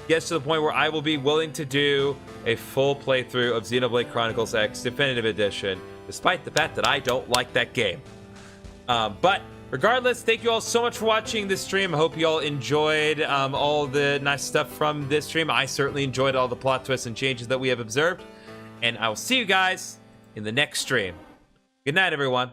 get us to the point where I will be willing to do a full playthrough of Xenoblade Chronicles X Definitive Edition, despite the fact that I don't like that game. But regardless, thank you all so much for watching this stream. I hope you all enjoyed all the nice stuff from this stream. I certainly enjoyed all the plot twists and changes that we have observed. And I will see you guys in the next stream. Good night, everyone.